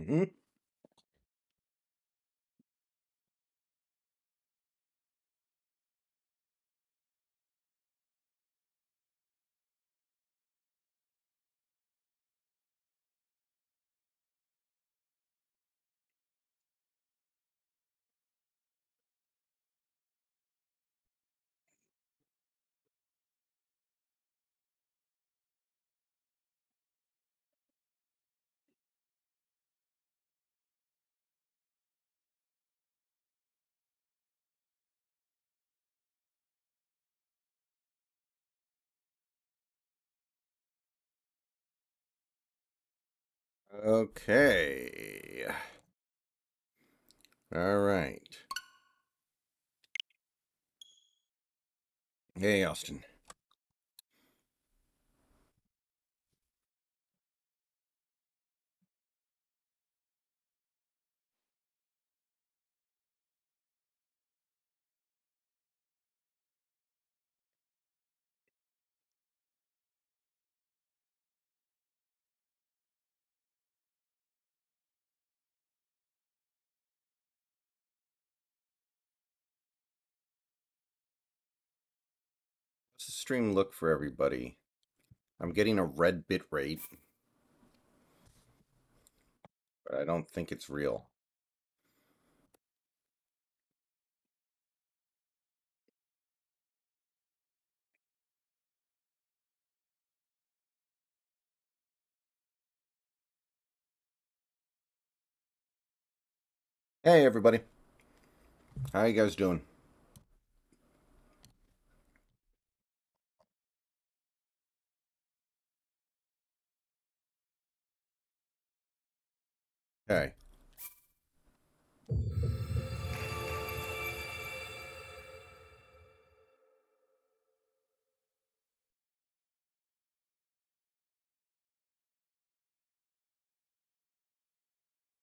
Mm-hmm. Okay. All right. Hey, Austin. How's the stream look for everybody? I'm getting a red bit rate, but I don't think it's real. Hey, everybody. How you guys doing? Hey.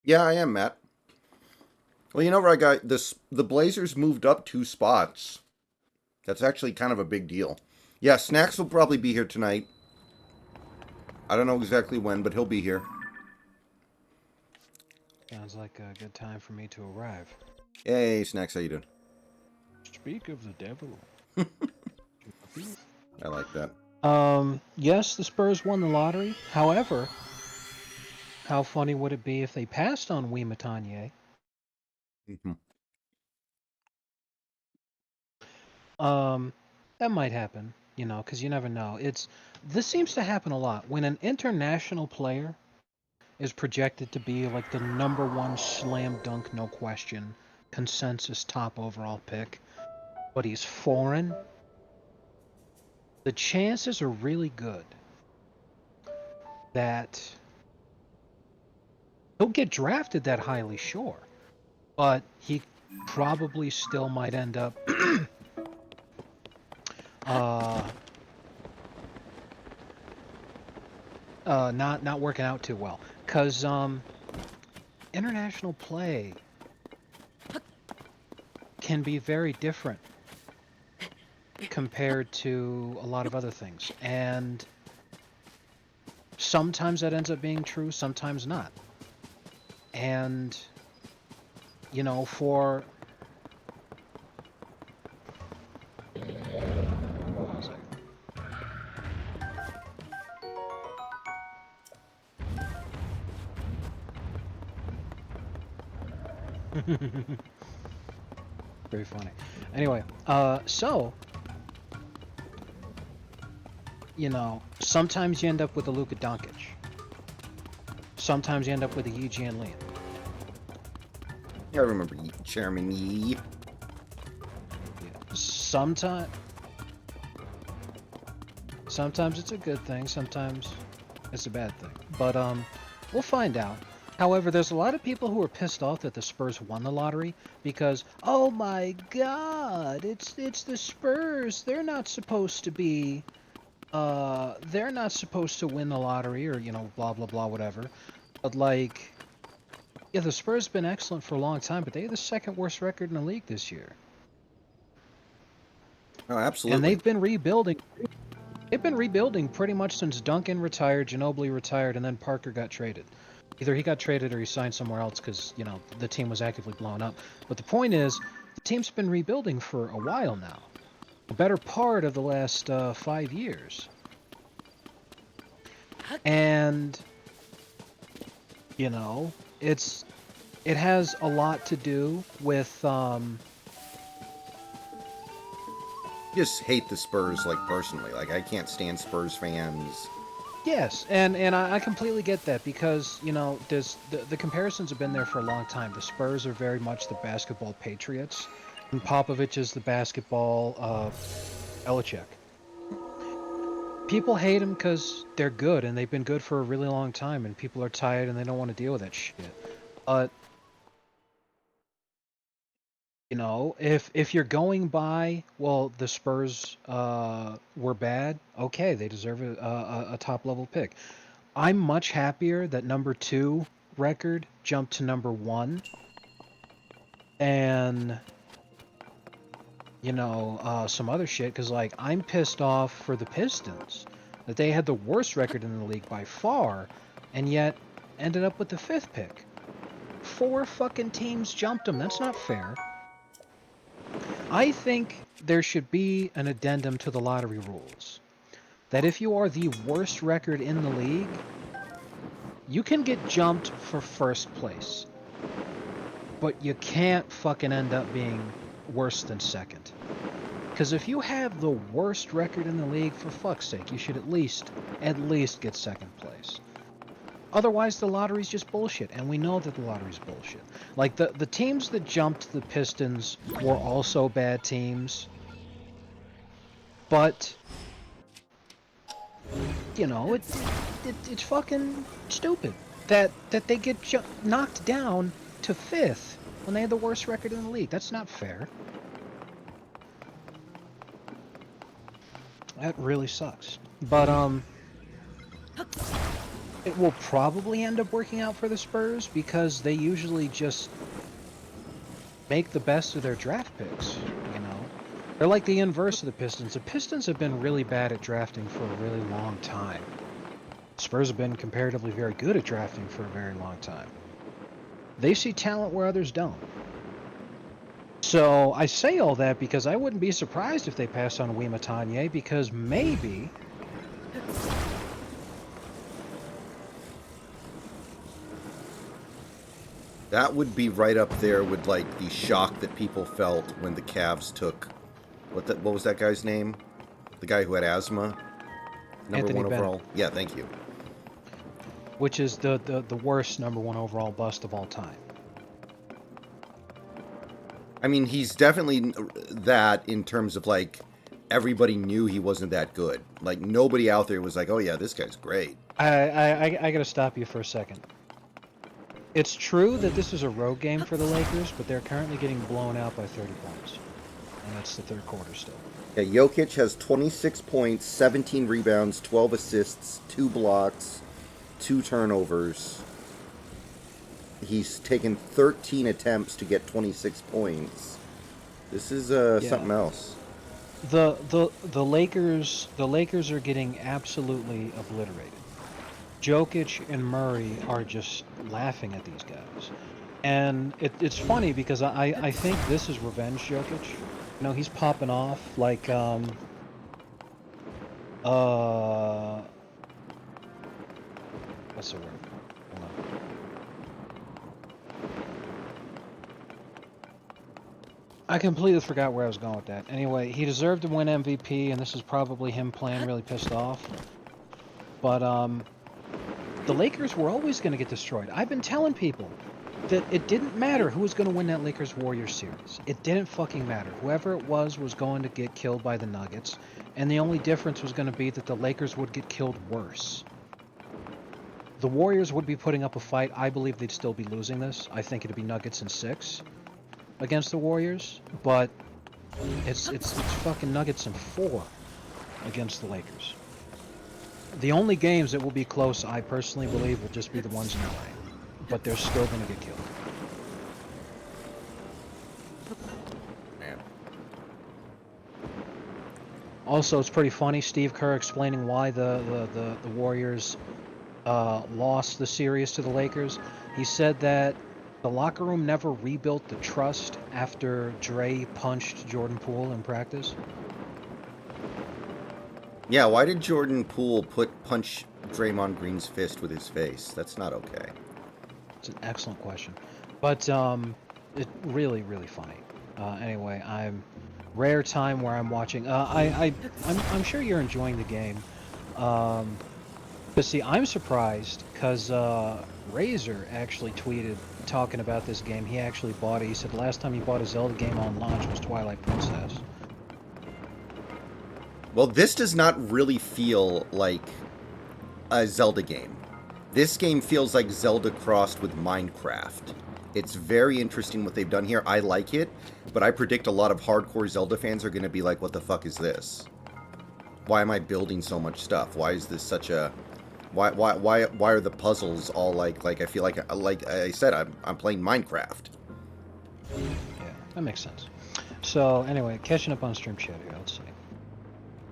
Yeah, I am, Matt. Well, you know where I got this? The Blazers moved up 2 spots. That's actually kind of a big deal. Yeah, Snacks will probably be here tonight. I don't know exactly when, but he'll be here. Sounds like a good time for me to arrive. Hey, Snacks, how you doing? Speak of the devil. I like that. Yes, the Spurs won the lottery. However, how funny would it be if they passed on Wimatanye? Mhm. Um, that might happen, because you never know. This seems to happen a lot when an international player is projected to be like the number one slam dunk, no question, consensus top overall pick, but he's foreign. The chances are really good that he'll get drafted that highly, sure, but he probably still might end up uh, not working out too well, because international play can be very different compared to a lot of other things, and sometimes that ends up being true, sometimes not. And for very funny. Anyway, so sometimes you end up with a Luka Doncic. Sometimes you end up with a Yi Jianlian. I remember Chairman Yee. Yeah. Sometimes it's a good thing. Sometimes it's a bad thing. But we'll find out. However, there's a lot of people who are pissed off that the Spurs won the lottery because, oh my God, it's the Spurs. They're not supposed to win the lottery or blah blah blah whatever. But like, yeah, the Spurs have been excellent for a long time, but they have the second worst record in the league this year, Oh, and absolutely. they've been rebuilding. They've been rebuilding pretty much since Duncan retired, Ginobili retired, and then Parker got traded. Either he got traded or he signed somewhere else because, you know, the team was actively blown up. But the point is, the team's been rebuilding for a while now. A better part of the last 5 years. And, you know, it has a lot to do with Just hate the Spurs, like, personally. Like, I can't stand Spurs fans. yes, and I completely get that because, you know, there's the comparisons have been there for a long time. The Spurs are very much the basketball Patriots, and Popovich is the basketball Belichick. People hate them because they're good and they've been good for a really long time, and people are tired and they don't want to deal with that shit. But you know, if you're going by, well, the Spurs were bad. Okay, they deserve a top level pick. I'm much happier that number 2 record jumped to number 1, and some other shit. Because like I'm pissed off for the Pistons that they had the worst record in the league by far, and yet ended up with the 5th pick. 4 fucking teams jumped them. That's not fair. I think there should be an addendum to the lottery rules that if you are the worst record in the league, you can get jumped for first place, but you can't fucking end up being worse than second. Because if you have the worst record in the league, for fuck's sake, you should at least get second place. Otherwise, the lottery's just bullshit, and we know that the lottery's bullshit. Like, the teams that jumped the Pistons were also bad teams, but, you know, it's fucking stupid that they get knocked down to 5th when they had the worst record in the league. That's not fair. That really sucks. But, it will probably end up working out for the Spurs because they usually just make the best of their draft picks, you know? They're like the inverse of the Pistons. The Pistons have been really bad at drafting for a really long time. Spurs have been comparatively very good at drafting for a very long time. They see talent where others don't. So I say all that because I wouldn't be surprised if they pass on Wima Tanye because maybe That would be right up there with, like, the shock that people felt when the Cavs took... What was that guy's name? The guy who had asthma? Number Anthony 1 Bennett, overall? Yeah, thank you. which is the worst number 1 overall bust of all time. I mean, he's definitely that in terms of, like, everybody knew he wasn't that good. Like, nobody out there was like, oh yeah, this guy's great. I gotta stop you for a second. It's true that this is a road game for the Lakers, but they're currently getting blown out by 30 points. And that's the third quarter still. Yeah, Jokic has 26 points, 17 rebounds, 12 assists, 2 blocks, 2 turnovers. He's taken 13 attempts to get 26 points. This is something else. The Lakers are getting absolutely obliterated. Jokic and Murray are just laughing at these guys. And it's funny because I think this is revenge Jokic. You know, he's popping off like what's the word? Hold on. I completely forgot where I was going with that. Anyway, he deserved to win MVP, and this is probably him playing really pissed off. But the Lakers were always going to get destroyed. I've been telling people that it didn't matter who was going to win that Lakers-Warriors series. It didn't fucking matter. Whoever it was going to get killed by the Nuggets, and the only difference was going to be that the Lakers would get killed worse. The Warriors would be putting up a fight. I believe they'd still be losing this. I think it'd be Nuggets in 6 against the Warriors, but it's fucking Nuggets in 4 against the Lakers. The only games that will be close, I personally believe, will just be the ones in LA. But they're still going to get killed. Man. Also, it's pretty funny, Steve Kerr explaining why the Warriors lost the series to the Lakers. He said that the locker room never rebuilt the trust after Dre punched Jordan Poole in practice. Yeah, why did Jordan Poole punch Draymond Green's fist with his face? That's not okay. It's an excellent question, but it really really funny. Anyway, I'm rare time where I'm watching. I'm sure you're enjoying the game. Um, but see, I'm surprised because Razor actually tweeted talking about this game. He actually bought it. He said the last time he bought a Zelda game on launch was Twilight Princess. Well, this does not really feel like a Zelda game. This game feels like Zelda crossed with Minecraft. It's very interesting what they've done here. I like it, but I predict a lot of hardcore Zelda fans are going to be like, what the fuck is this? Why am I building so much stuff? Why is this such a why are the puzzles all like I feel like I said I'm playing Minecraft. Yeah, that makes sense. So anyway, catching up on stream chat here. Let's see.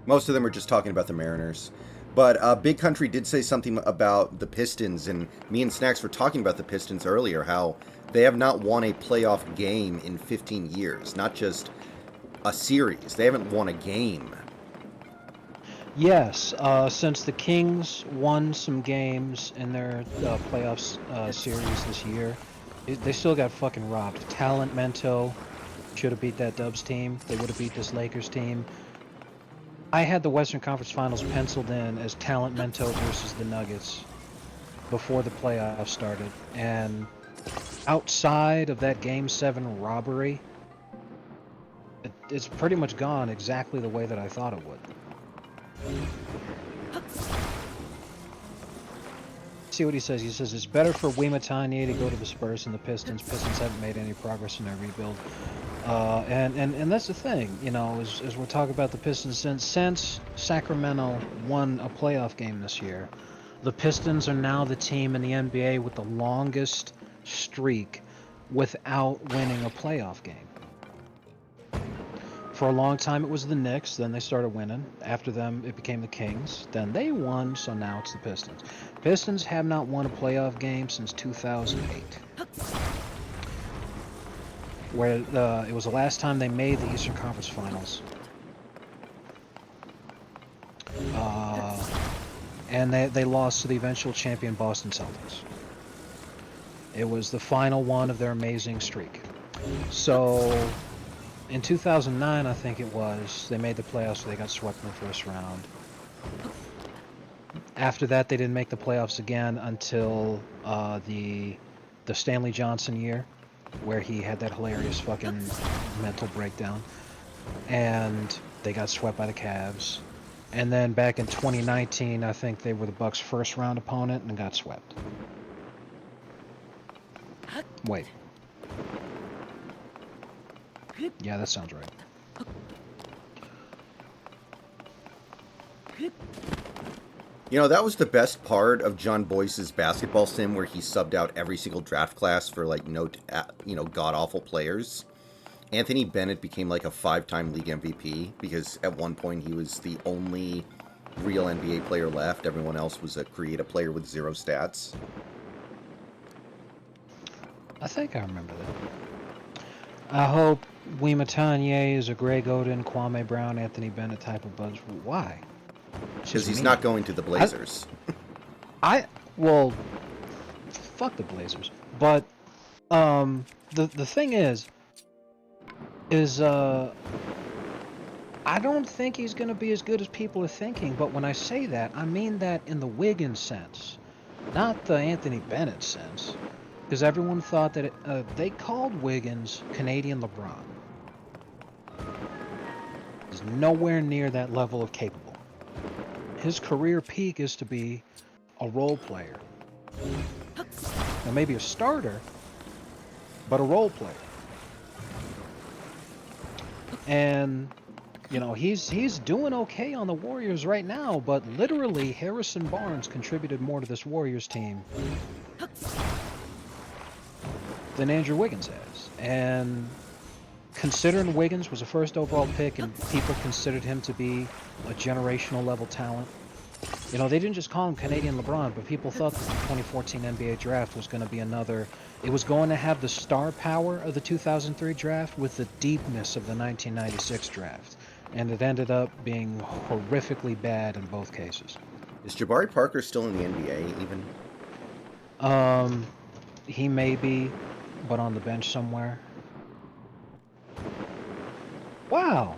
Most of them are just talking about the Mariners. But Big Country did say something about the Pistons, and me and Snacks were talking about the Pistons earlier, how they have not won a playoff game in 15 years, not just a series. They haven't won a game. Yes, since the Kings won some games in their playoffs series this year, they still got fucking robbed. Talent Mento should have beat that Dubs team. They would have beat this Lakers team. I had the Western Conference Finals penciled in as Talent Mento versus the Nuggets before the playoffs started, and outside of that Game 7 robbery, it's pretty much gone exactly the way that I thought it would. See what he says. He says it's better for Wimatanye to go to the Spurs than the Pistons. Pistons haven't made any progress in their rebuild. And that's the thing, you know, as we're talking about the Pistons, since Sacramento won a playoff game this year, the Pistons are now the team in the NBA with the longest streak without winning a playoff game. For a long time, it was the Knicks. Then they started winning. After them, it became the Kings. Then they won, so now it's the Pistons. Pistons have not won a playoff game since 2008, where it was the last time they made the Eastern Conference Finals. And they lost to the eventual champion Boston Celtics. It was the final one of their amazing streak. So in 2009, I think it was, they made the playoffs, they got swept in the first round. After that, they didn't make the playoffs again until the Stanley Johnson year, where he had that hilarious fucking mental breakdown. And they got swept by the Cavs. And then back in 2019, I think they were the Bucks' first round opponent and got swept. Wait. Yeah, that sounds right. You know, that was the best part of John Boyce's basketball sim, where he subbed out every single draft class for like god awful players. Anthony Bennett became like a 5-time league MVP because at one point he was the only real NBA player left. Everyone else was a creative player with 0 stats. I think I remember that. I hope Wimatanye is a Greg Oden, Kwame Brown, Anthony Bennett type of buzz. Why? Because he's not going to the Blazers. Well, fuck the Blazers. But the thing is I don't think he's going to be as good as people are thinking. But when I say that, I mean that in the Wiggins sense, not the Anthony Bennett sense. Because everyone thought that they called Wiggins Canadian LeBron. He's nowhere near that level of capable. His career peak is to be a role player. Now maybe a starter, but a role player. And you know, he's doing okay on the Warriors right now, but literally Harrison Barnes contributed more to this Warriors team than Andrew Wiggins has. And considering Wiggins was a first overall pick and people considered him to be a generational level talent, You know, they didn't just call him Canadian LeBron, but people thought that the 2014 NBA draft was going to be another. It was going to have the star power of the 2003 draft with the deepness of the 1996 draft. And it ended up being horrifically bad in both cases. Is Jabari Parker still in the NBA even? Um, he may be, but on the bench somewhere. Wow,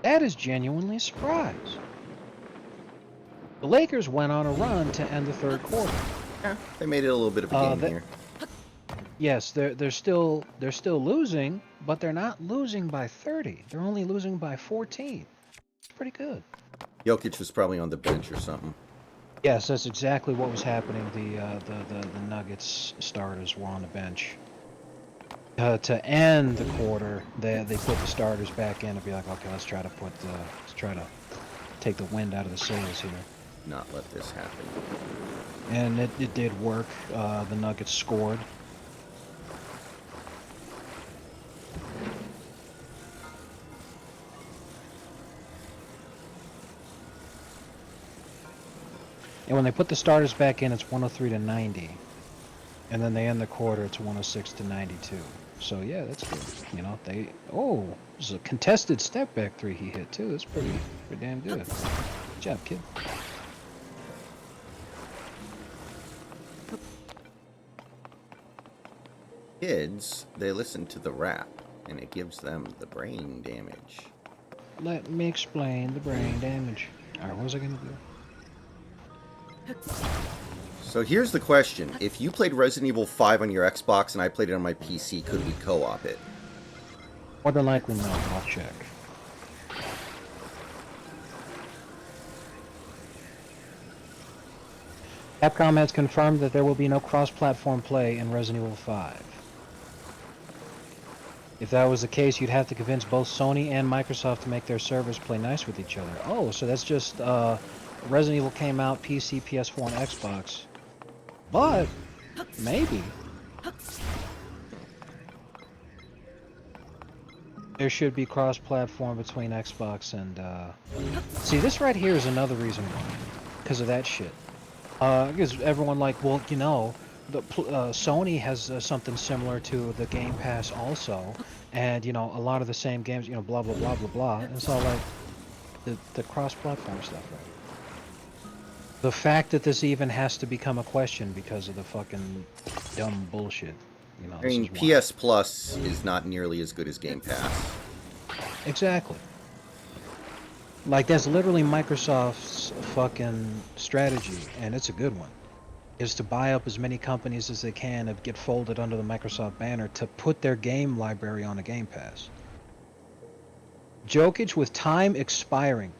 that is genuinely a surprise. The Lakers went on a run to end the third quarter. Yeah, they made it a little bit of a game here. Yes, they're still losing, but they're not losing by 30. They're only losing by 14. It's pretty good. Jokic was probably on the bench or something. Yes, that's exactly what was happening. The Nuggets starters were on the bench. To end the quarter, they put the starters back in to be like, okay, let's try to take the wind out of the sails here. Not let this happen. And it did work. The Nuggets scored. And when they put the starters back in, it's 103 to 90. And then they end the quarter, it's 106 to 92. So yeah, that's good. You know, there's a contested step back three he hit too. That's pretty damn good. Good job, kid. Kids, they listen to the rap, and it gives them the brain damage. Let me explain the brain damage. Alright, what was I gonna do? So here's the question. If you played Resident Evil 5 on your Xbox and I played it on my PC, could we co-op it? More than likely no, but I'll check. Capcom has confirmed that there will be no cross-platform play in Resident Evil 5. If that was the case, you'd have to convince both Sony and Microsoft to make their servers play nice with each other. Oh, so that's just, Resident Evil came out PC, PS4, and Xbox. But, maybe. There should be cross-platform between Xbox and, See, this right here is another reason why. Because of that shit. Because everyone like, well, you know, Sony has something similar to the Game Pass also, and you know a lot of the same games, you know, blah blah blah blah blah. And it's all like the cross-platform stuff, right? The fact that this even has to become a question because of the fucking dumb bullshit, you know. I mean, PS Plus is not nearly as good as Game Pass. Exactly. Like that's literally Microsoft's fucking strategy, and it's a good one. Is to buy up as many companies as they can and get folded under the Microsoft banner to put their game library on a Game Pass. Jokic with time expiring.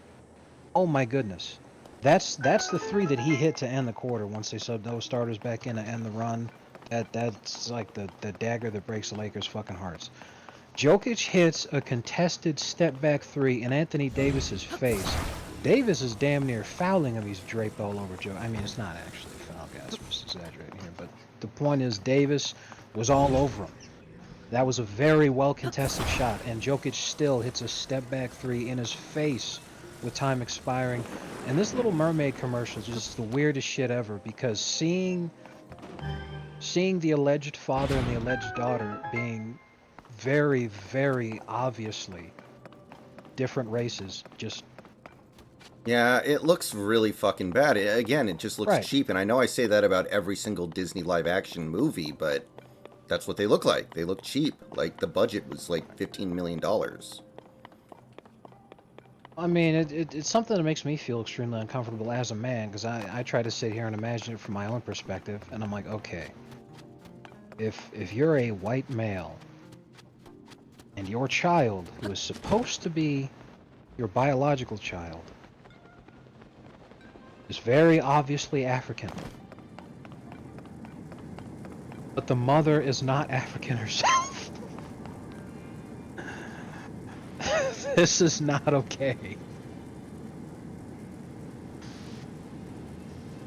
Oh my goodness. That's the three that he hit to end the quarter once they subbed those starters back in to end the run. That's like the dagger that breaks the Lakers' fucking hearts. Jokic hits a contested step back three in Anthony Davis's face. Davis is damn near fouling him. He's draped all over Joe. I mean, it's not actually a foul, guys. I'm just exaggerating here. But the point is, Davis was all over him. That was a very well contested shot, and Jokic still hits a step back three in his face with time expiring. And this Little Mermaid commercial is just the weirdest shit ever because seeing the alleged father and the alleged daughter being very, very obviously different races just. Yeah, it looks really fucking bad. Again, it just looks cheap, and I know I say that about every single Disney live-action movie, but that's what they look like. They look cheap. Like, the budget was like $15 million. I mean, it's something that makes me feel extremely uncomfortable as a man, because I try to sit here and imagine it from my own perspective, and I'm like, okay, if you're a white male, and your child, who is supposed to be your biological child, is very obviously African. But the mother is not African herself. This is not okay.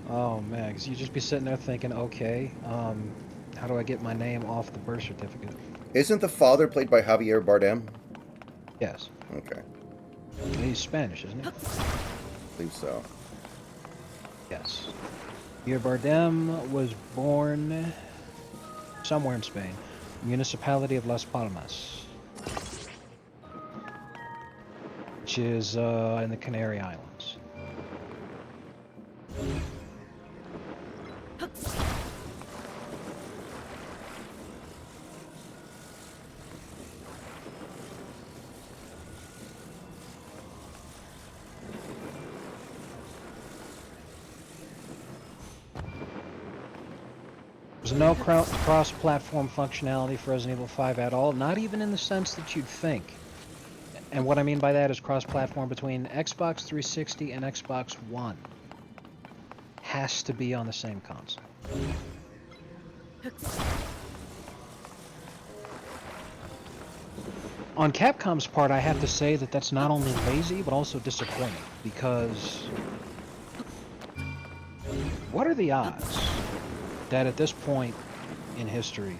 Oh man, because you just be sitting there thinking, okay, how do I get my name off the birth certificate? Isn't the father played by Javier Bardem? Yes. Okay. He's Spanish, isn't he? I believe so. Yes. Javier Bardem was born somewhere in Spain, municipality of Las Palmas, which is in the Canary Islands. There's no cross-platform functionality for Resident Evil 5 at all, not even in the sense that you'd think. And what I mean by that is cross-platform between Xbox 360 and Xbox One. Has to be on the same console. On Capcom's part, I have to say that that's not only lazy, but also disappointing, because what are the odds that at this point in history,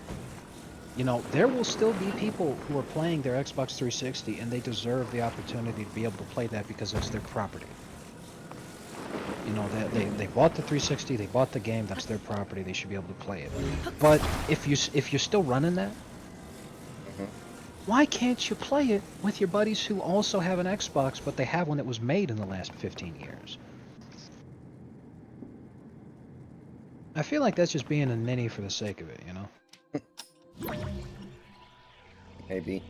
you know, there will still be people who are playing their Xbox 360 and they deserve the opportunity to be able to play that because it's their property. You know, they bought the 360, they bought the game, that's their property, they should be able to play it. But if you're still running that, why can't you play it with your buddies who also have an Xbox, but they have one that was made in the last 15 years? I feel like that's just being a ninny for the sake of it, you know? Maybe.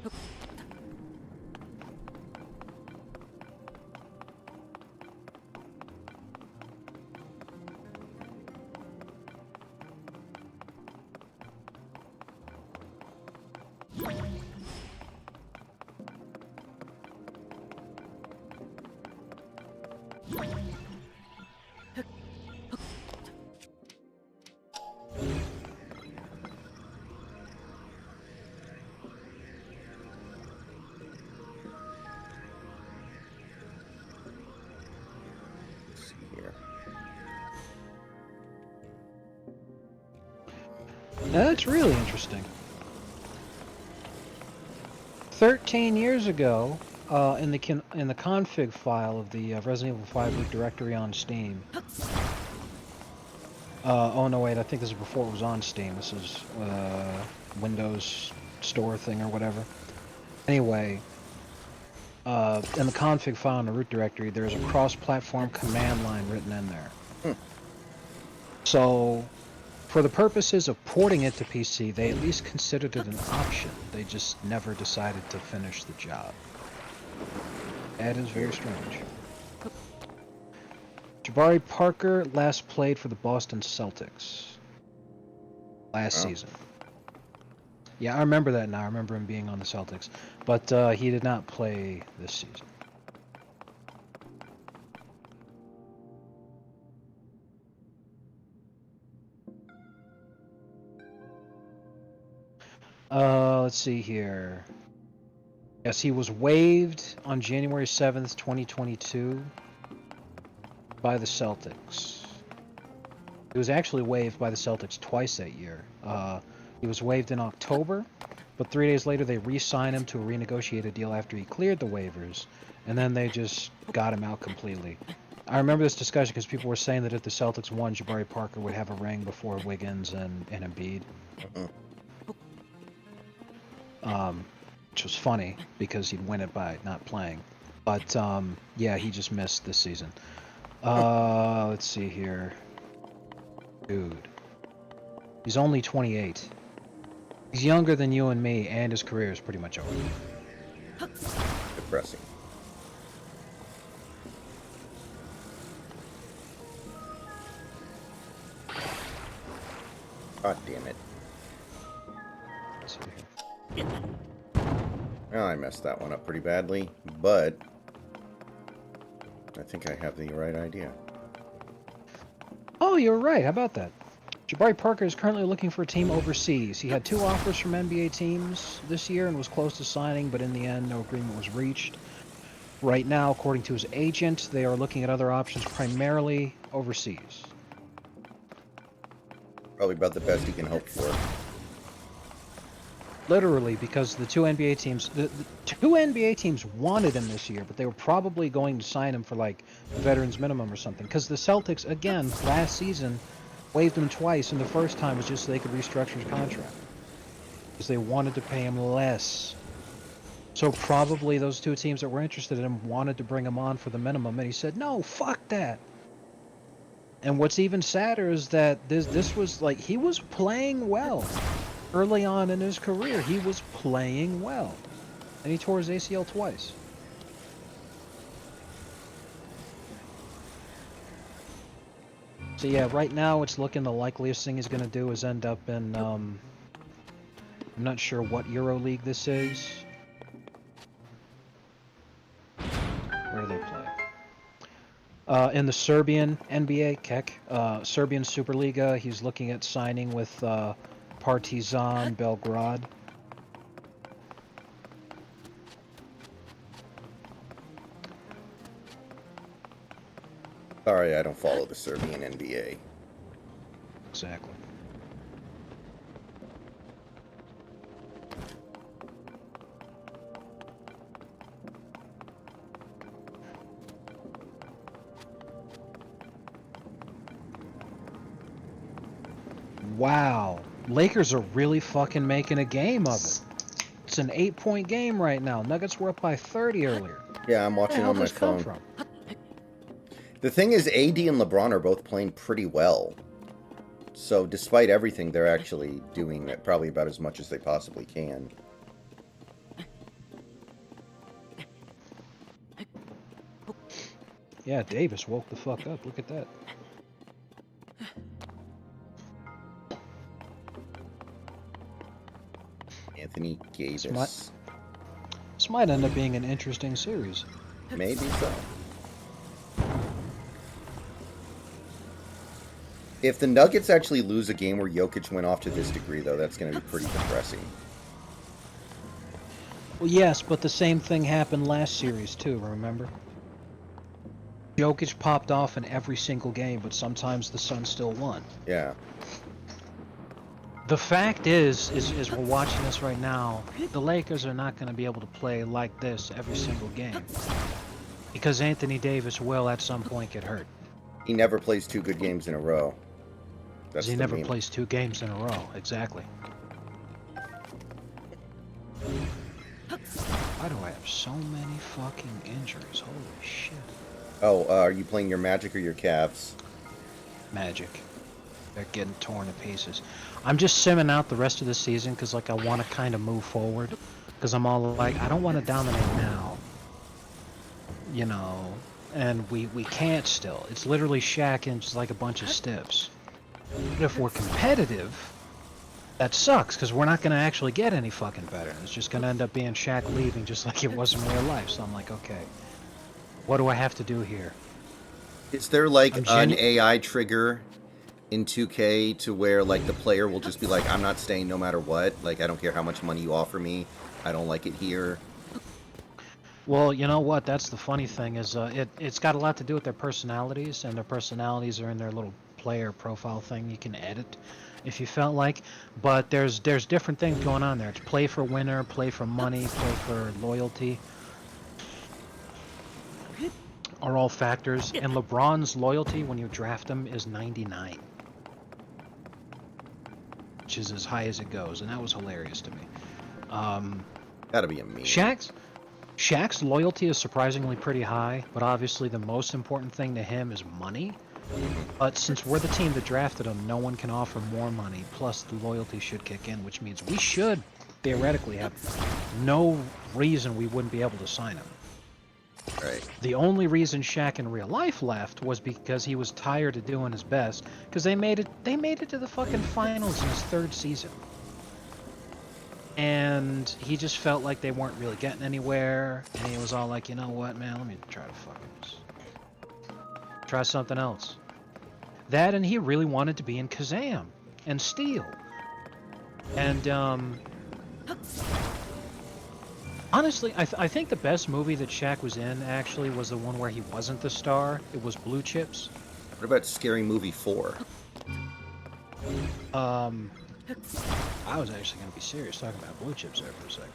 Now, that's really interesting. 13 years ago, in the config file of the Resident Evil 5 root directory on Steam. Oh no, wait, I think this is before it was on Steam. This is Windows Store thing or whatever. Anyway, in the config file in the root directory, there's a cross-platform command line written in there. So, for the purposes of porting it to PC, they at least considered it an option. They just never decided to finish the job. That is very strange. Jabari Parker last played for the Boston Celtics last season. Yeah, I remember that now. I remember him being on the Celtics. But he did not play this season. Let's see here. Yes, he was waived on January 7th, 2022 by the Celtics. He was actually waived by the Celtics twice that year. He was waived in October, but 3 days later they re-signed him to a renegotiated deal after he cleared the waivers, and then they just got him out completely. I remember this discussion because people were saying that if the Celtics won, Jabari Parker would have a ring before Wiggins and Embiid. Which was funny because he'd win it by not playing. But yeah, he just missed this season. Let's see here. Dude. He's only 28. He's younger than you and me, and his career is pretty much over. Depressing. God damn it. Let's see here. Well, I messed that one up pretty badly, but I think I have the right idea. Oh, you're right. How about that? Jabari Parker is currently looking for a team overseas. He had 2 offers from NBA teams this year and was close to signing, but in the end, no agreement was reached. Right now, according to his agent, they are looking at other options, primarily overseas. Probably about the best he can hope for. Literally, because the two NBA teams, the two NBA teams wanted him this year, but they were probably going to sign him for like the veterans minimum or something. Because the Celtics, again, last season, waived him twice, and the first time was just so they could restructure his contract. Because they wanted to pay him less. So probably those two teams that were interested in him wanted to bring him on for the minimum, and he said, "No, fuck that." And what's even sadder is that this was like he was playing well early on in his career. He was playing well, and he tore his ACL twice. So yeah, right now it's looking the likeliest thing he's going to do is end up in I'm not sure what Euro League this is. Where do they play? In the Serbian NBA, Kek, Serbian Superliga, he's looking at signing with Partizan Belgrade. Sorry, I don't follow the Serbian NBA. Exactly. Wow. Lakers are really fucking making a game of it. It's an 8-point game right now. Nuggets were up by 30 earlier. Yeah, I'm Where the watching hell on my did this come phone. from? The thing is, AD and LeBron are both playing pretty well. So despite everything, they're actually doing probably about as much as they possibly can. Yeah, Davis woke the fuck up. Look at that. Anthony Davis. This might end up being an interesting series. Maybe so. If the Nuggets actually lose a game where Jokic went off to this degree, though, that's going to be pretty depressing. Well, yes, but the same thing happened last series too, remember? Jokic popped off in every single game, but sometimes the Suns still won. Yeah. The fact is we're watching this right now, the Lakers are not going to be able to play like this every single game. Because Anthony Davis will at some point get hurt. He never plays 2 good games in a row. That's He the never meme. plays 2 games in a row, exactly. Why do I have so many fucking injuries? Holy shit. Oh, are you playing your Magic or your Cavs? Magic. They're getting torn to pieces. I'm just simming out the rest of the season because like I want to kind of move forward. Because I'm all like, I don't want to dominate now. You know, and we can't still. It's literally Shaq and just like a bunch of stiffs. But if we're competitive, that sucks because we're not going to actually get any fucking better. It's just going to end up being Shaq leaving just like it was in real life. So I'm like, okay, what do I have to do here? Is there like an AI trigger in 2K to where like the player will just be like, I'm not staying no matter what. Like, I don't care how much money you offer me. I don't like it here. Well, you know what? That's the funny thing is it's got a lot to do with their personalities, and their personalities are in their little player profile thing you can edit if you felt like. But there's different things going on there. It's play for winner, play for money, play for loyalty. Are all factors. And LeBron's loyalty when you draft him is 99. Which is as high as it goes, and that was hilarious to me. Gotta be a meme. Shaq's loyalty is surprisingly pretty high, but obviously the most important thing to him is money. But since we're the team that drafted him, no one can offer more money, plus the loyalty should kick in, which means we should theoretically have no reason we wouldn't be able to sign him. Right. The only reason Shaq in real life left was because he was tired of doing his best, because they made it to the fucking finals in his 3rd season. And he just felt like they weren't really getting anywhere, and he was all like, you know what, man, let me try to fucking try something else. That, and he really wanted to be in Kazam and Steel. And honestly, I think the best movie that Shaq was in actually was the one where he wasn't the star. It was Blue Chips. What about Scary Movie 4? I was actually going to be serious talking about blue chips there for a second.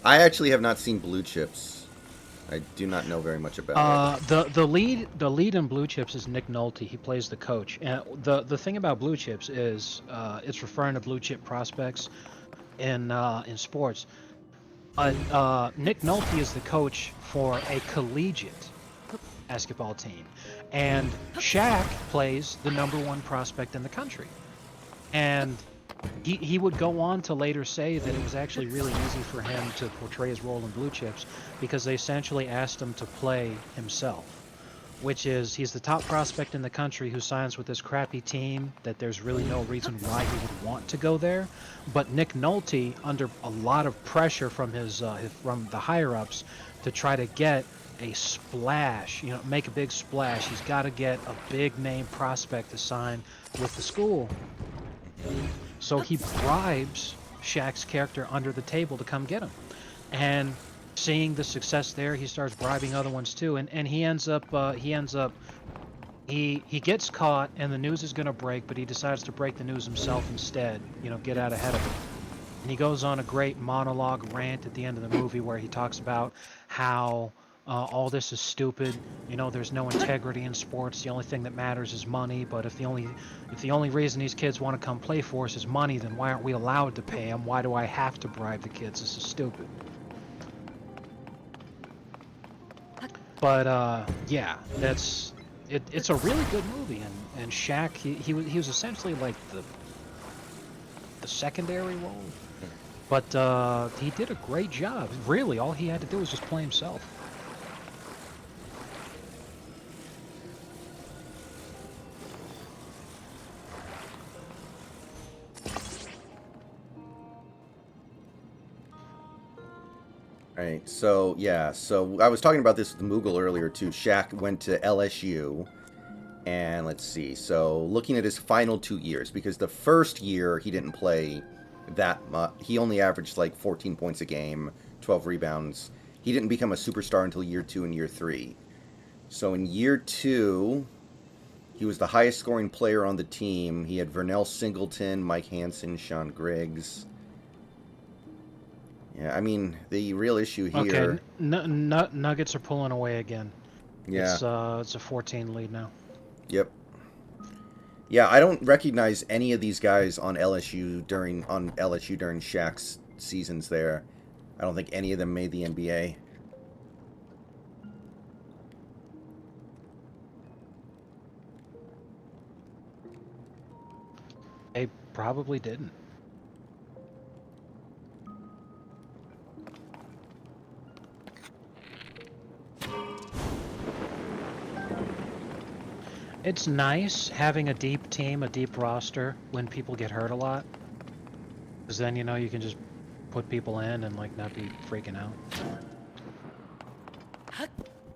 I actually have not seen Blue Chips. I do not know very much about it. The lead in Blue Chips is Nick Nolte. He plays the coach. And the thing about Blue Chips is it's referring to blue chip prospects in sports. Nick Nolte is the coach for a collegiate basketball team, and Shaq plays the #1 prospect in the country. And he would go on to later say that it was actually really easy for him to portray his role in Blue Chips because they essentially asked him to play himself, which is he's the top prospect in the country who signs with this crappy team that there's really no reason why he would want to go there. But Nick Nolte, under a lot of pressure from from the higher ups to try to get a splash, make a big splash, he's got to get a big name prospect to sign with the school. So he bribes Shaq's character under the table to come get him. And seeing the success there, he starts bribing other ones too. And he gets caught and the news is going to break, but he decides to break the news himself instead, get out ahead of it. And he goes on a great monologue rant at the end of the movie where he talks about how all this is stupid. There's no integrity in sports. The only thing that matters is money. But if the only reason these kids want to come play for us is money, then why aren't we allowed to pay them? Why do I have to bribe the kids? This is stupid. But yeah, that's it. It's a really good movie, and Shaq he was essentially like the secondary role. But he did a great job. Really, all he had to do was just play himself. Right. So yeah. So I was talking about this with Moogle earlier too. Shaq went to LSU, and let's see. So looking at his final 2 years, because the first year he didn't play that much. He only averaged like 14 points a game, 12 rebounds. He didn't become a superstar until year 2 and year 3. So in year 2, he was the highest scoring player on the team. He had Vernell Singleton, Mike Hansen, Sean Griggs. Yeah, I mean, the real issue Okay, here. Nuggets are pulling away again. Yeah, It's a 14 lead now. yep. Yeah, I don't recognize any of these guys on LSU during Shaq's seasons there. I don't think any of them made the NBA. They probably didn't. It's nice having a deep team, a deep roster when people get hurt a lot, because then you can just put people in and like not be freaking out.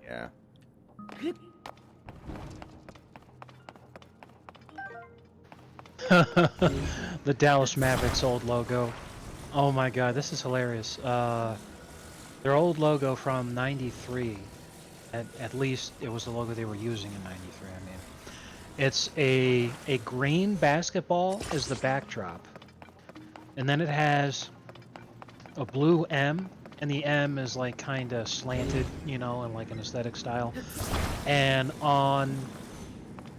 Yeah. The Dallas Mavericks old logo. Oh my god, this is hilarious. Their old logo from '93. At least it was the logo they were using in '93. I mean, it's a green basketball as the backdrop, and then it has a blue M, and the M is like kind of slanted, in like an aesthetic style. And on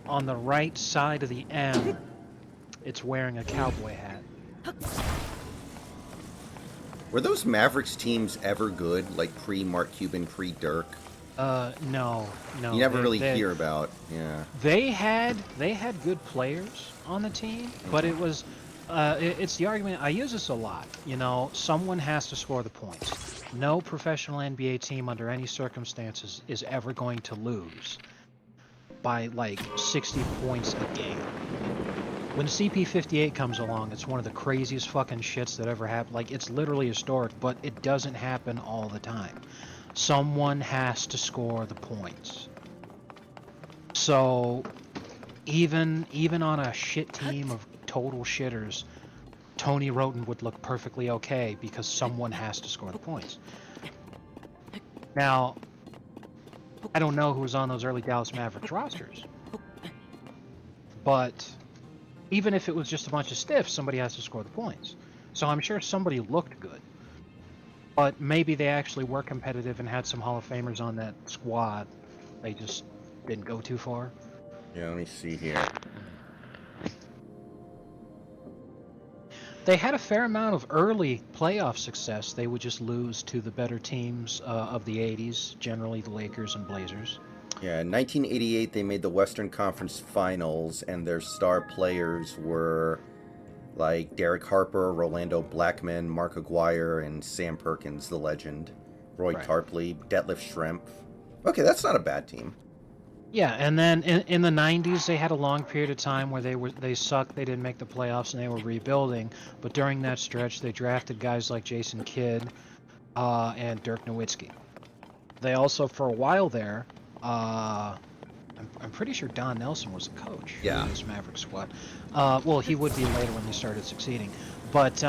the right side of the M, it's wearing a cowboy hat. Were those Mavericks teams ever good? Like pre-Mark Cuban, pre-Dirk? No, no. You never they, really they, hear about. Yeah. they had good players on the team, but it was it's the argument. I use this a lot. Someone has to score the points. No professional NBA team under any circumstances is ever going to lose by like 60 points a game. When CP58 comes along, it's one of the craziest fucking shits that ever happened. Like, it's literally historic, but it doesn't happen all the time. Someone has to score the points. So even on a shit team of total shitters, Tony Roten would look perfectly okay because someone has to score the points. Now, I don't know who was on those early Dallas Mavericks rosters, but Even if it was just a bunch of stiffs, somebody has to score the points. So I'm sure somebody looked good. But maybe they actually were competitive and had some Hall of Famers on that squad. They just didn't go too far. Yeah, let me see here. They had a fair amount of early playoff success. They would just lose to the better teams of the 80s, generally the Lakers and Blazers. Yeah, in 1988 they made the Western Conference Finals, and their star players were like Derek Harper, Rolando Blackman, Mark Aguirre, and Sam Perkins, the legend. Roy Right. Tarpley, Detlef Schrempf. Okay, that's not a bad team. Yeah, and then in the 90s they had a long period of time where they sucked, they didn't make the playoffs and they were rebuilding, but during that stretch they drafted guys like Jason Kidd and Dirk Nowitzki. They also for a while there I'm pretty sure Don Nelson was the coach Yeah. of this Maverick squad. Well, he would be later when they started succeeding, but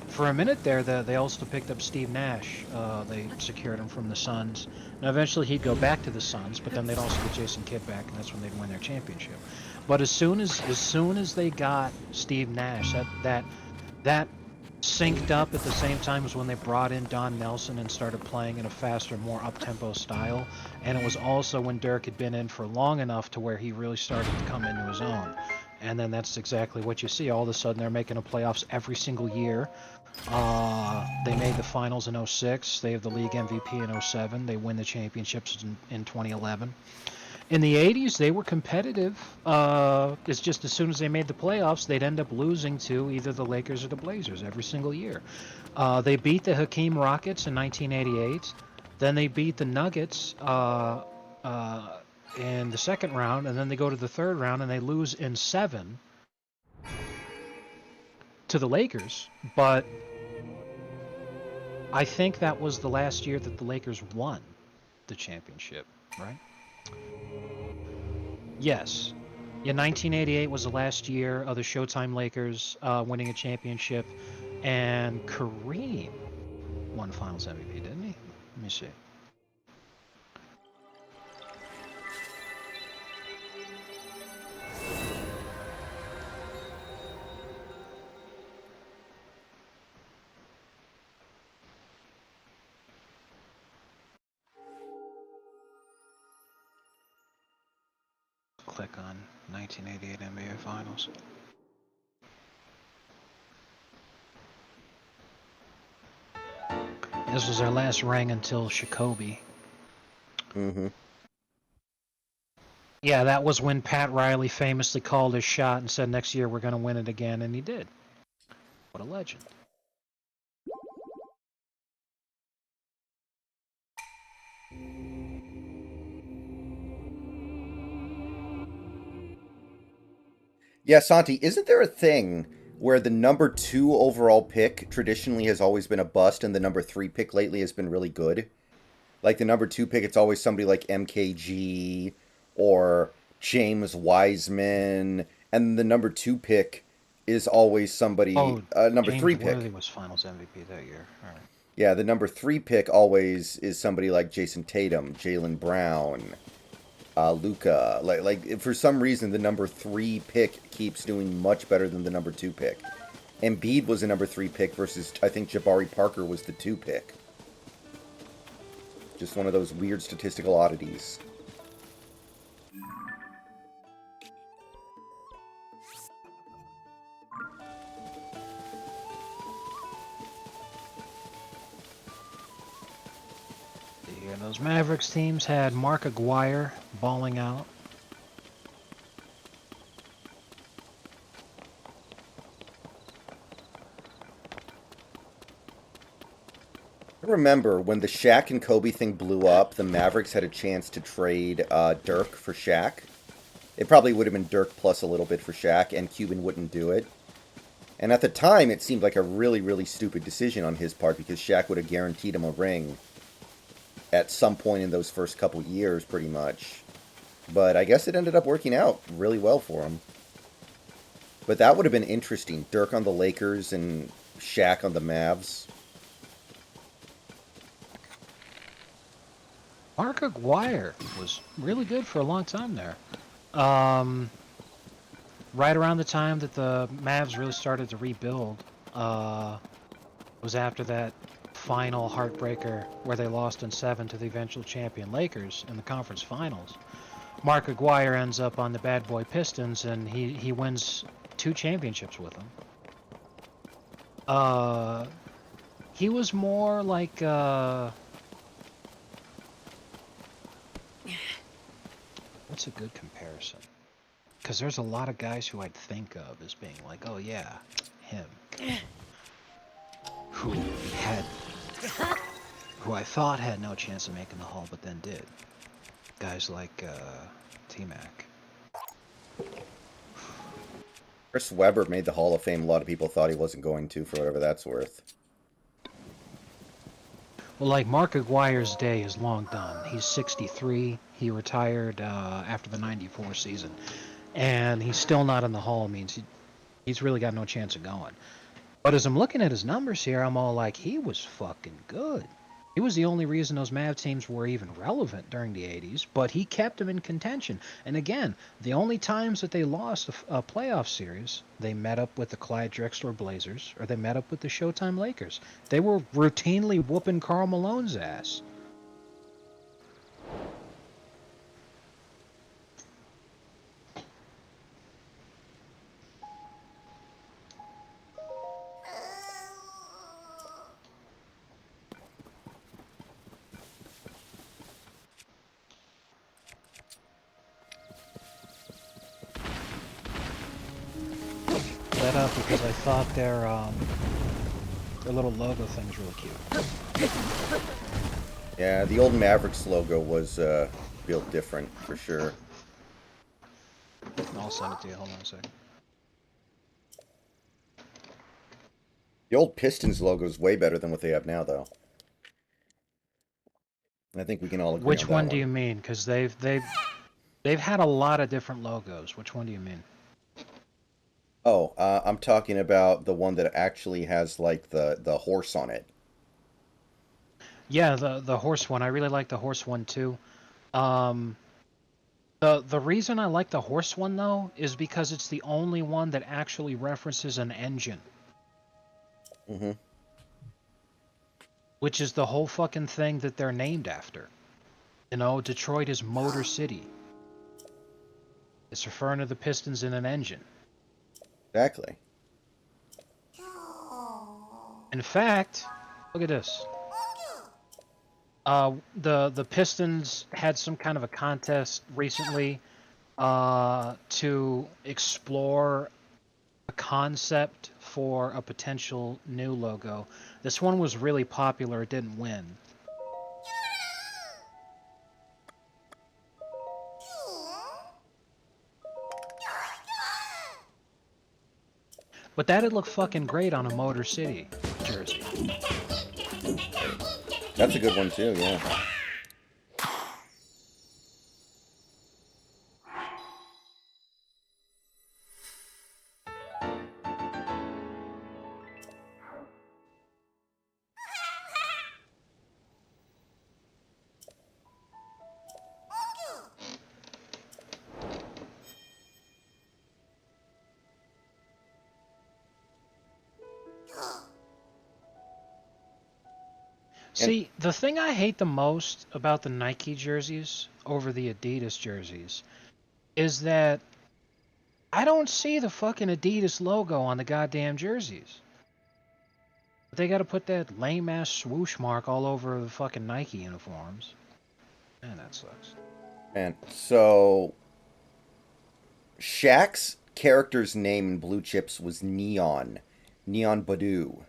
for a minute there, they also picked up Steve Nash. They secured him from the Suns. Now, eventually, he'd go back to the Suns, but then they'd also get Jason Kidd back, and that's when they'd win their championship. But as soon as they got Steve Nash, that synced up at the same time as when they brought in Don Nelson and started playing in a faster, more up-tempo style. And it was also when Dirk had been in for long enough to where he really started to come into his own. And then that's exactly what you see. All of a sudden, they're making the playoffs every single year. They made the finals in 06. They have the league MVP in 07. They win the championships in 2011. In the 80s, they were competitive. It's just as soon as they made the playoffs, they'd end up losing to either the Lakers or the Blazers every single year. They beat the Hakeem Rockets in 1988. Then they beat the Nuggets uh, in the second round, and then they go to the third round and they lose in 7 to the Lakers. But I think that was the last year that the Lakers won the championship, right? Yes. Yeah, 1988 was the last year of the Showtime Lakers winning a championship, and Kareem won Finals MVP, didn't he? Let me see. Click on 1988 NBA Finals. This was their last ring until Shikobi. Mm-hmm. Yeah, that was when Pat Riley famously called his shot and said next year we're going to win it again, and he did. What a legend. Yeah, Santi, isn't there a thing where the number 2 overall pick traditionally has always been a bust and the number 3 pick lately has been really good? Like the number 2 pick, it's always somebody like MKG or James Wiseman, and the number 2 pick is always somebody, Oh, number 3 James pick. Worthy was Finals MVP that year. All right. Yeah, the number 3 pick always is somebody like Jason Tatum, Jalen Brown, Luca. Like for some reason, the number 3 pick keeps doing much better than the number 2 pick. Embiid was the number 3 pick versus I think Jabari Parker was the 2 pick. Just one of those weird statistical oddities. Yeah, those Mavericks teams had Mark Aguirre balling out. I remember when the Shaq and Kobe thing blew up, the Mavericks had a chance to trade Dirk for Shaq. It probably would have been Dirk plus a little bit for Shaq, and Cuban wouldn't do it. And at the time, it seemed like a really, really stupid decision on his part because Shaq would have guaranteed him a ring at some point in those first couple years, pretty much. But I guess it ended up working out really well for him. But that would have been interesting. Dirk on the Lakers and Shaq on the Mavs. Mark Aguirre was really good for a long time there. Um, right around the time that the Mavs really started to rebuild, was after that final heartbreaker where they lost in 7 to the eventual champion Lakers in the conference finals. Mark Aguirre ends up on the bad boy Pistons, and he wins 2 championships with them. He was more like what's a good comparison? Because there's a lot of guys who I'd think of as being like, oh yeah, him, who had, who I thought had no chance of making the Hall, but then did. Guys like T-Mac. Chris Webber made the Hall of Fame. A lot of people thought he wasn't going to, for whatever that's worth. Well, like Mark Aguirre's day is long done. He's 63. He retired after the '94 season, and he's still not in the Hall. Means he's really got no chance of going. But as I'm looking at his numbers here, I'm all like, he was fucking good. He was the only reason those Mav teams were even relevant during the 80s, but he kept them in contention. And again, the only times that they lost a playoff series, they met up with the Clyde Drexler Blazers or they met up with the Showtime Lakers. They were routinely whooping Karl Malone's ass. That up because I thought their little logo thing was really cute. Yeah, the old Mavericks logo was built different, for sure. I'll send it to you. Hold on a second. The old Pistons logo is way better than what they have now, though. I think we can all agree on Which that one one. do you mean? Because they've had a lot of different logos. Which one do you mean? Oh, I'm talking about the one that actually has like the horse on it. Yeah, the horse one. I really like the horse one too. Um, the reason I like the horse one though is because it's the only one that actually references an engine, Mm-hmm. which is the whole fucking thing that they're named after. You know, Detroit is Motor City. It's referring to the pistons in an engine. Exactly. In fact, look at this. The Pistons had some kind of a contest recently to explore a concept for a potential new logo. This one was really popular. It didn't win. But that'd look fucking great on a Motor City jersey. That's a good one too, yeah. And See, the thing I hate the most about the Nike jerseys over the Adidas jerseys is that I don't see the fucking Adidas logo on the goddamn jerseys. But they gotta put that lame ass swoosh mark all over the fucking Nike uniforms. Man, that sucks. so Shaq's character's name in Blue Chips was Neon. Neon Badu.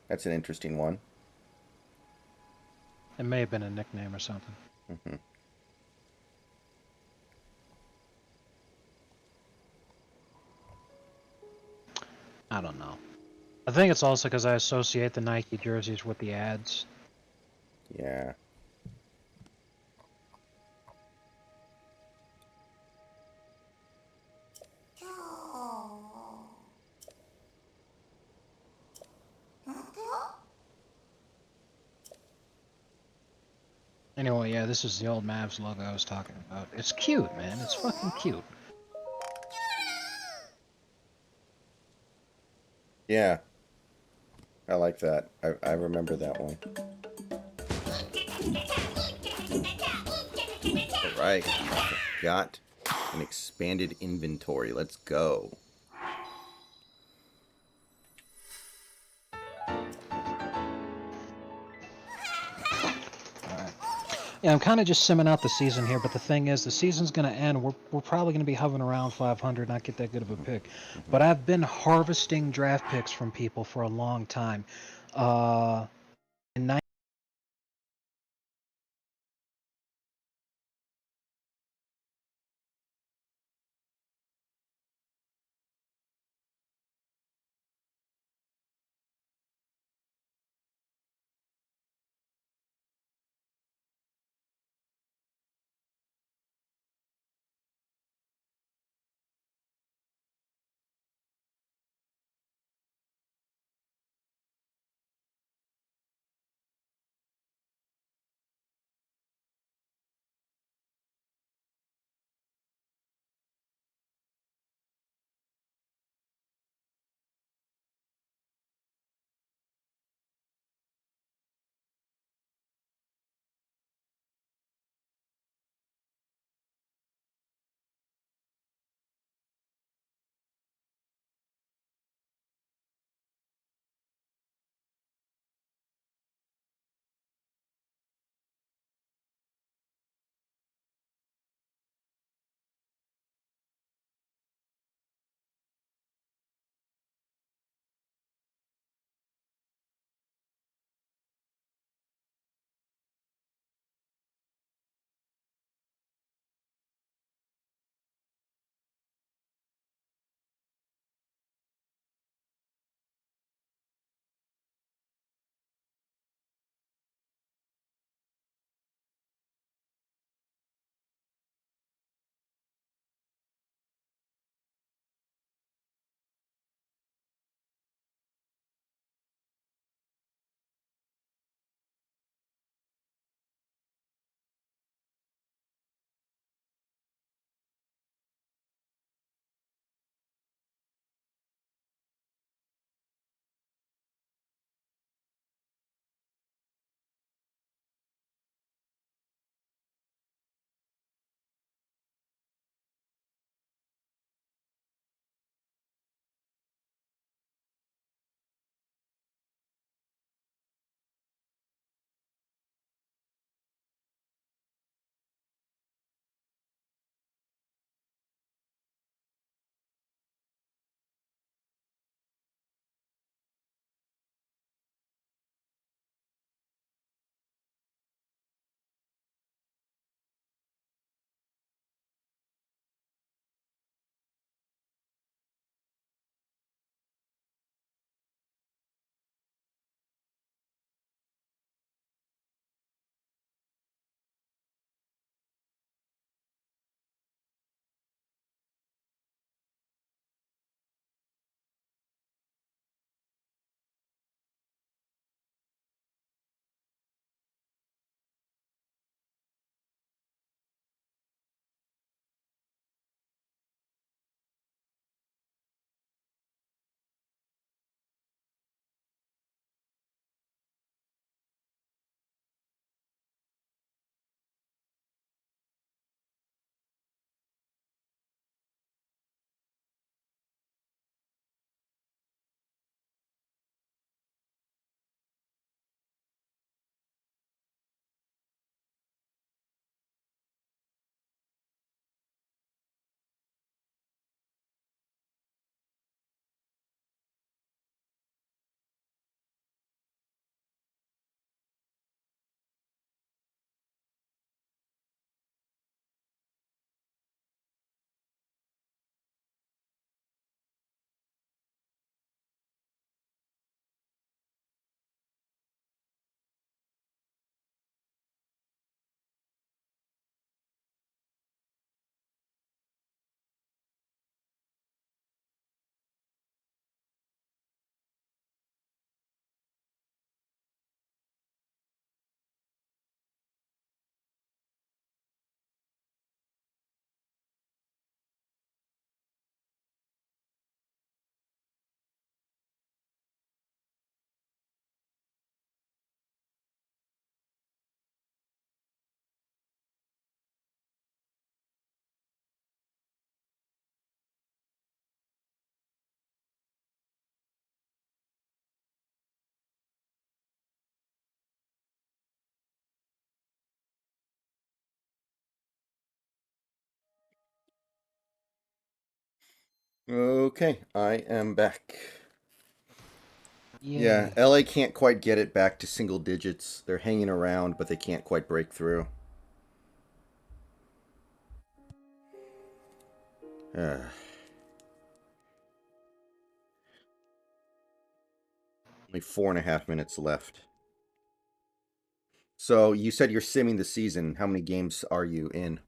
That's an interesting one. It may have been a nickname or something. Mm-hmm. I don't know. I think it's also because I associate the Nike jerseys with the ads. Yeah. Anyway, yeah, this is the old Mavs logo I was talking about. It's cute, man. It's fucking cute. Yeah, I like that. I remember that one. All right, we've got an expanded inventory. Let's go. All right. Yeah, I'm kind of just simming out the season here, but the thing is, the season's going to end. We're probably going to be hovering around 500, not get that good of a pick. Mhm. But I've been harvesting draft picks from people for a long time. Uh, in Okay, I am back. Yeah, Yay. LA can't quite get it back to single digits. They're hanging around, but they can't quite break through. Uh, only 4.5 minutes left. So you said you're simming the season. How many games are you in?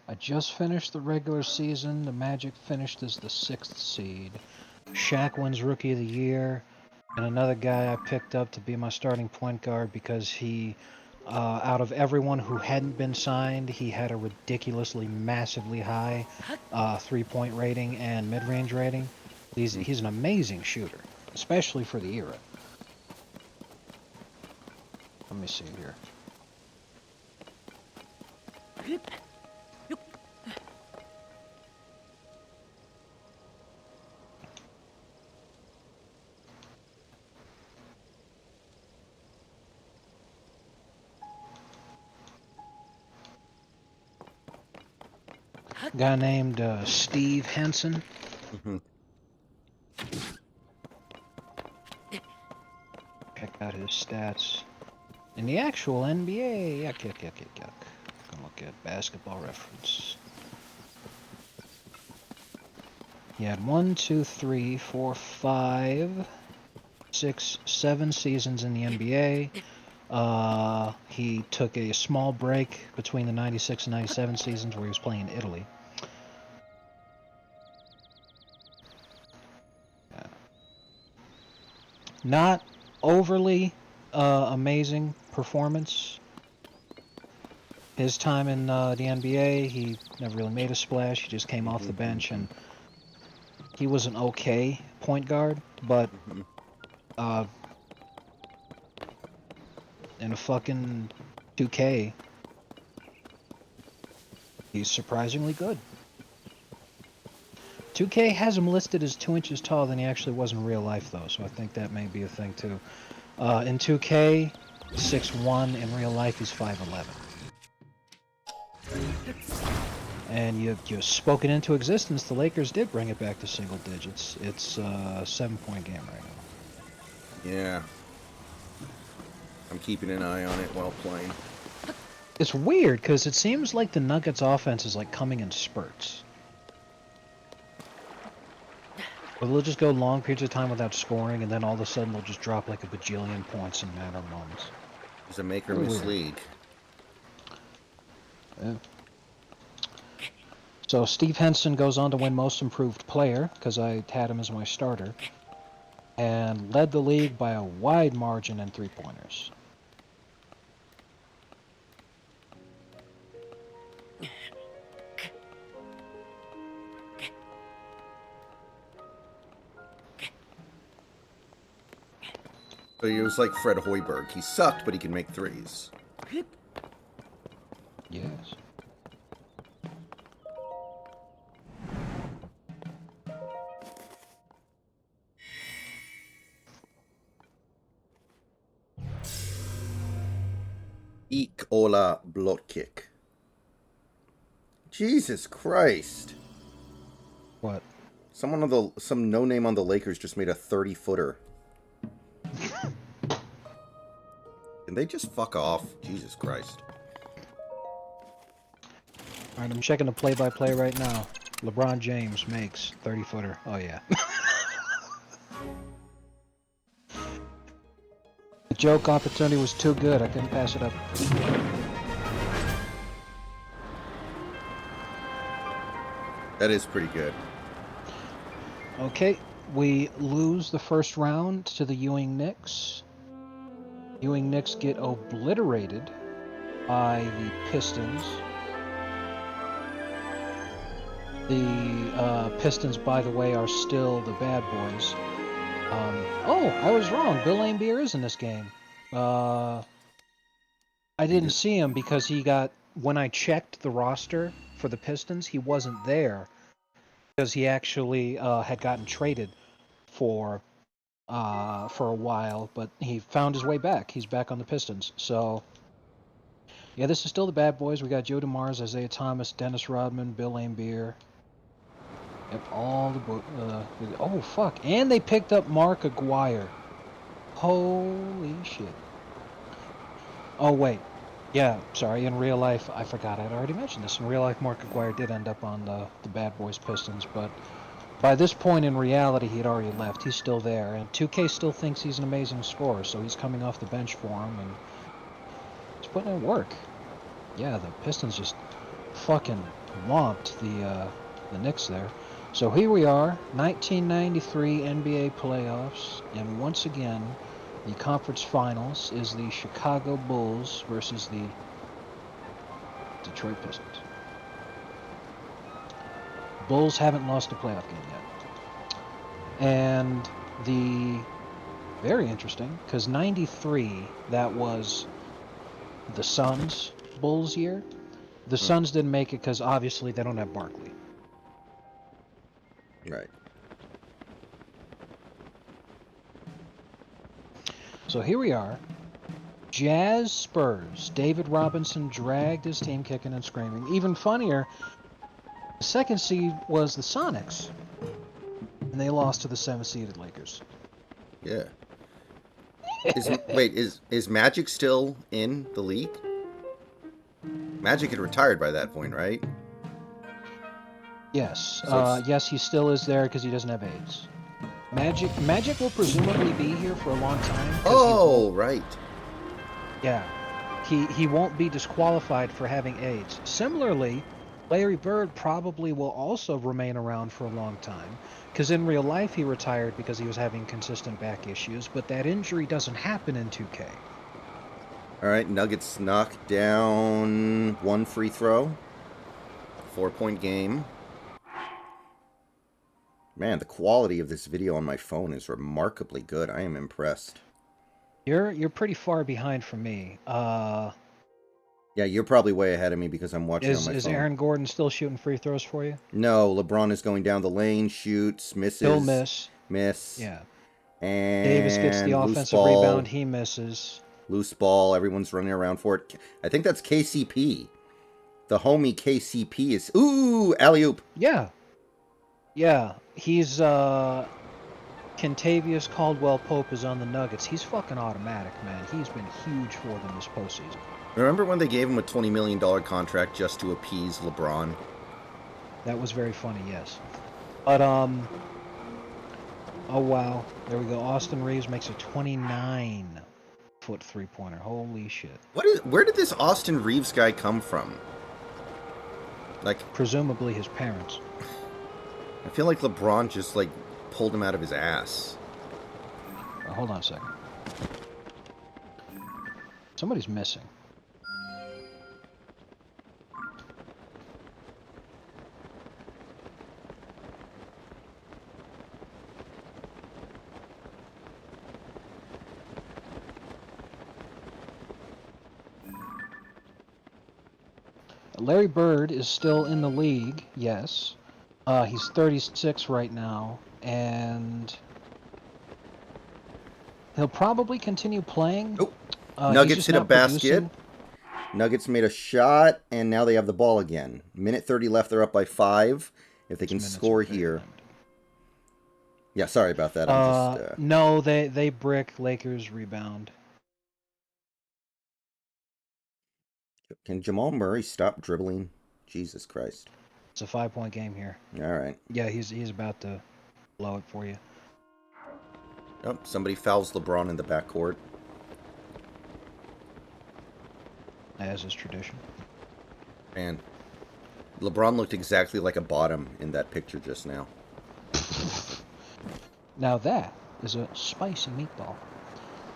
I just finished the regular season. The Magic finished as the 6th seed. Shaq wins Rookie of the Year. And another guy I picked up to be my starting point guard because he, out of everyone who hadn't been signed, he had a ridiculously massively high 3-point rating and mid-range rating. He's an amazing shooter, especially for the era. Let me see here. Guy named Steve Henson. Mm-hmm. Check out his stats. In the actual NBA, yuck, yuck, yuck, yuck, yuck. Gonna look at Basketball Reference. He had 1, 2, 3, 4, 5, 6, 7 seasons in the NBA. He took a small break between the 96 and 97 seasons where he was playing in Italy. Yeah. Not overly amazing performance. His time in the NBA, he never really made a splash. He just came off Mm-hmm. the bench, Mm-hmm. and he was an okay point guard, but Mm-hmm. uh, in a fucking 2K, he's surprisingly good. 2K has him listed as 2 inches taller than he actually was in real life, though, so I think that may be a thing, too. In 2K, 6'1", in real life, he's 5'11". And you've spoken into existence, the Lakers did bring it back to single digits. It's a 7-point game right now. Yeah, I'm keeping an eye on it while playing. It's weird, because it seems like the Nuggets offense is like coming in spurts. Or they'll just go long periods of time without scoring, and then all of a sudden they'll just drop like a bajillion points in a matter of moments. It's a make or Really miss weird. league. Yeah. So Steve Henson goes on to win Most Improved Player, because I had him as my starter, and led the league by a wide margin in three-pointers. So he was like Fred Hoiberg. He sucked, but he can make threes. Yes. Eek Ola Blotkick. Jesus Christ. What? Some no name on the Lakers just made a 30-footer. Can they just fuck off? Jesus Christ. Alright, I'm checking the play-by-play right now. LeBron James makes 30-footer. Oh, yeah. The joke opportunity was too good. I couldn't pass it up. That is pretty good. Okay, we lose the first round to the Ewing Knicks. Ewing Knicks get obliterated by the Pistons. The Pistons, by the way, are still the bad boys. Oh, I was wrong. Bill Laimbeer is in this game. I didn't see him because he got... When I checked the roster for the Pistons, he wasn't there because he actually had gotten traded for a while, but he found his way back. He's back on the Pistons. So, yeah, this is still the bad boys. We got Joe DeMars, Isaiah Thomas, Dennis Rodman, Bill Laimbeer. Yep, oh, fuck. And they picked up Mark Aguirre. Holy shit. Oh, wait. Yeah, sorry. In real life, I forgot I'd already mentioned this. In real life, Mark Aguirre did end up on the Bad Boys Pistons, but by this point in reality, he had already left. He's still there, and 2K still thinks he's an amazing scorer, so he's coming off the bench for him, and he's putting in work. Yeah, the Pistons just fucking whomped the Knicks there. So here we are, 1993 NBA playoffs, and once again, the conference finals is the Chicago Bulls versus the Detroit Pistons. Bulls haven't lost a playoff game yet. And the very interesting, because 93, that was the Suns Bulls year. The Hmm. Suns didn't make it because obviously they don't have Barkley. Right. So here we are. Jazz Spurs. David Robinson dragged his team kicking and screaming. Even funnier, the second seed was the Sonics, and they lost to the 7-seeded Lakers. Yeah. Is Magic still in the league? Magic had retired by that point, right? Yes, So it's yes, he still is there because he doesn't have AIDS. Magic will presumably be here for a long time because he won't. oh right. Yeah, he won't be disqualified for having AIDS. Similarly, Larry Bird probably will also remain around for a long time because in real life he retired because he was having consistent back issues, but that injury doesn't happen in 2K. All right. Nuggets knocked down one free throw. 4-point game. Man, the quality of this video on my phone is remarkably good. I am impressed. You're pretty far behind from me. Yeah, you're probably way ahead of me because I'm watching on my Is phone. Aaron Gordon still shooting free throws for you? No, LeBron is going down the lane, shoots, He'll misses, miss. miss, Yeah. Davis gets the and offensive rebound. He misses. loose ball. Everyone's running around for it. I think that's KCP. The homie KCP is alley oop. Yeah. Yeah. He's Kentavious Caldwell Pope is on the Nuggets. He's fucking automatic, man. He's been huge for them this postseason. Remember when they gave him a $20 million contract just to appease LeBron? That was very funny, yes. But oh wow. There we go. Austin Reeves makes a 29-foot three-pointer. Holy shit. Where did this Austin Reeves guy come from? Like, Presumably his parents. I feel like LeBron just like pulled him out of his ass. Hold on a second. Somebody's missing. Larry Bird is still in the league, yes. He's 36 right now, and he'll probably continue playing. Oh, He's Nuggets just hit a not basket. producing. Nuggets made a shot, and now they have the ball again. Minute 30 left. They're up by 5. If they can Minutes score are very here. limited. Yeah, sorry about that. I'm just. No, they brick. Lakers rebound. Can Jamal Murray stop dribbling? Jesus Christ. It's a 5-point game here. All right. Yeah, he's about to blow it for you. Oh, somebody fouls LeBron in the backcourt. As is tradition. Man, LeBron looked exactly like a bottom in that picture just now. Now that is a spicy meatball.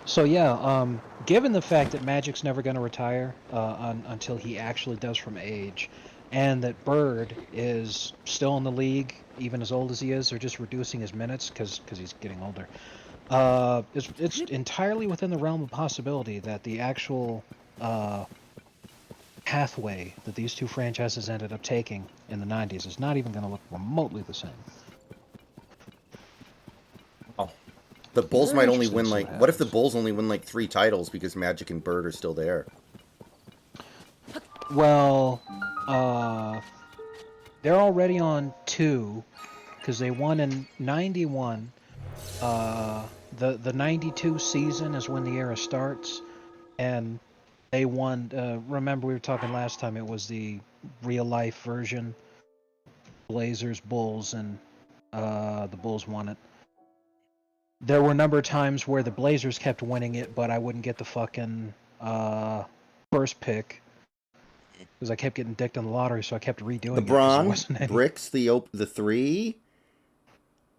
So yeah, given the fact that Magic's never going to retire until he actually does from age, and that Bird is still in the league, even as old as he is, they're just reducing his minutes because he's getting older. It's entirely within the realm of possibility that the actual pathway that these two franchises ended up taking in the 90s is not even going to look remotely the same. Oh. The Bulls Very might only interesting to win see like. what What if the happens. Bulls only win like 3 titles because Magic and Bird are still there? Well, they're already on 2, because they won in '91. The '92 season is when the era starts, and they won. Remember, we were talking last time. It was the real life version. Blazers, Bulls, and the Bulls won it. There were a number of times where the Blazers kept winning it, but I wouldn't get the fucking first pick because I kept getting dicked on the lottery, so I kept redoing it because there LeBron wasn't any. bricks the three,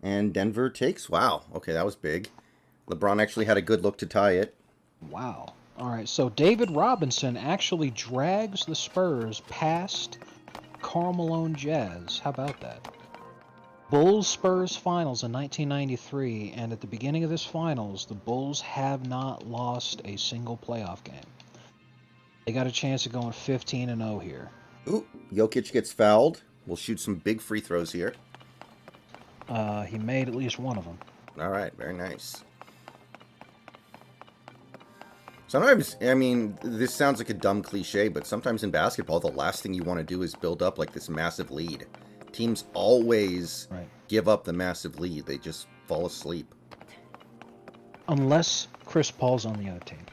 and Denver takes. Wow. Okay, that was big. LeBron actually had a good look to tie it. Wow. All right, so David Robinson actually drags the Spurs past Karl Malone Jazz. How about that? Bulls Spurs finals in 1993, and at the beginning of this finals, the Bulls have not lost a single playoff game. They got a chance of going 15-0 here. Ooh, Jokic gets fouled. We'll shoot some big free throws here. He made at least one of them. All right, very nice. Sometimes, I mean, this sounds like a dumb cliche, but sometimes in basketball, the last thing you want to do is build up like this massive lead. Teams always give up the massive lead. They just fall asleep. Unless Chris Paul's on the other team.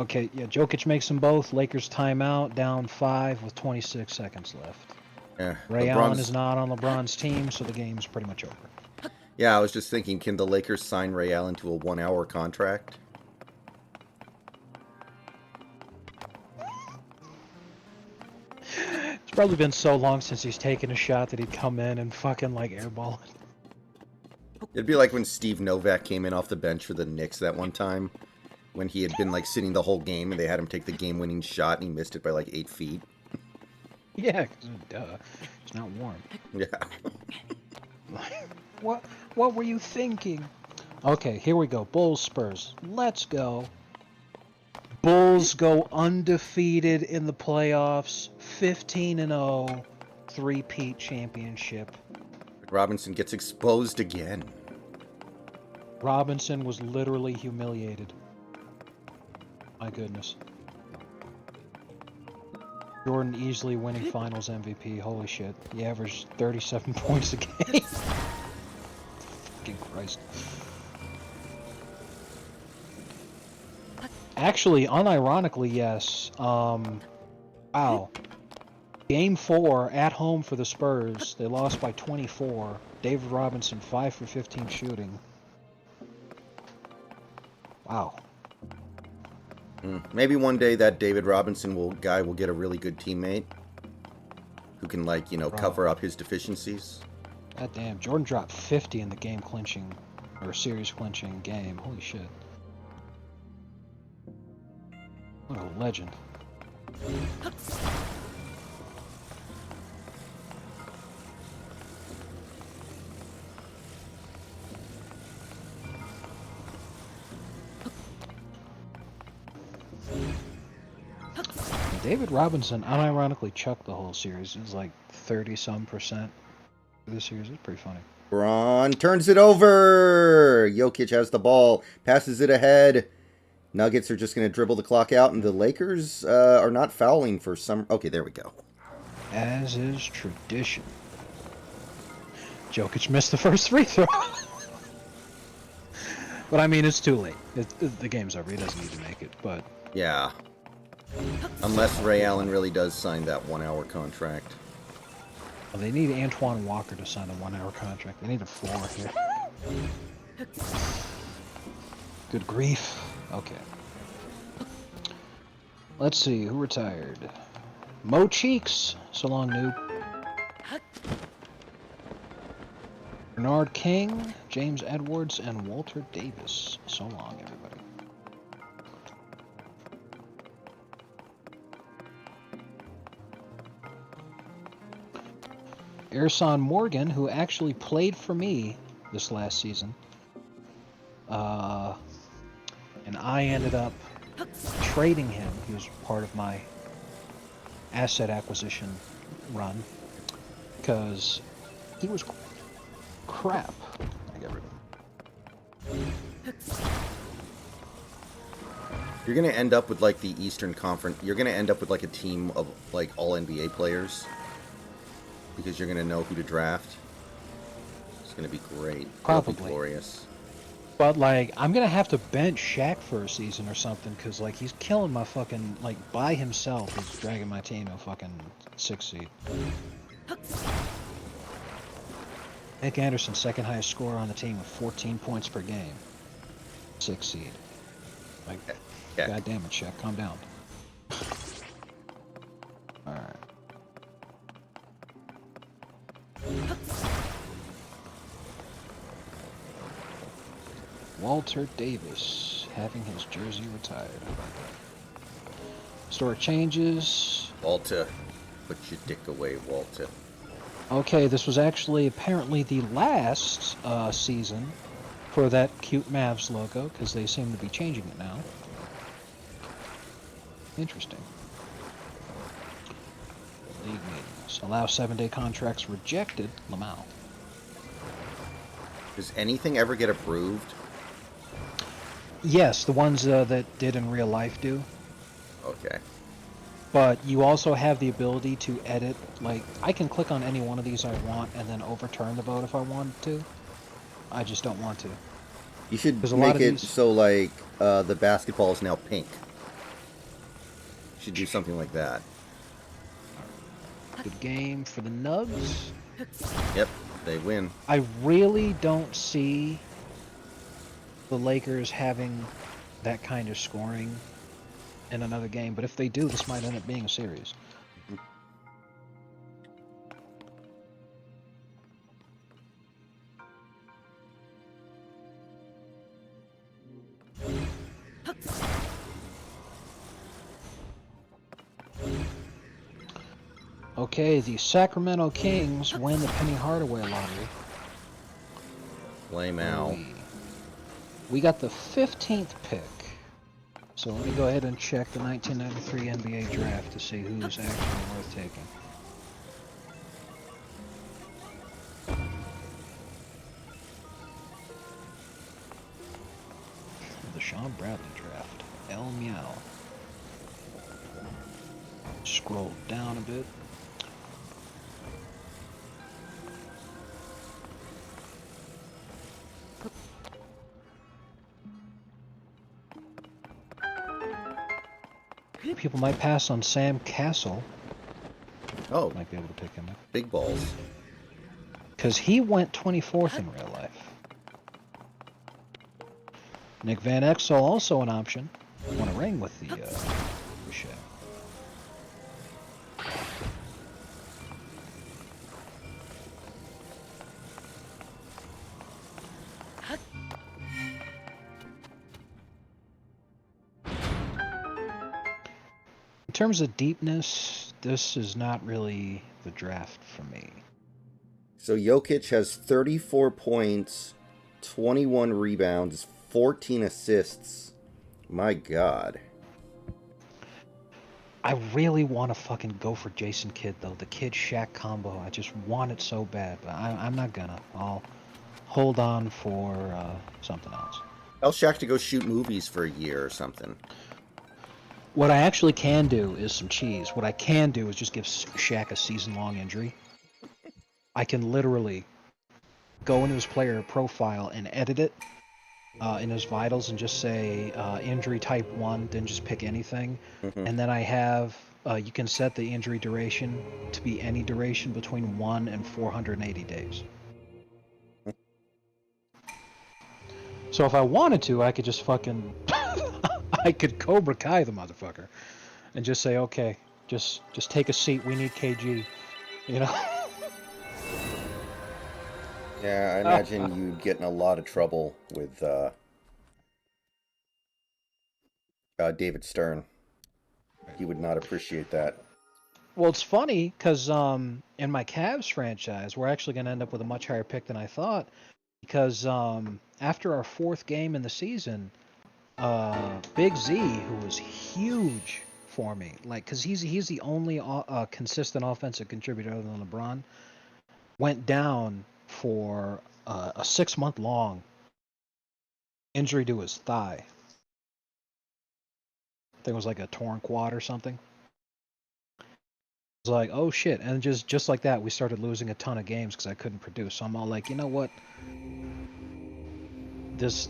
Okay, yeah, Jokic makes them both. Lakers timeout, down 5 with 26 seconds left. Yeah, Ray Allen is not on LeBron's team, so the game's pretty much over. Yeah, I was just thinking, can the Lakers sign Ray Allen to a 1-hour contract? It's probably been so long since he's taken a shot that he'd come in and fucking like airball it. It'd be like when Steve Novak came in off the bench for the Knicks that one time, when he had been like sitting the whole game and they had him take the game-winning shot and he missed it by like 8 feet. Yeah, duh. It's not warm. Yeah. What were you thinking? Okay, here we go. Bulls Spurs. Let's go. Bulls go undefeated in the playoffs. 15-0. Three-peat championship. Robinson gets exposed again. Robinson was literally humiliated. My goodness. Jordan easily winning finals MVP. Holy shit. He averaged 37 points a game. Fucking Christ. Actually, unironically, yes. Wow. Game 4 at home for the Spurs. They lost by 24. David Robinson 5 for 15 shooting. Wow. Maybe one day that David Robinson guy will get a really good teammate who can, like, you know, cover up his deficiencies. God damn, Jordan dropped 50 in the game clinching, or series clinching game. Holy shit. What a legend. David Robinson unironically chucked the whole series. It was like 30-some% for this series. It's pretty funny. Braun turns it over. Jokic has the ball, passes it ahead. Nuggets are just going to dribble the clock out, and the Lakers are not fouling for some... Okay, there we go. As is tradition. Jokic missed the first free throw. But I mean, it's too late. The game's over. He doesn't need to make it, but... Yeah. Unless Ray Allen really does sign that 1-hour contract. Well, they need Antoine Walker to sign a 1-hour contract. They need a floor here. Good grief. Okay. Let's see, who retired? Mo Cheeks. So long, noob. Bernard King, James Edwards, and Walter Davis. So long, everybody. Ersan Morgan, who actually played for me this last season. And I ended up trading him. He was part of my asset acquisition run. Because he was crap. I got rid of him. You're going to end up with, like, the Eastern Conference. You're going to end up with, like, a team of, like, all NBA players. Because you're going to know who to draft. going to be great. It'll be Probably. glorious. But like, I'm gonna have to bench Shaq for a season or something, cause like he's killing my fucking like by himself. He's dragging my team to a fucking 6 seed. Nick Anderson, second highest scorer on the team with 14 points per game. 6 seed. Like, Yeah. God damn it, Shaq, calm down. All right. Walter Davis having his jersey retired. How about that? Store changes. Walter, put your dick away, Walter. Okay, this was actually apparently the last season for that cute Mavs logo, because they seem to be changing it now. Interesting. League meetings. Allow 7-day contracts rejected. Lamau. Does anything ever get approved? Yes, the ones that did in real life do. Okay. But you also have the ability to edit, like, I can click on any one of these I want and then overturn the vote if I wanted to. I just don't want to. You should There's a lot make of it these. so, like, the basketball is now pink. You should do something like that. Good game for the Nugs. Yep, they win. I really don't see the Lakers having that kind of scoring in another game, but if they do, this might end up being a series. Okay, the Sacramento Kings win the Penny Hardaway lottery. Lame Al. We got the 15th pick. So let me go ahead and check the 1993 NBA draft to see who's actually worth taking. The Sean Bradley draft. El Meow. Scroll down a bit. People might pass on Sam Castle. Oh, Might be able to pick him up. big balls. Because he went 24th in real life. Nick Van Exel also an option. Won a ring with the Shaq. In terms of deepness, this is not really the draft for me. So Jokic has 34 points, 21 rebounds, 14 assists. My God. I really want to fucking go for Jason Kidd, though. The Kidd Shaq combo. I just want it so bad, but I'm not gonna. I'll hold on for something else. Tell Shaq to go shoot movies for a year or something. What I actually can do is some cheese. What I can do is just give Shaq a season-long injury. I can literally go into his player profile and edit it in his vitals and just say injury type 1, then just pick anything. And then I have, you can set the injury duration to be any duration between 1 and 480 days. So if I wanted to, I could just fucking, I could Cobra Kai the motherfucker and just say, okay, just take a seat. We need KG, you know? Yeah, I imagine you'd get in a lot of trouble with David Stern. He would not appreciate that. Well, it's funny because in my Cavs franchise, we're actually going to end up with a much higher pick than I thought. Because after our 4th game in the season, Big Z, who was huge for me, like, because he's the only consistent offensive contributor other than LeBron, went down for a 6-month long injury to his thigh. I think it was like a torn quad or something. was like, oh shit, and just like that, we started losing a ton of games because I couldn't produce. So I'm all like, you know what,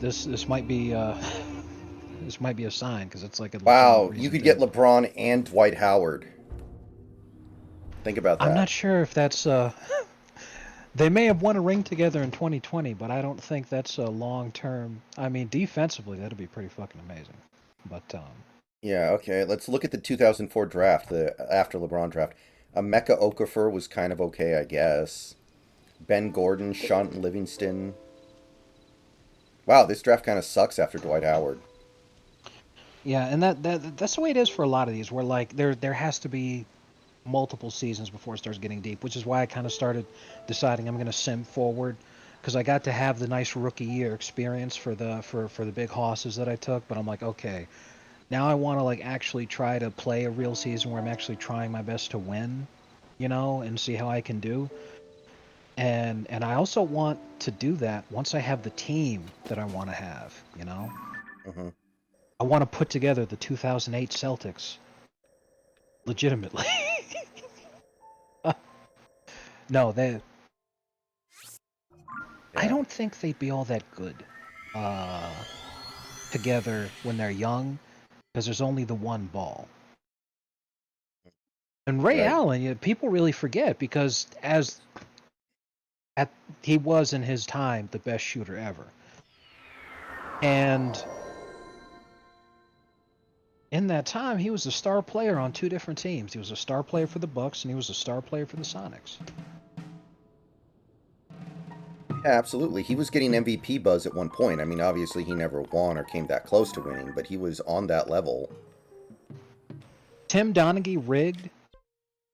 this might be this might be a sign because it's like a legitimate Wow, you reason could get to. LeBron and Dwight Howard. Think about I'm not that. sure if that's they may have won a ring together in 2020, but I don't think that's a long term. I mean, defensively, that'd be pretty fucking amazing. But Yeah, okay. Let's look at the 2004 draft, the after LeBron draft. Emeka Okafor was kind of okay, I guess. Ben Gordon, Sean Livingston. Wow, this draft kind of sucks after Dwight Howard. yeah, and that's the way it is for a lot of these, where like there has to be multiple seasons before it starts getting deep, which is why I kind of started deciding I'm going to sim forward because I got to have the nice rookie year experience for the big hosses that I took, but I'm like, okay, now I want to like actually try to play a real season where I'm actually trying my best to win, and see how I can do. And I also want to do that once I have the team that I want to have. Hmm. I want to put together the 2008 Celtics legitimately. No, I Yeah, don't think they'd be all that good uh, together when they're young because there's only the one ball. And Ray right. Allen, people really forget because at he was in his time the best shooter ever. And in that time, he was a star player on two different teams. He was a star player for the Bucks and he was a star player for the Sonics. Yeah, absolutely. He was getting MVP buzz at one point. I mean, obviously he never won or came that close to winning, but he was on that level. Tim Donaghy rigged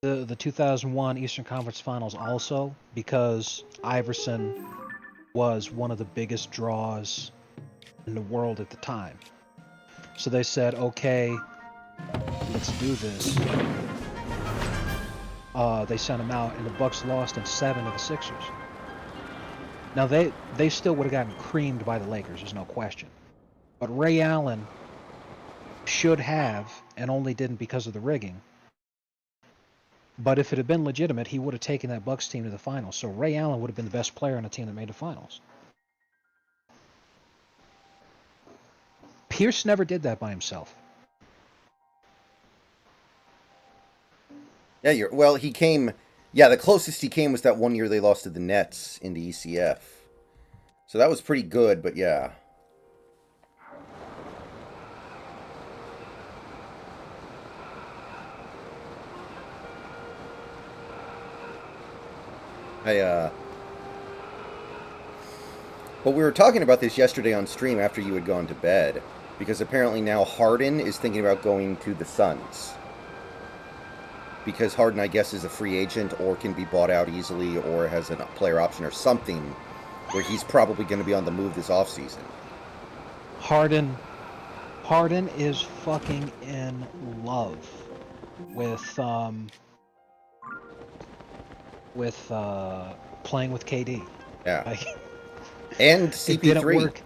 the 2001 Eastern Conference Finals also because Iverson was one of the biggest draws in the world at the time. So they said, okay, let's do this. They sent him out, and the Bucks lost in seven to the Sixers. Now they still would have gotten creamed by the Lakers, there's no question. But Ray Allen should have, and only didn't because of the rigging. But if it had been legitimate, he would have taken that Bucks team to the finals. So Ray Allen would have been the best player on a team that made the finals. Pierce never did that by himself. Yeah, well, he came. Yeah, the closest he came was that one year they lost to the Nets in the ECF. So that was pretty good, but yeah. I But we were talking about this yesterday on stream after you had gone to bed, because apparently now Harden is thinking about going to the Suns. Because Harden, I guess, is a free agent or can be bought out easily or has a player option or something where he's probably going to be on the move this offseason. Harden Harden is fucking in love with with playing with KD. Yeah. Like And it didn't CP3. work.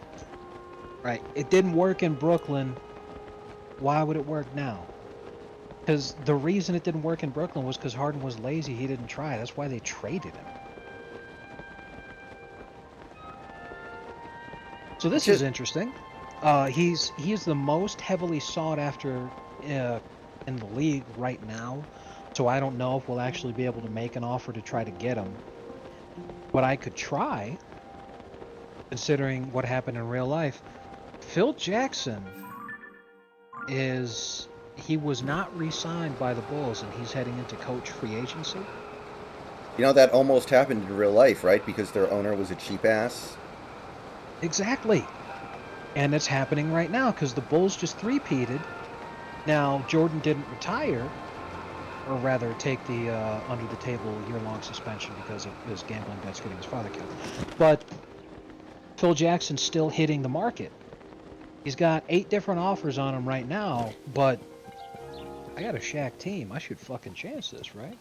Right. It didn't work in Brooklyn. Why would it work now? Because the reason it didn't work in Brooklyn was because Harden was lazy. He didn't try. That's why they traded him. So this is Just, interesting. He's the most heavily sought after uh, in the league right now. So I don't know if we'll actually be able to make an offer to try to get him. But I could try, considering what happened in real life. Phil Jackson is he was not re-signed by the Bulls, and he's heading into coach free agency. that almost happened in real life, right? Because their owner was a cheap ass. Exactly. And it's happening right now because the Bulls just three-peated. Now, Jordan didn't retire, or rather take the under-the-table year-long suspension because of his gambling bets getting his father killed. But Phil Jackson's still hitting the market. He's got 8 different offers on him right now, but I got a Shaq team. I should fucking chance this, right?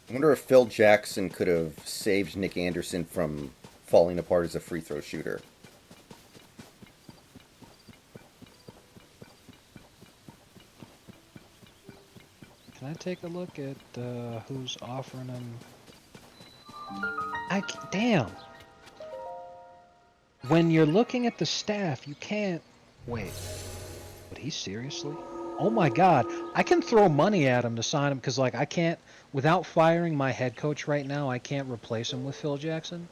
I wonder if Phil Jackson could have saved Nick Anderson from falling apart as a free throw shooter. take a look at who's offering him. Damn. When you're looking at the staff, you can't... Wait. But he seriously? Oh my god. I can throw money at him to sign him, because, like, I can't... Without firing my head coach right now, I can't replace him with Phil Jackson.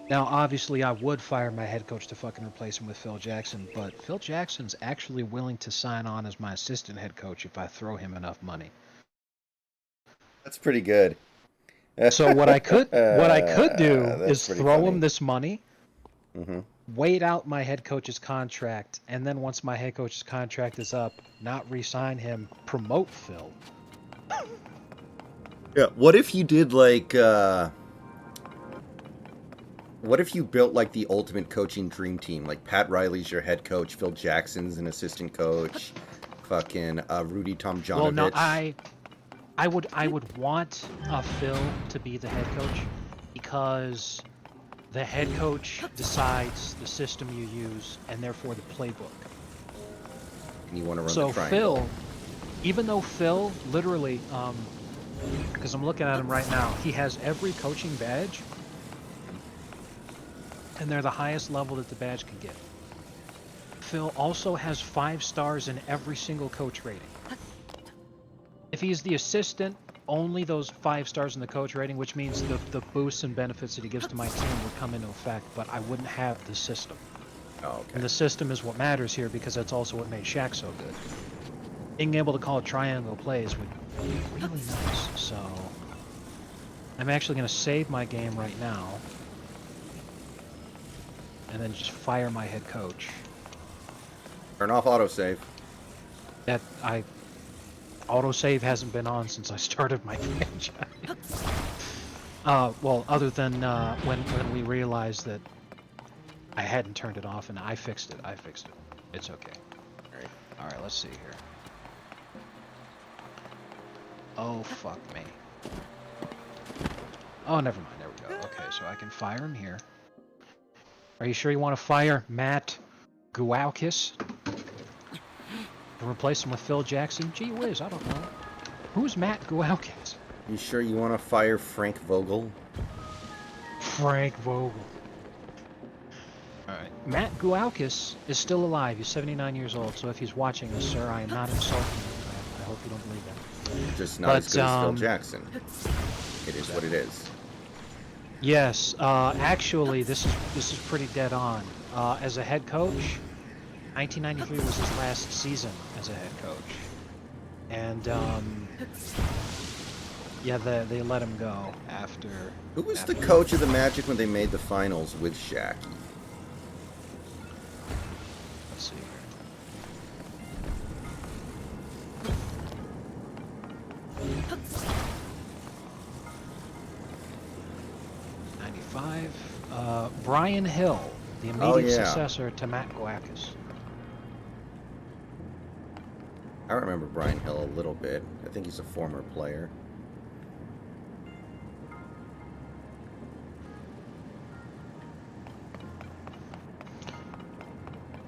Now, obviously, I would fire my head coach to fucking replace him with Phil Jackson, but Phil Jackson's actually willing to sign on as my assistant head coach if I throw him enough money. That's pretty good. So what I could do That's is pretty throw funny. him this money, Mm-hmm. wait out my head coach's contract, and then once my head coach's contract is up, not re-sign him, promote Phil. Yeah. What if you did like? What if you built like the ultimate coaching dream team? Like Pat Riley's your head coach, Phil Jackson's an assistant coach, fucking Rudy Tomjanovich. Well, no, I would want Phil to be the head coach because the head coach decides the system you use and therefore the playbook. And you want to run So the triangle. Phil, even though Phil literally, because I'm looking at him right now, he has every coaching badge, and they're the highest level that the badge can get. Phil also has 5 stars in every single coach rating. If he's the assistant, only those 5 stars in the coach rating, which means the boosts and benefits that he gives to my team would come into effect, but I wouldn't have the system. Oh, okay. And the system is what matters here because that's also what made Shaq so good. Being able to call triangle plays would be really nice, so... I'm actually going to save my game right now. And then just fire my head coach. Turn off autosave. Autosave hasn't been on since I started my franchise. Well, other than when we realized that I hadn't turned it off and I fixed it. It's okay. Alright, let's see here. Oh, fuck me. Oh, never mind. There we go. Okay, so I can fire him here. Are you sure you want to fire Matt Guaukis? And replace him with Phil Jackson? Gee whiz, I don't know. Who's Matt Guaukis? You sure you want to fire Frank Vogel? Frank Vogel. Alright. Matt Guaukis is still alive. He's 79 years old, so if he's watching this, sir, I am not insulting you. I hope you don't believe that. Just not as good as Phil Jackson. It is what it is. Yes, actually, this is pretty dead on. As a head coach, 1993 was his last season as a head coach, and yeah, they let him go after. Who was the coach of the Magic when they made the finals with Shaq? Let's see here. Brian Hill, the immediate successor to Matt Guaukis. I remember Brian Hill a little bit. I think he's a former player.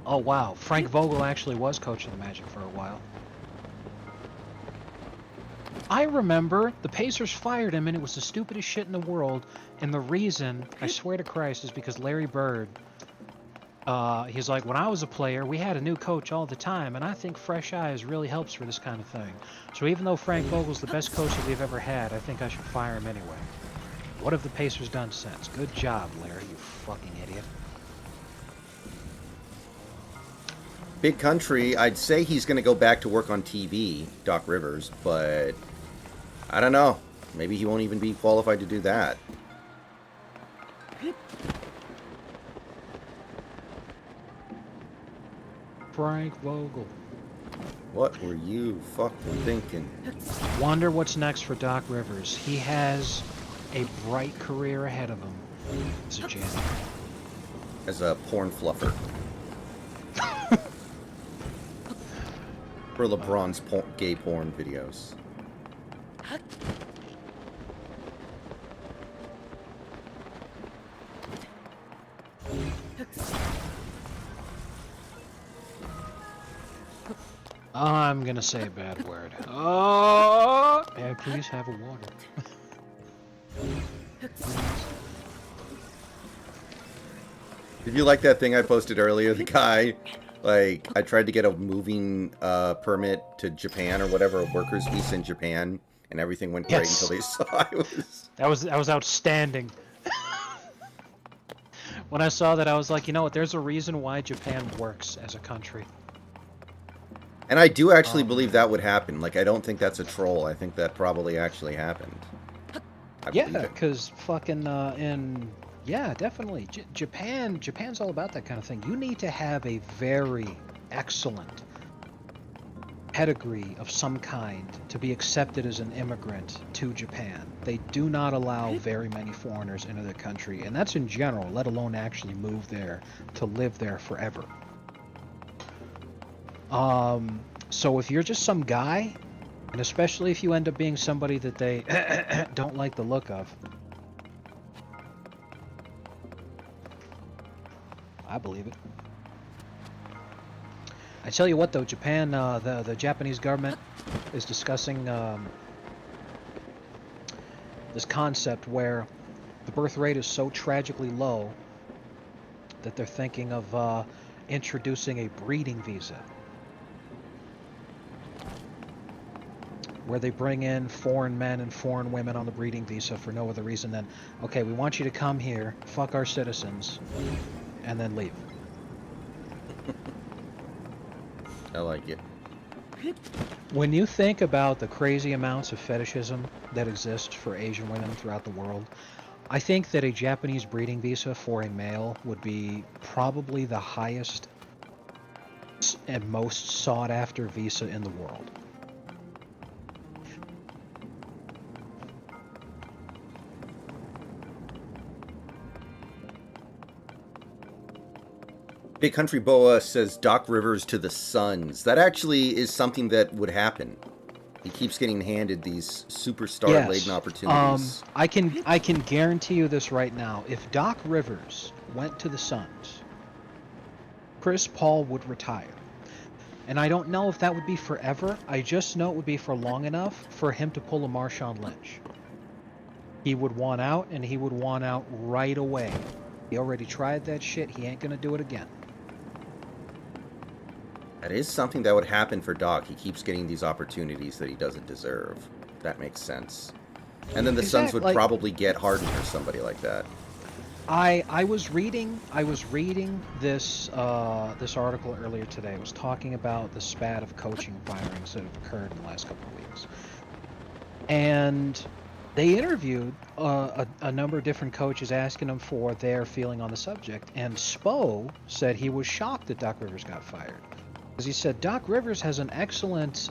Oh wow, Frank Vogel actually was coach of the Magic for a while. I remember the Pacers fired him and it was the stupidest shit in the world, and the reason, I swear to Christ, is because Larry Bird, he's like, when I was a player, we had a new coach all the time, and I think fresh eyes really helps for this kind of thing. So even though Frank Vogel's the best coach that we've ever had, I think I should fire him anyway. What have the Pacers done since? Good job, Larry, you fucking idiot. Big country, I'd say he's going to go back to work on TV, Doc Rivers, but I don't know. Maybe he won't even be qualified to do that. Frank Vogel. What were you fucking thinking? Wonder what's next for Doc Rivers. He has a bright career ahead of him as a janitor. As a porn fluffer. For LeBron's gay porn videos. I'm gonna say a bad word. Oh, may I please have a water? Did you like that thing I posted earlier? The guy, like, I tried to get a moving permit to Japan or whatever, a worker's visa in Japan, and everything went great until Yes, they saw I was. that was outstanding. When I saw that, I was like, you know what? There's a reason why Japan works as a country. And I do actually Um, believe that would happen. Like, I don't think that's a troll. I think that probably actually happened. I believe yeah, it. cause fucking yeah, definitely. Japan's all about that kind of thing. You need to have a very excellent pedigree of some kind to be accepted as an immigrant to Japan. They do not allow very many foreigners into their country, and that's in general, let alone actually move there to live there forever. So if you're just some guy, and especially if you end up being somebody that they don't like the look of, I believe it. I tell you what, though, Japan, the Japanese government is discussing this concept where the birth rate is so tragically low that they're thinking of introducing a breeding visa where they bring in foreign men and foreign women on the breeding visa for no other reason than, okay, we want you to come here, fuck our citizens, and then leave. I like it. When you think about the crazy amounts of fetishism that exist for Asian women throughout the world, I think that a Japanese breeding visa for a male would be probably the highest and most sought after visa in the world. Big Country Boa says Doc Rivers to the Suns. That actually is something that would happen. He keeps getting handed these superstar laden Yes. opportunities. I can guarantee you this right now. If Doc Rivers went to the Suns, Chris Paul would retire. And I don't know if that would be forever. I just know it would be for long enough for him to pull a Marshawn Lynch. He would want out, and he would want out right away. He already tried that shit. He ain't gonna do it again. That is something that would happen for Doc. He keeps getting these opportunities that he doesn't deserve. That makes sense. And then the Suns Exactly. would Like probably get Harden or somebody like that. I was reading this article earlier today. It was talking about the spat of coaching firings that have occurred in the last couple of weeks, and they interviewed a number of different coaches asking them for their feeling on the subject. And Spo said he was shocked that Doc Rivers got fired. Because he said Doc Rivers has an excellent,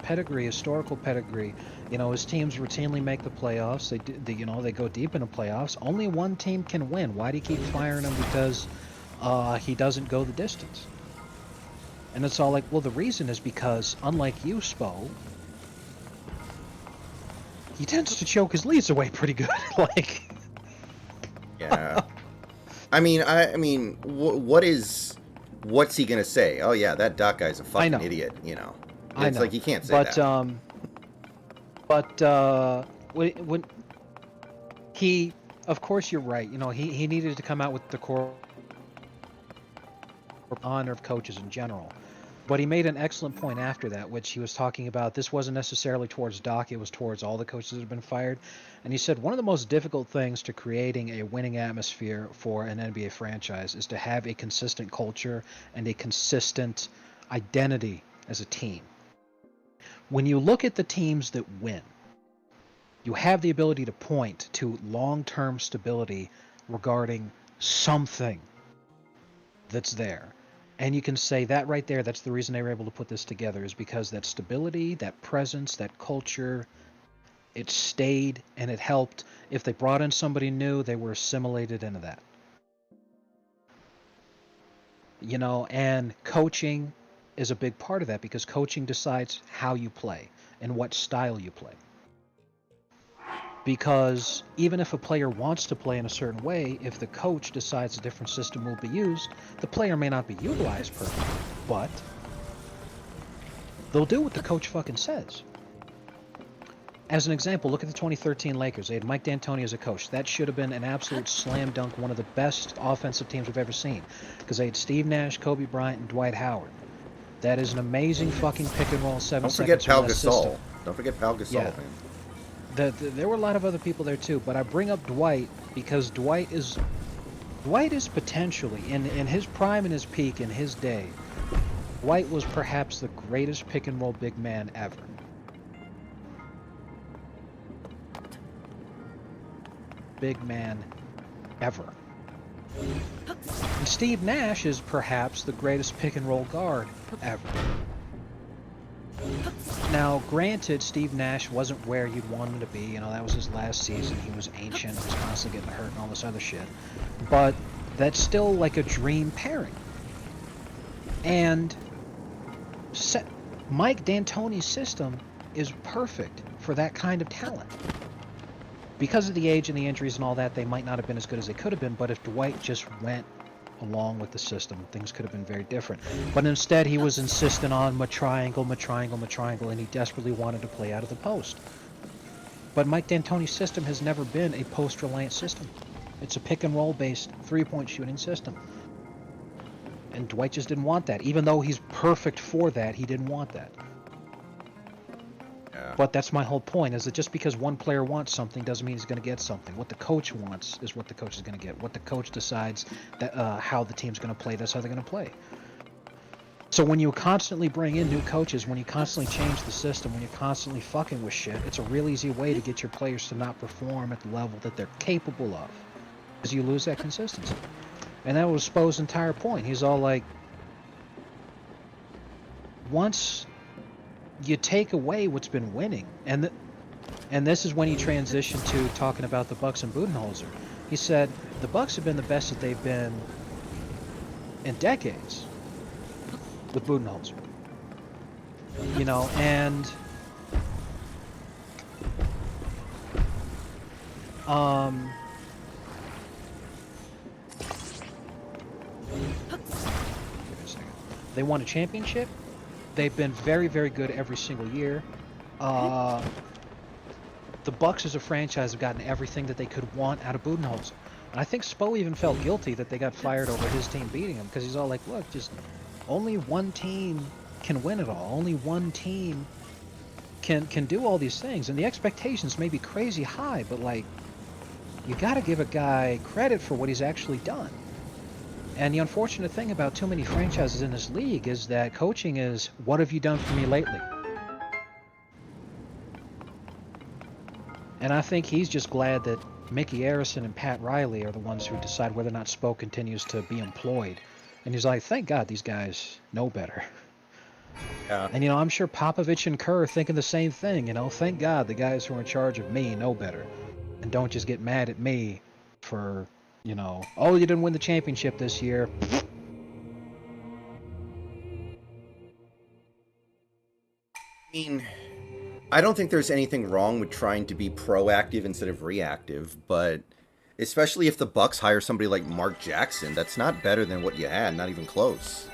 pedigree, historical pedigree. His teams routinely make the playoffs. They go deep in the playoffs. Only one team can win. Why do you keep firing him? Because he doesn't go the distance. And it's all like, well, the reason is because, unlike you, Spo, he tends to choke his leads away pretty good. Like, Yeah. What's he gonna say? Oh yeah, that Doc guy's a I fucking know, idiot. You know, I it's know, like you can't say but that. when he, of course, you're right. He needed to come out with the core honor of coaches in general. But he made an excellent point after that, which he was talking about. This wasn't necessarily towards Doc, it was towards all the coaches that have been fired. And he said one of the most difficult things to creating a winning atmosphere for an NBA franchise is to have a consistent culture and a consistent identity as a team. When you look at the teams that win, you have the ability to point to long term stability regarding something that's there. And you can say that right there, that's the reason they were able to put this together, is because that stability, that presence, that culture, it stayed and it helped. If they brought in somebody new, they were assimilated into that. And coaching is a big part of that because coaching decides how you play and what style you play. Because even if a player wants to play in a certain way, if the coach decides a different system will be used, the player may not be utilized perfectly, but They'll do what the coach fucking says. As an example, look at the 2013 Lakers. They had Mike D'Antoni as a coach. That should have been an absolute slam dunk, one of the best offensive teams we've ever seen. Because they had Steve Nash, Kobe Bryant, and Dwight Howard. That is an amazing fucking pick and roll, 7 Don't forget seconds or Pau less system. Gasol. Don't forget Pau Yeah, Gasol, man. there were a lot of other people there too, but I bring up Dwight because Dwight is potentially in his prime and his peak in his day. Dwight was perhaps the greatest pick and roll big man ever. Big man ever. And Steve Nash is perhaps the greatest pick and roll guard ever. Now, granted, Steve Nash wasn't where you'd want him to be. You know, that was his last season. He was ancient, he was constantly getting hurt and all this other shit. But that's still like a dream pairing. And Mike D'Antoni's system is perfect for that kind of talent. Because of the age and the injuries and all that, they might not have been as good as they could have been, but if Dwight just went along with the system, things could have been very different. But instead, he was insistent on triangle, and he desperately wanted to play out of the post. But Mike D'Antoni's system has never been a post-reliant system. It's a pick-and-roll based three-point shooting system. And Dwight just didn't want that. Even though he's perfect for that, he didn't want that. Yeah. But that's my whole point, is that just because one player wants something doesn't mean he's going to get something. What the coach wants is what the coach is going to get. What the coach decides that how the team's going to play, that's how they're going to play. So when you constantly bring in new coaches, when you constantly change the system, when you're constantly fucking with shit, it's a real easy way to get your players to not perform at the level that they're capable of. Because you lose that consistency. And that was Spo's entire point. He's all like, once you take away what's been winning, and this is when he transitioned to talking about the Bucks and Budenholzer. He said the Bucks have been the best that they've been in decades with Budenholzer. You know, and they won a championship. They've been very, very good every single year. The Bucks as a franchise have gotten everything that they could want out of Budenholzer. And I think Spo even felt guilty that they got fired over his team beating him, because he's all like, look, just only one team can win it all. Only one team can do all these things. And the expectations may be crazy high, but like, you got to give a guy credit for what he's actually done. And the unfortunate thing about too many franchises in this league is that coaching is, what have you done for me lately? And I think he's just glad that Mickey Arison and Pat Riley are the ones who decide whether or not Spo continues to be employed. And he's like, thank God these guys know better. Yeah. And, you know, I'm sure Popovich and Kerr are thinking the same thing. You know, thank God the guys who are in charge of me know better. And don't just get mad at me for, you know, oh, you didn't win the championship this year. I mean, I don't think there's anything wrong with trying to be proactive instead of reactive, but especially if the Bucks hire somebody like Mark Jackson, that's not better than what you had, not even close.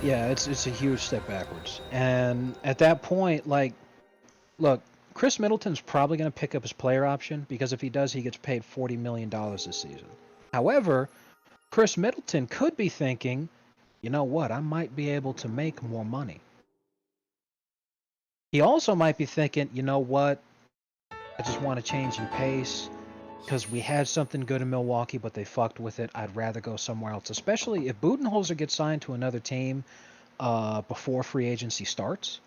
Yeah, it's a huge step backwards. And at that point, like, look, Chris Middleton's probably going to pick up his player option, because if he does, he gets paid $40 million this season. However, Chris Middleton could be thinking, you know what, I might be able to make more money. He also might be thinking, you know what, I just want to change in pace, because we had something good in Milwaukee, but they fucked with it. I'd rather go somewhere else, especially if Budenholzer gets signed to another team before free agency starts.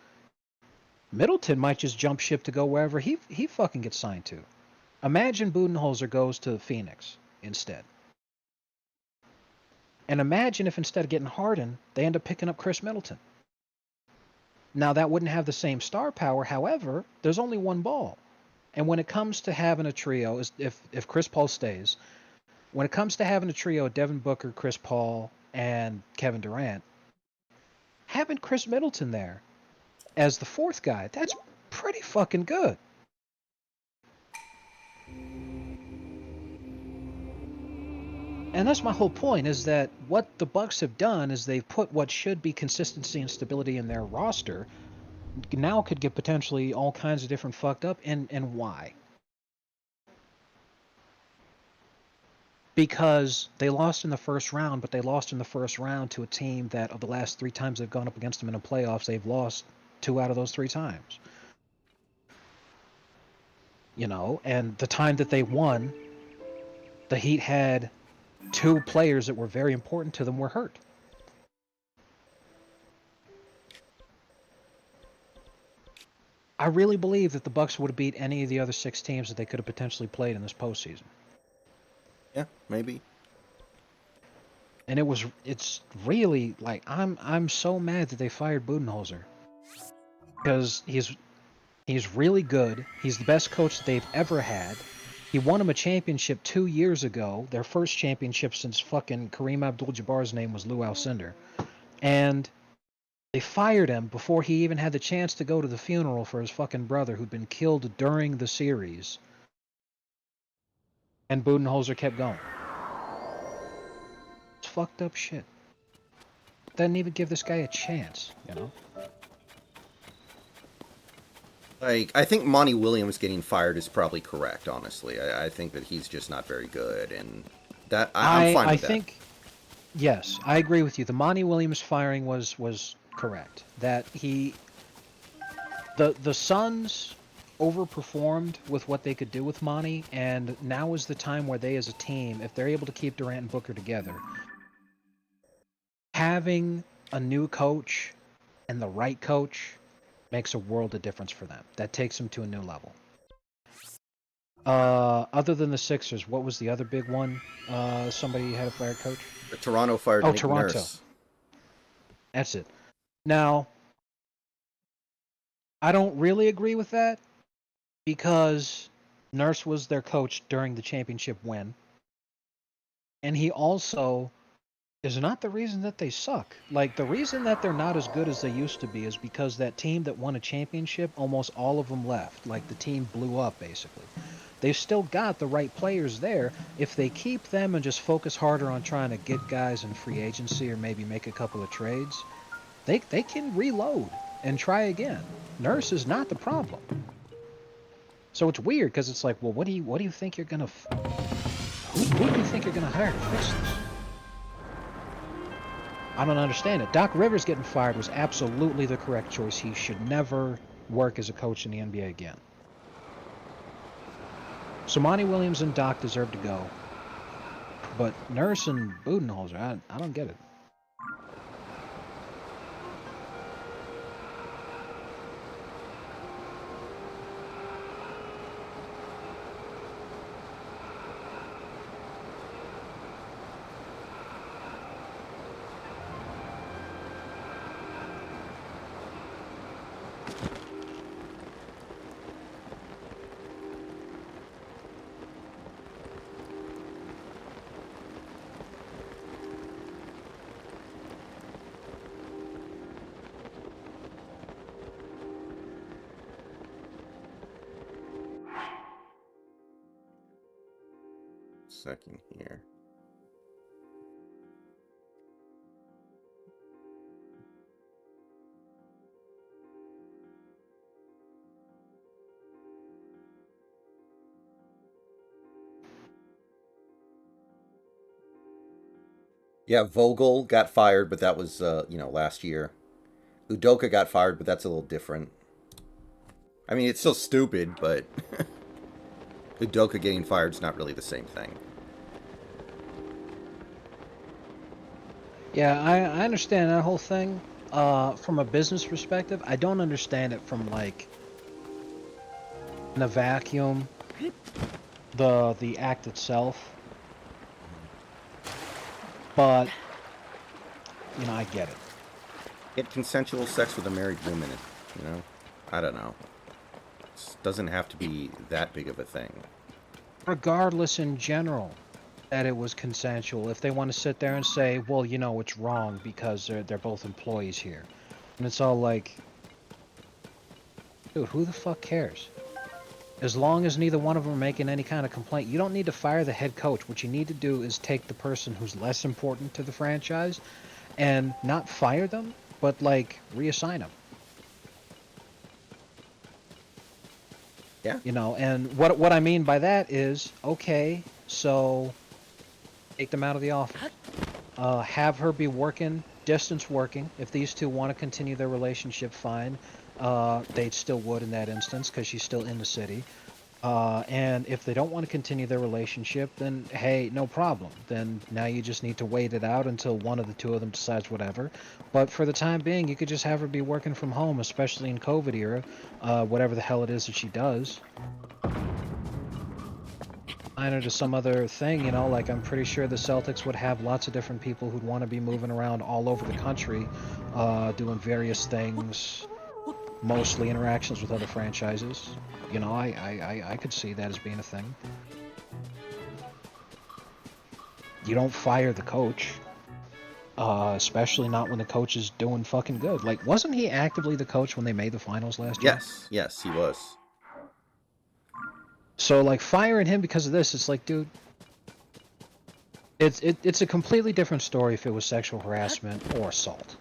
Middleton might just jump ship to go wherever he fucking gets signed to. Imagine Budenholzer goes to Phoenix instead. And imagine if instead of getting Harden, they end up picking up Chris Middleton. Now, that wouldn't have the same star power. However, there's only one ball. And when it comes to having a trio, if Chris Paul stays, when it comes to having a trio, Devin Booker, Chris Paul, and Kevin Durant, having Chris Middleton there as the fourth guy, that's pretty fucking good. And that's my whole point, is that what the Bucks have done is they've put what should be consistency and stability in their roster now could get potentially all kinds of different fucked up, and why? Because they lost in the first round, but they lost in the first round to a team that of the last 3 times they've gone up against them in the playoffs, they've lost 2 out of those 3 times. And the time that they won, the Heat had 2 players that were very important to them were hurt. I really believe that the Bucks would have beat any of the other 6 teams that they could have potentially played in this postseason. Yeah, maybe. And it's really like I'm so mad that they fired Budenholzer because he's really good. He's the best coach that they've ever had. He won them a championship 2 years ago, their first championship since fucking Kareem Abdul-Jabbar's name was Lou Alcindor. And they fired him before he even had the chance to go to the funeral for his fucking brother who'd been killed during the series. And Budenholzer kept going. It's fucked up shit. Didn't even give this guy a chance. Like, I think Monty Williams getting fired is probably correct, honestly. I think that he's just not very good, and I'm fine I with that. think yes, I agree with you. The Monty Williams firing was correct. That the Suns overperformed with what they could do with Monty, and now is the time where they as a team, if they're able to keep Durant and Booker together, having a new coach and the right coach makes a world of difference for them. That takes them to a new level. Other than the Sixers, what was the other big one? Somebody had a fired coach? Toronto fired Oh, Nick Toronto. Nurse. That's it. Now, I don't really agree with that because Nurse was their coach during the championship win. And he also is not the reason that they suck. Like, the reason that they're not as good as they used to be is because that team that won a championship, almost all of them left. Like, the team blew up, basically. They've still got the right players there. If they keep them and just focus harder on trying to get guys in free agency or maybe make a couple of trades, they can reload and try again. Nurse is not the problem. So it's weird because it's like, well, what do you think you're gonna who do you think you're gonna hire to fix this? I don't understand it. Doc Rivers getting fired was absolutely the correct choice. He should never work as a coach in the NBA again. So Monty Williams and Doc deserve to go, but Nurse and Budenholzer, I don't get it. Second here. Yeah, Vogel got fired, but that was last year. Udoka got fired, but that's a little different. I mean, it's still stupid, but Udoka getting fired is not really the same thing. Yeah, I understand that whole thing. From a business perspective, I don't understand it from like in a vacuum. The act itself, but I get it. Get consensual sex with a married woman, you know? I don't know. It doesn't have to be that big of a thing. Regardless, in general, that it was consensual. If they want to sit there and say, well, it's wrong because they're both employees here, and it's all like, dude, who the fuck cares? As long as neither one of them are making any kind of complaint, you don't need to fire the head coach. What you need to do is take the person who's less important to the franchise and not fire them, but like reassign them. Yeah. And what I mean by that is, okay, so take them out of the office. Have her be working, distance working. If these two want to continue their relationship, fine. They still would in that instance because she's still in the city. And if they don't want to continue their relationship, then hey, no problem. Then now you just need to wait it out until one of the two of them decides whatever. But for the time being, you could just have her be working from home, especially in COVID era, whatever the hell it is that she does. Sign her to some other thing, like I'm pretty sure the Celtics would have lots of different people who'd want to be moving around all over the country, doing various things, mostly interactions with other franchises. I could see that as being a thing. You don't fire the coach, especially not when the coach is doing fucking good. Like, wasn't he actively the coach when they made the finals last year? Yes, he was. So, like, firing him because of this, it's like, dude, it's a completely different story if it was sexual harassment or assault.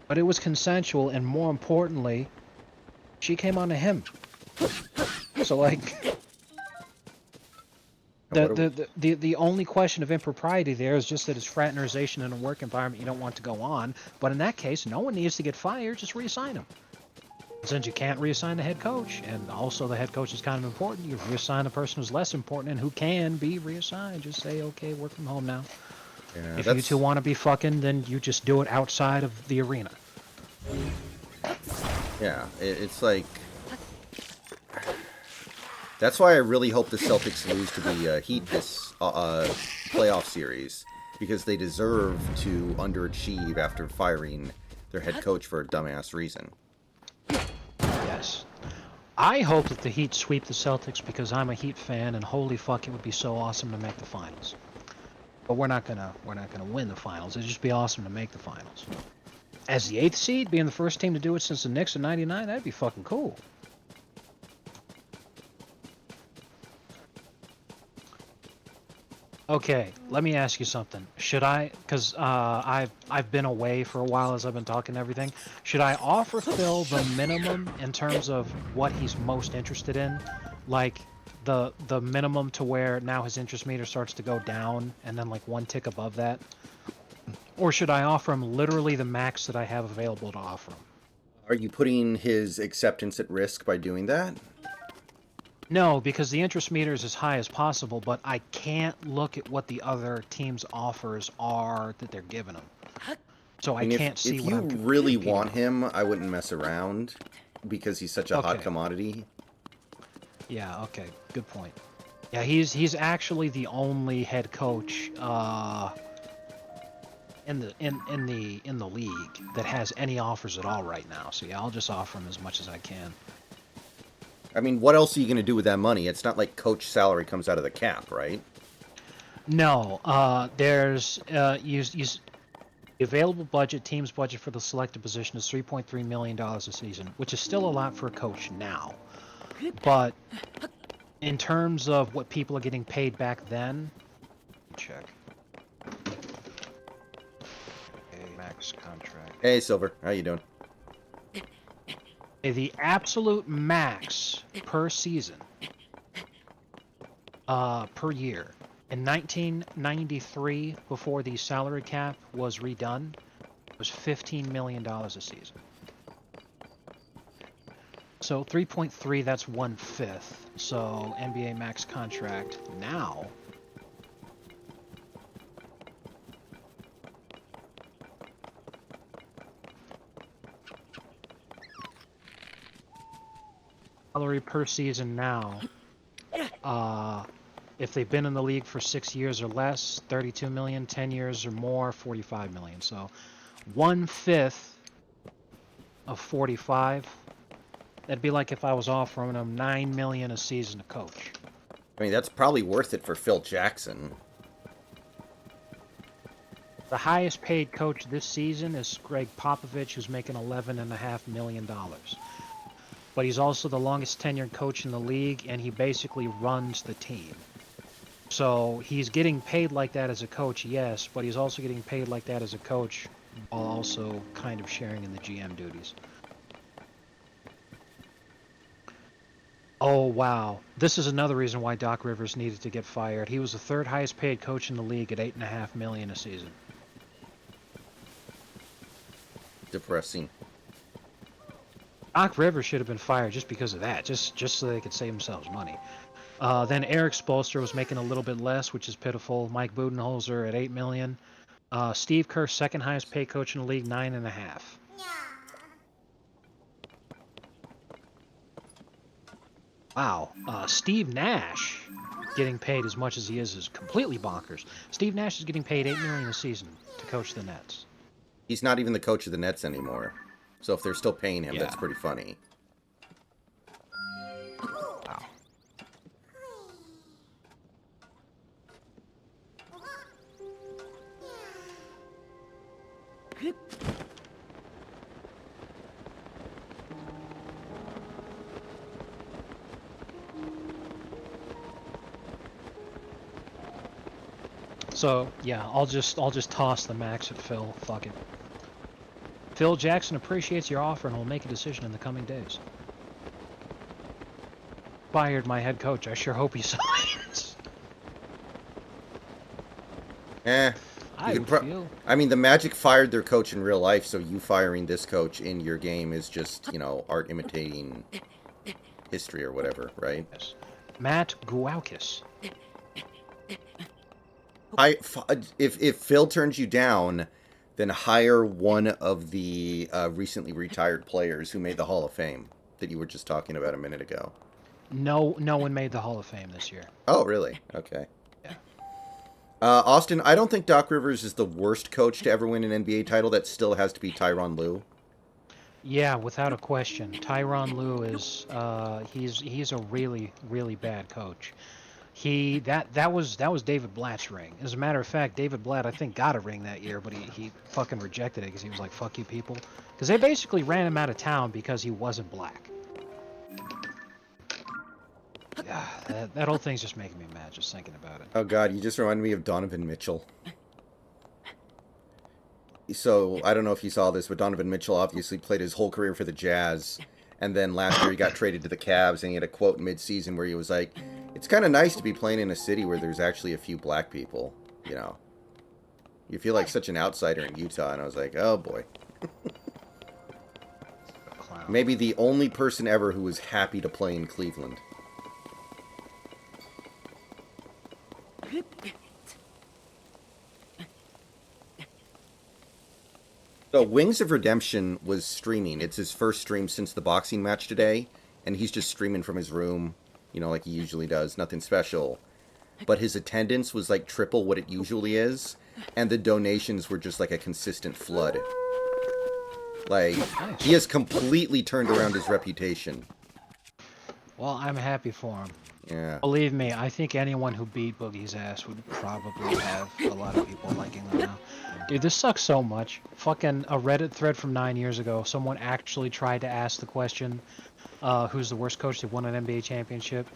But it was consensual, and more importantly, she came on to him. So, like, the only question of impropriety there is just that it's fraternization in a work environment you don't want to go on. But in that case, no one needs to get fired. Just reassign them. Since you can't reassign the head coach, and also the head coach is kind of important, you reassign the person who's less important and who can be reassigned. Just say, okay, work from home now. Yeah, If you two want to be fucking, then you just do it outside of the arena. Yeah, it's like... That's why I really hope the Celtics lose to the Heat this playoff series, because they deserve to underachieve after firing their head coach for a dumbass reason. Yes. I hope that the Heat sweep the Celtics because I'm a Heat fan, and holy fuck, it would be so awesome to make the finals. But we're not gonna win the finals. It'd just be awesome to make the finals. As the 8th seed, being the first team to do it since the Knicks in '99, that'd be fucking cool. Okay, let me ask you something. Should I, because I've been away for a while as I've been talking and everything. Should I offer Phil the minimum in terms of what he's most interested in, like the minimum to where now his interest meter starts to go down, and then like one tick above that, or should I offer him literally the max that I have available to offer him? Are you putting his acceptance at risk by doing that? No, because the interest meter is as high as possible, but I can't look at what the other team's offers are that they're giving him. So I I mean, can't see if what you I'm really competing want with. him, I wouldn't mess around, because he's such a hot Okay. commodity. Yeah, okay. Good point. Yeah, he's actually the only head coach in the league that has any offers at all right now. So yeah, I'll just offer him as much as I can. I mean, what else are you going to do with that money? It's not like coach salary comes out of the cap, right? No, there's the available budget, team's budget for the selected position is $3.3 million a season, which is still a lot for a coach now. But in terms of what people are getting paid back then, check. A max contract. Hey, Silver, how you doing? The absolute max per season, per year, in 1993, before the salary cap was redone, was $15 million a season. So 3.3, that's 1/5. So NBA max contract now. Salary per season now. If they've been in the league for 6 years or less, 32 million, 10 years or more, 45 million. So 1/5 of 45. That'd be like if I was offering him 9 million a season to coach. I mean, that's probably worth it for Phil Jackson. The highest paid coach this season is Greg Popovich, who's making $11.5 million. But he's also the longest tenured coach in the league, and he basically runs the team. So he's getting paid like that as a coach, yes, but he's also getting paid like that as a coach while also kind of sharing in the GM duties. Oh, wow. This is another reason why Doc Rivers needed to get fired. He was the third highest paid coach in the league at $8.5 million a season. Depressing. Doc Rivers should have been fired just because of that, just so they could save themselves money. Then Eric Spoelstra was making a little bit less, which is pitiful. Mike Budenholzer at $8 million. Steve Kerr, second highest paid coach in the league, 9.5. Wow. Steve Nash getting paid as much as he is completely bonkers. Steve Nash is getting paid $8 million a season to coach the Nets. He's not even the coach of the Nets anymore. So if they're still paying him, that's Yeah. pretty funny. Wow. So yeah, I'll just toss the max at Phil. Fuck it. Phil Jackson appreciates your offer and will make a decision in the coming days. Fired my head coach. I sure hope he signs. Eh. I would feel. I mean, the Magic fired their coach in real life, so you firing this coach in your game is just, art imitating history or whatever, right? Yes. Matt Guaukis. If Phil turns you down, then hire one of the recently retired players who made the Hall of Fame that you were just talking about a minute ago. No one made the Hall of Fame this year. Oh, really? Okay. Yeah. Austin, I don't think Doc Rivers is the worst coach to ever win an NBA title. That still has to be Tyronn Lue. Yeah, without a question. Tyronn Lue is he's a really really bad coach. That was David Blatt's ring. As a matter of fact, David Blatt I think got a ring that year, but he fucking rejected it because he was like, "Fuck you, people," because they basically ran him out of town because he wasn't black. Yeah, that whole thing's just making me mad just thinking about it. Oh God, you just reminded me of Donovan Mitchell. So I don't know if you saw this, but Donovan Mitchell obviously played his whole career for the Jazz, and then last year he got traded to the Cavs, and he had a quote mid-season where he was like, "It's kind of nice to be playing in a city where there's actually a few black people, you know. You feel like such an outsider in Utah," and I was like, "Oh boy." Clown. Maybe the only person ever who was happy to play in Cleveland. So Wings of Redemption was streaming. It's his first stream since the boxing match today, and he's just streaming from his room, like he usually does. Nothing special. But his attendance was like triple what it usually is, and the donations were just like a consistent flood. Like, Nice. he has completely turned around his reputation. Well, I'm happy for him. Yeah. Believe me, I think anyone who beat Boogie's ass would probably have a lot of people liking them now. Dude, this sucks so much. Fucking a Reddit thread from 9 years ago, someone actually tried to ask the question, who's the worst coach that won an NBA championship?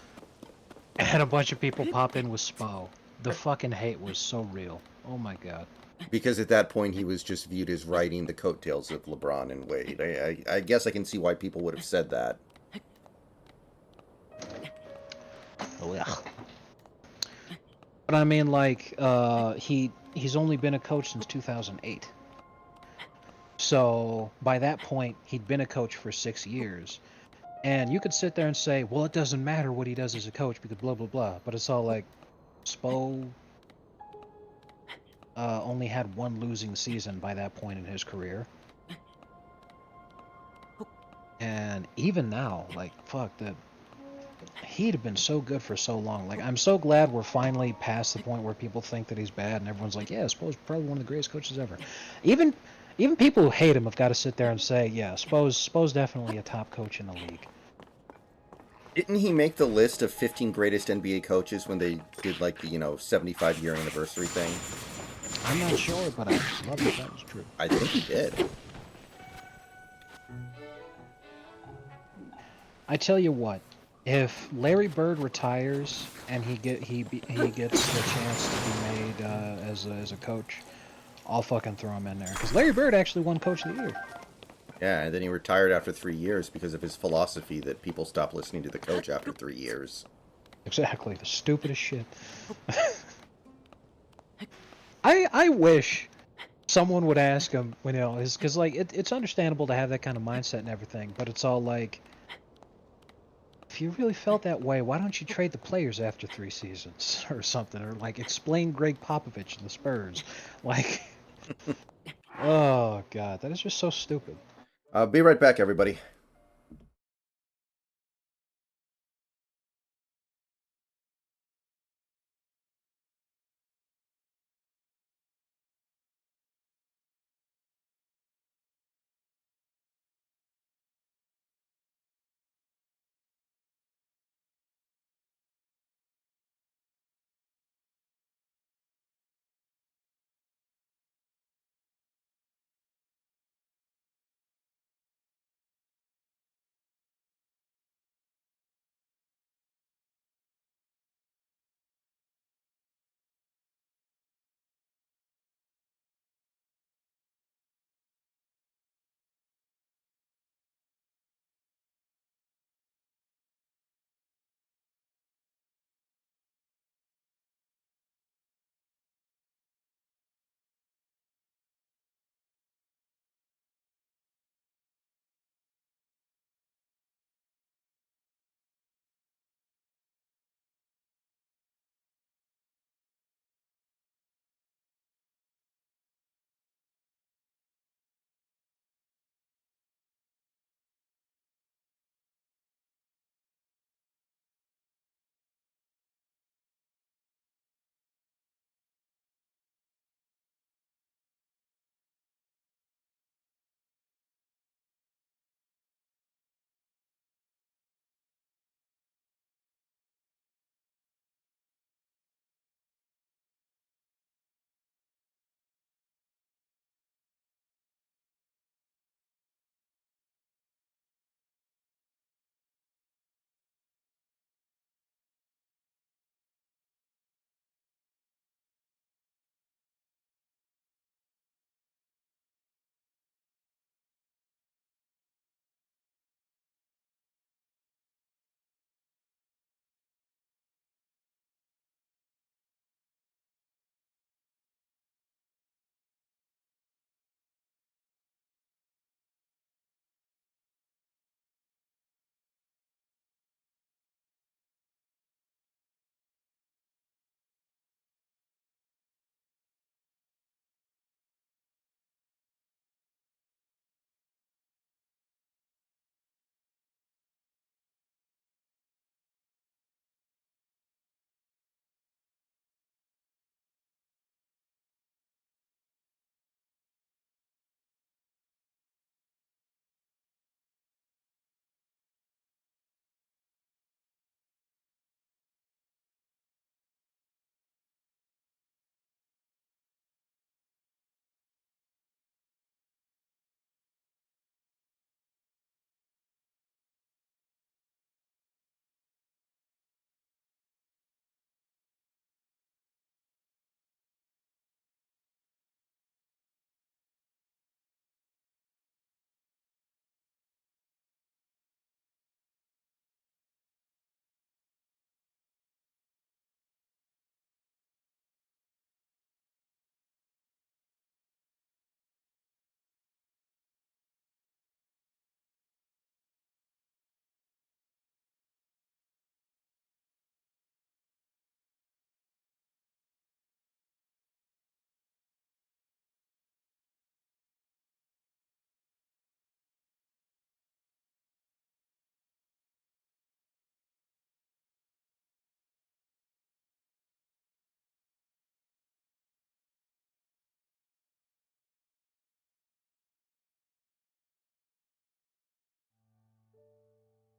And a bunch of people pop in with Spo. The fucking hate was so real. Oh my god. Because at that point, he was just viewed as riding the coattails of LeBron and Wade. I guess I can see why people would have said that. Oh yeah. But I mean, like, he's only been a coach since 2008. So by that point, he'd been a coach for 6 years. And you could sit there and say, well, it doesn't matter what he does as a coach because blah, blah, blah. But it's all like, Spo only had one losing season by that point in his career. And even now, like, fuck, he'd have been so good for so long. Like, I'm so glad we're finally past the point where people think that he's bad and everyone's like, yeah, Spo's probably one of the greatest coaches ever. Even people who hate him have got to sit there and say, yeah, Spo's definitely a top coach in the league. Didn't he make the list of 15 greatest NBA coaches when they did, like, the, 75-year anniversary thing? I'm not sure, but I love if that was true. I think he did. I tell you what, if Larry Bird retires and he gets the chance to be made as a coach, I'll fucking throw him in there because Larry Bird actually won Coach of the Year. Yeah, and then he retired after 3 years because of his philosophy that people stop listening to the coach after 3 years. Exactly, the stupidest shit. I wish someone would ask him, you know, is because like it's understandable to have that kind of mindset and everything, but it's all like, if you really felt that way, why don't you trade the players after 3 seasons or something, or like explain Greg Popovich and the Spurs, like, oh god, that is just so stupid. Be right back, everybody.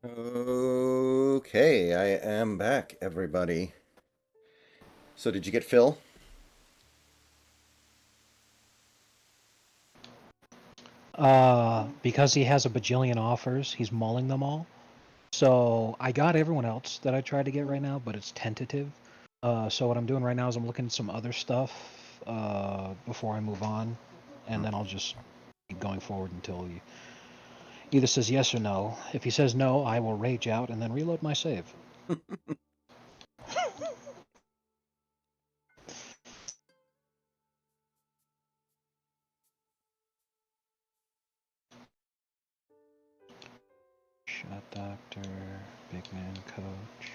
Okay, I am back, everybody. So, did you get Phil? Because he has a bajillion offers, he's mulling them all. So I got everyone else that I tried to get right now, but it's tentative. So what I'm doing right now is I'm looking at some other stuff before I move on, and then I'll just keep going forward until you. Either says yes or no. If he says no, I will rage out and then reload my save. Shot Doctor, Big Man Coach,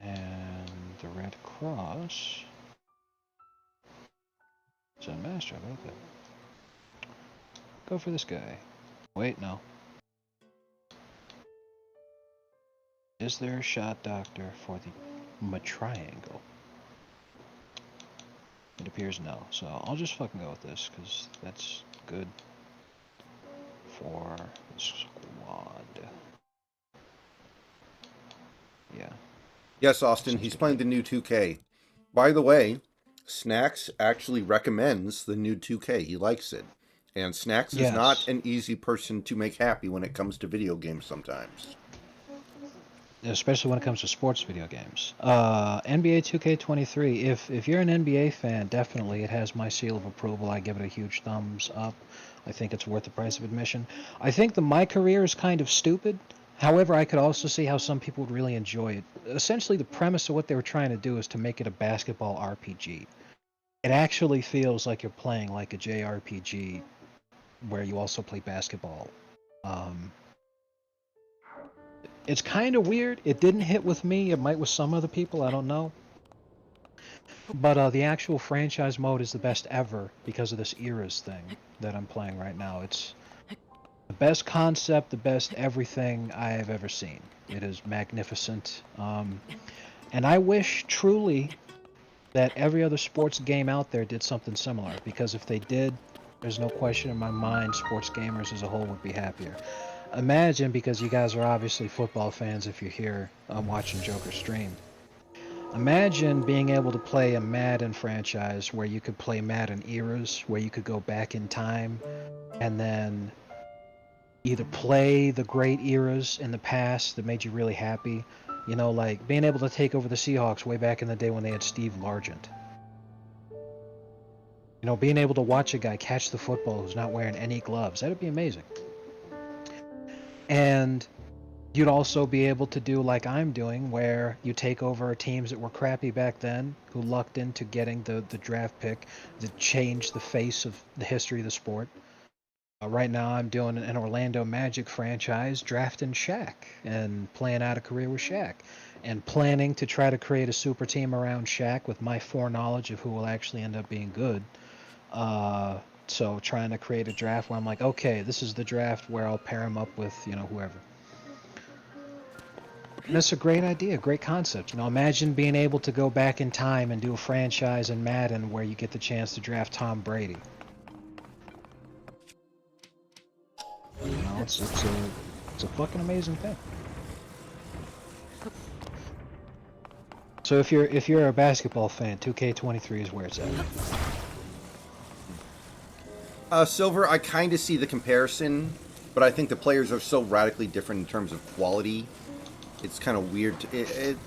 and the Red Cross. Is a master? Okay. Go for this guy. Wait, no. Is there a shot doctor for the triangle? It appears no. So I'll just fucking go with this, because that's good for the squad. Yeah. Yes, Austin, he's playing the new 2K. By the way, Snacks actually recommends the new 2K. He likes it. And Snacks is not Yes. an easy person to make happy when it comes to video games sometimes. Especially when it comes to sports video games. NBA 2K23. If you're an NBA fan, definitely it has my seal of approval. I give it a huge thumbs up. I think it's worth the price of admission. I think my career is kind of stupid. However, I could also see how some people would really enjoy it. Essentially, the premise of what they were trying to do is to make it a basketball RPG. It actually feels like you're playing like a JRPG where you also play basketball. Um, it's kind of weird. It didn't hit with me. It might with some other people. I don't know. But the actual franchise mode is the best ever because of this eras thing that I'm playing right now. It's the best concept, the best everything I have ever seen. It is magnificent. And I wish truly that every other sports game out there did something similar, because if they did, there's no question in my mind sports gamers as a whole would be happier. Imagine, because you guys are obviously football fans if you're here watching Joker stream. Imagine being able to play a Madden franchise where you could play Madden eras, where you could go back in time and then either play the great eras in the past that made you really happy. You know, like being able to take over the Seahawks way back in the day when they had Steve Largent. You know, being able to watch a guy catch the football who's not wearing any gloves. That'd be amazing. And you'd also be able to do like I'm doing, where you take over teams that were crappy back then, who lucked into getting the draft pick that changed the face of the history of the sport. Right now, I'm doing an Orlando Magic franchise, drafting Shaq and playing out a career with Shaq, and planning to try to create a super team around Shaq with my foreknowledge of who will actually end up being good. So trying to create a draft where I'm like, okay, this is the draft where I'll pair him up with, you know, whoever. And that's a great idea, great concept. You know, imagine being able to go back in time and do a franchise in Madden where you get the chance to draft Tom Brady. You know, it's a fucking amazing thing. So if you're a basketball fan, 2K23 is where it's at. Silver, I kind of see the comparison, but I think the players are so radically different in terms of quality. It's kind of weird.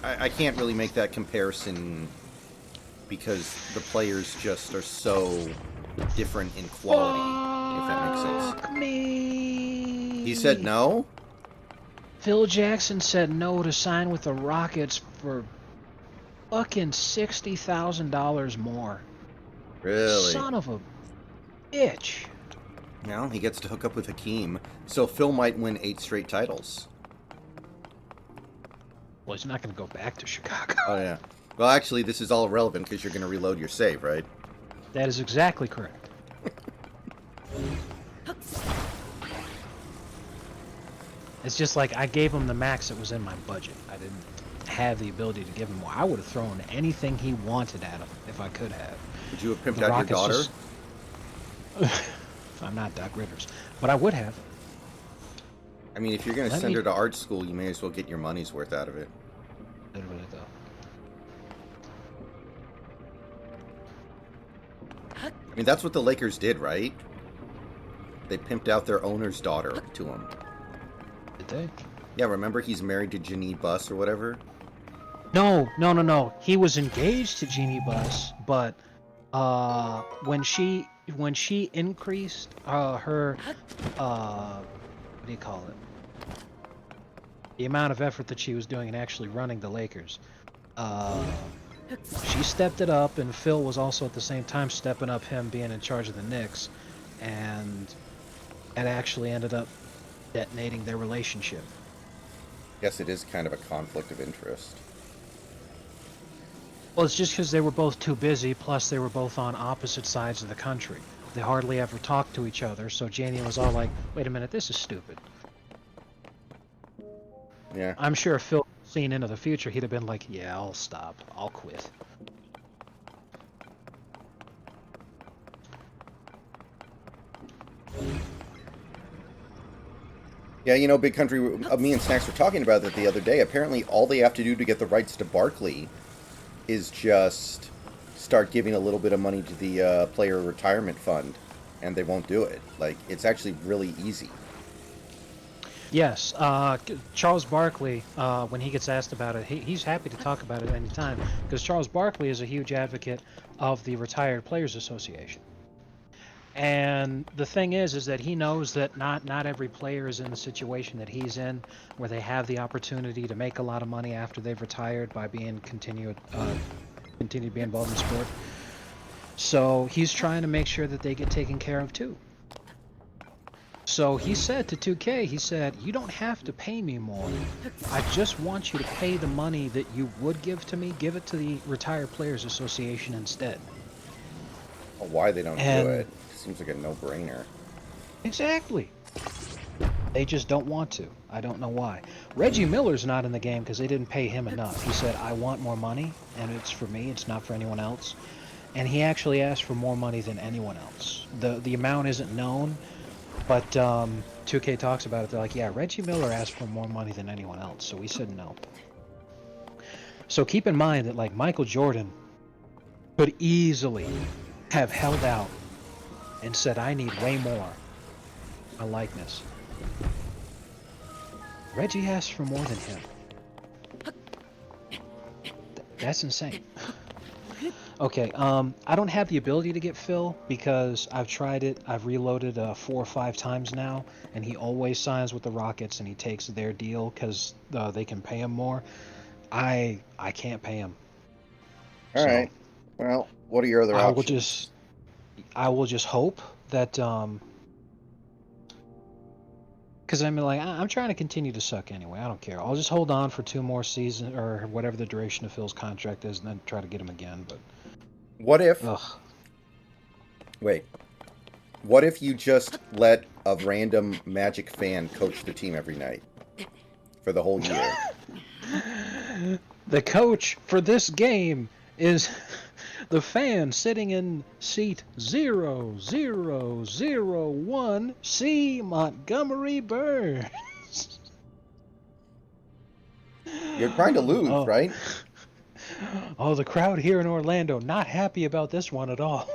I can't really make that comparison because the players just are so different in quality, if that makes sense. Fuck me. He said no? Phil Jackson said no to sign with the Rockets for fucking $60,000 more. Really? Son of a bitch. Well, he gets to hook up with Hakeem, so Phil might win 8 straight titles. Well, he's not going to go back to Chicago. Oh, yeah. Well, actually, this is all irrelevant because you're going to reload your save, right? That is exactly correct. It's just like I gave him the max that was in my budget. I didn't have the ability to give him more. I would have thrown anything he wanted at him if I could have. Would you have pimped The out Rockets your daughter? just... I'm not Doc Rivers, but I would have. I mean, if you're going to send her to art school, you may as well get your money's worth out of it. Literally, though. I mean, that's what the Lakers did, right? They pimped out their owner's daughter to him. Did they? Yeah, remember he's married to Jeannie Buss or whatever? No. He was engaged to Jeannie Buss, but when she increased her do you call it? The amount of effort that she was doing in actually running the Lakers. She stepped it up, and Phil was also at the same time stepping up him being in charge of the Knicks, and it actually ended up detonating their relationship. Guess it is kind of a conflict of interest. Well, it's just because they were both too busy, plus they were both on opposite sides of the country. They hardly ever talked to each other, so Janie was all like, wait a minute, this is stupid. Yeah. I'm sure if Phil had seen into the future, he'd have been like, yeah, I'll stop. I'll quit. Yeah, you know, Big Country, me and Snacks were talking about that the other day. Apparently, all they have to do to get the rights to Barkley is just start giving a little bit of money to the player retirement fund, and they won't do it. Like, it's actually really easy. Yes, Charles Barkley, when he gets asked about it, he's happy to talk about it anytime, because Charles Barkley is a huge advocate of the Retired Players Association. And the thing is that he knows that not every player is in the situation that he's in, where they have the opportunity to make a lot of money after they've retired by being continue to be involved in sport. So he's trying to make sure that they get taken care of too. So he said to 2K, he said, you don't have to pay me more. I just want you to pay the money that you would give to me, give it to the Retired Players Association instead. Why they don't do And it seems like a no-brainer. exactly. They just don't want to. I don't know why. Reggie Miller's not in the game because they didn't pay him enough. He said, I want more money, and it's for me, it's not for anyone else. And he actually asked for more money than anyone else. The amount isn't known, but 2K talks about it. They're like, yeah, Reggie Miller asked for more money than anyone else, so we said no. So keep in mind that like Michael Jordan could easily have held out and said, I need way more. A likeness. Reggie asked for more than him. That's insane. Okay, I don't have the ability to get Phil because I've tried it. I've reloaded 4 or 5 times now, and he always signs with the Rockets and he takes their deal because they can pay him more. I can't pay him, All so right. Well, what are your other I will options? just I will just hope that because I mean like I'm trying to continue to suck anyway. I don't care. I'll just hold on for 2 more seasons or whatever the duration of Phil's contract is, and then try to get him again. But What if? ugh. Wait. What if you just let a random Magic fan coach the team every night for the whole year? The coach for this game is the fan sitting in seat 0001 C. Montgomery Burns. You're trying to lose, Oh, right? oh, the crowd here in Orlando not happy about this one at all.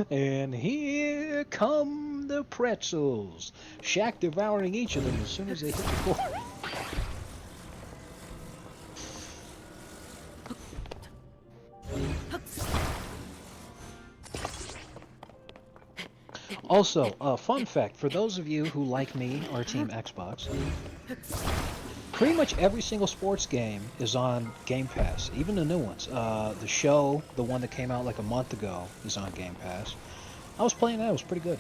And here come the pretzels. Shaq devouring each of them as soon as they hit the court. Also, a fun fact for those of you who, like me, are Team Xbox, pretty much every single sports game is on Game Pass, even the new ones. The show, the one that came out like a month ago, is on Game Pass. I was playing that; it was pretty good.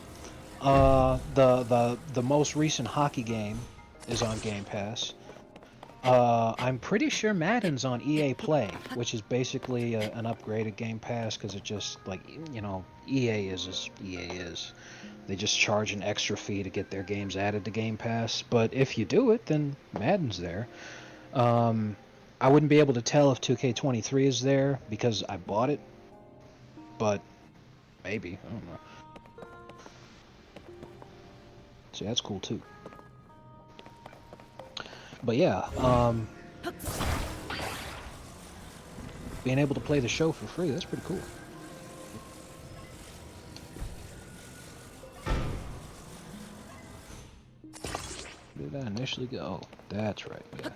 The most recent hockey game is on Game Pass. I'm pretty sure Madden's on EA Play, which is basically an upgraded Game Pass because it just like EA is as EA is. They just charge an extra fee to get their games added to Game Pass. But if you do it, then Madden's there. Um, I wouldn't be able to tell if 2K23 is there because I bought it, but maybe I don't know. So that's cool too. But yeah, being able to play the show for free, that's pretty cool. Where did I initially go? Oh, that's right, yeah.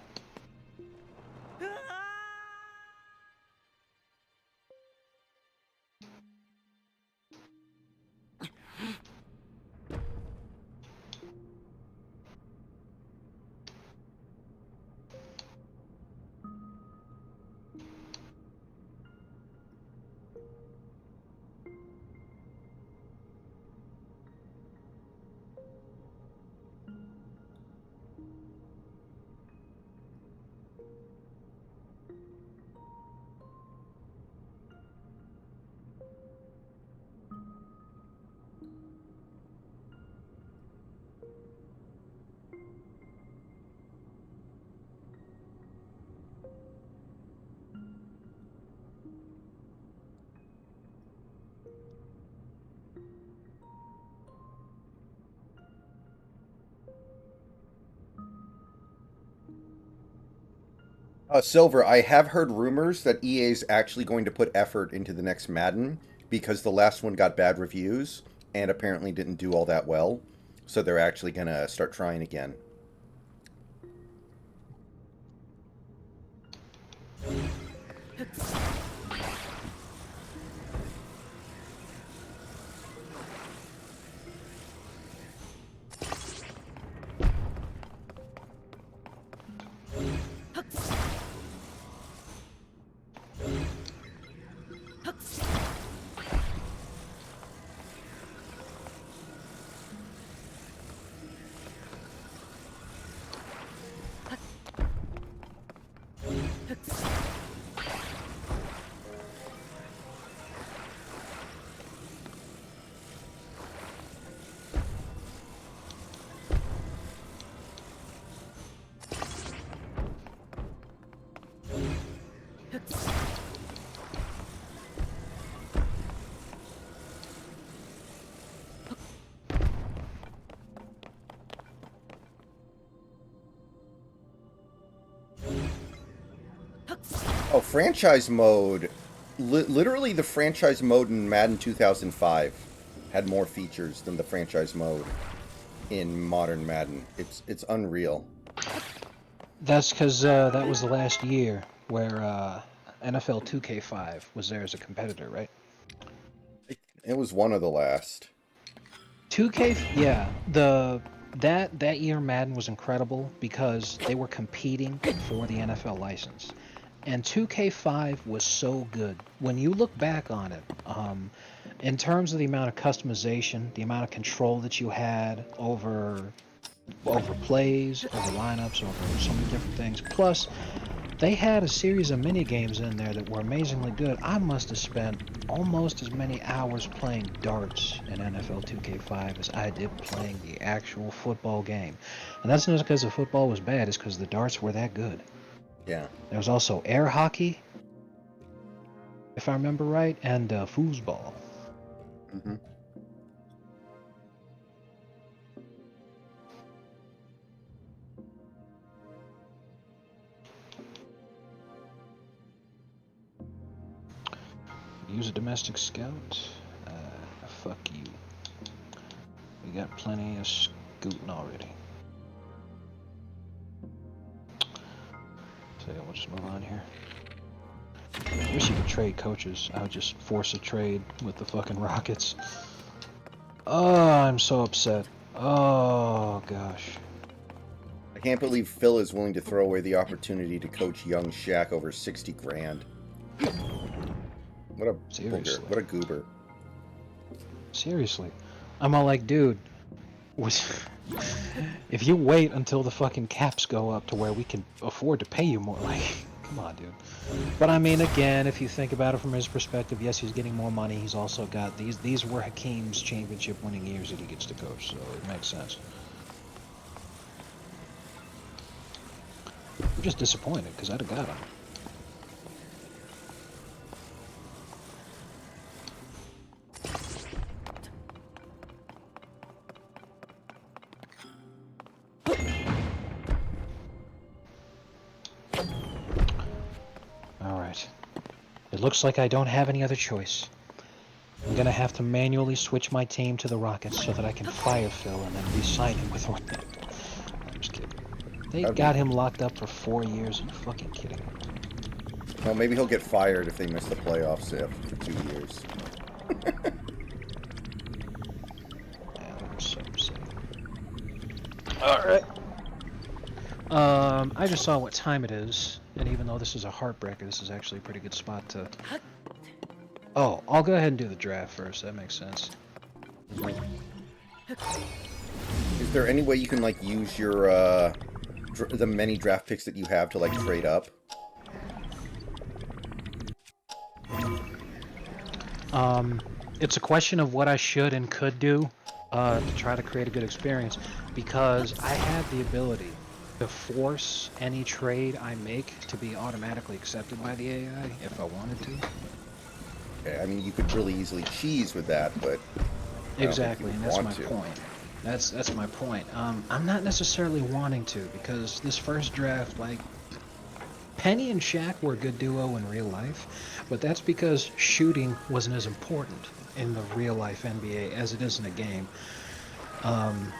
Silver, I have heard rumors that EA is actually going to put effort into the next Madden because the last one got bad reviews and apparently didn't do all that well. So they're actually going to start trying again. Oh, franchise mode. Literally, the franchise mode in Madden 2005 had more features than the franchise mode in modern Madden. It's unreal. That's because that was the last year where NFL 2K5 was there as a competitor, right? It was one of the last. 2K, yeah, that year Madden was incredible because they were competing for the NFL license, and 2K5 was so good. When you look back on it, in terms of the amount of customization, the amount of control that you had over plays, over lineups, over so many different things. Plus, they had a series of mini games in there that were amazingly good. I must have spent almost as many hours playing darts in NFL 2K5 as I did playing the actual football game. And that's not because the football was bad, it's because the darts were that good. Yeah. There was also air hockey, if I remember right, and foosball. Hmm. Use a domestic scout? Fuck you. We got plenty of scooting already. So yeah, we'll just move on here. I wish you could trade coaches. I would just force a trade with the fucking Rockets. Oh, I'm so upset. Oh, gosh. I can't believe Phil is willing to throw away the opportunity to coach young Shaq over 60 grand. What a booger. Seriously. What a goober. Seriously. I'm all like, dude, if you wait until the fucking caps go up to where we can afford to pay you more, like, come on, dude. But I mean, again, if you think about it from his perspective, yes, he's getting more money. He's also got these were Hakeem's championship winning years that he gets to coach, so it makes sense. I'm just disappointed because I'd have got him. Alright. It looks like I don't have any other choice. I'm gonna have to manually switch my team to the Rockets so that I can fire Phil and then re-sign him with Orlando. I'm just kidding. They got him locked up for 4 years. Are you fucking kidding me? Well, maybe he'll get fired if they miss the playoffs for 2 years. Man, I'm so upset. Alright. I just saw what time it is, and even though this is a heartbreaker, this is actually a pretty good spot to... Oh, I'll go ahead and do the draft first. That makes sense. Is there any way you can, like, use your, the many draft picks that you have to, like, trade up? It's a question of what I should and could do to try to create a good experience, because I have the ability to force any trade I make to be automatically accepted by the AI if I wanted to. Okay, I mean, you could really easily cheese with that, but... Exactly, and that's my point. That's my point. I'm not necessarily wanting to, because this first draft, like, Penny and Shaq were a good duo in real life, but that's because shooting wasn't as important in the real life NBA as it is in a game. Um,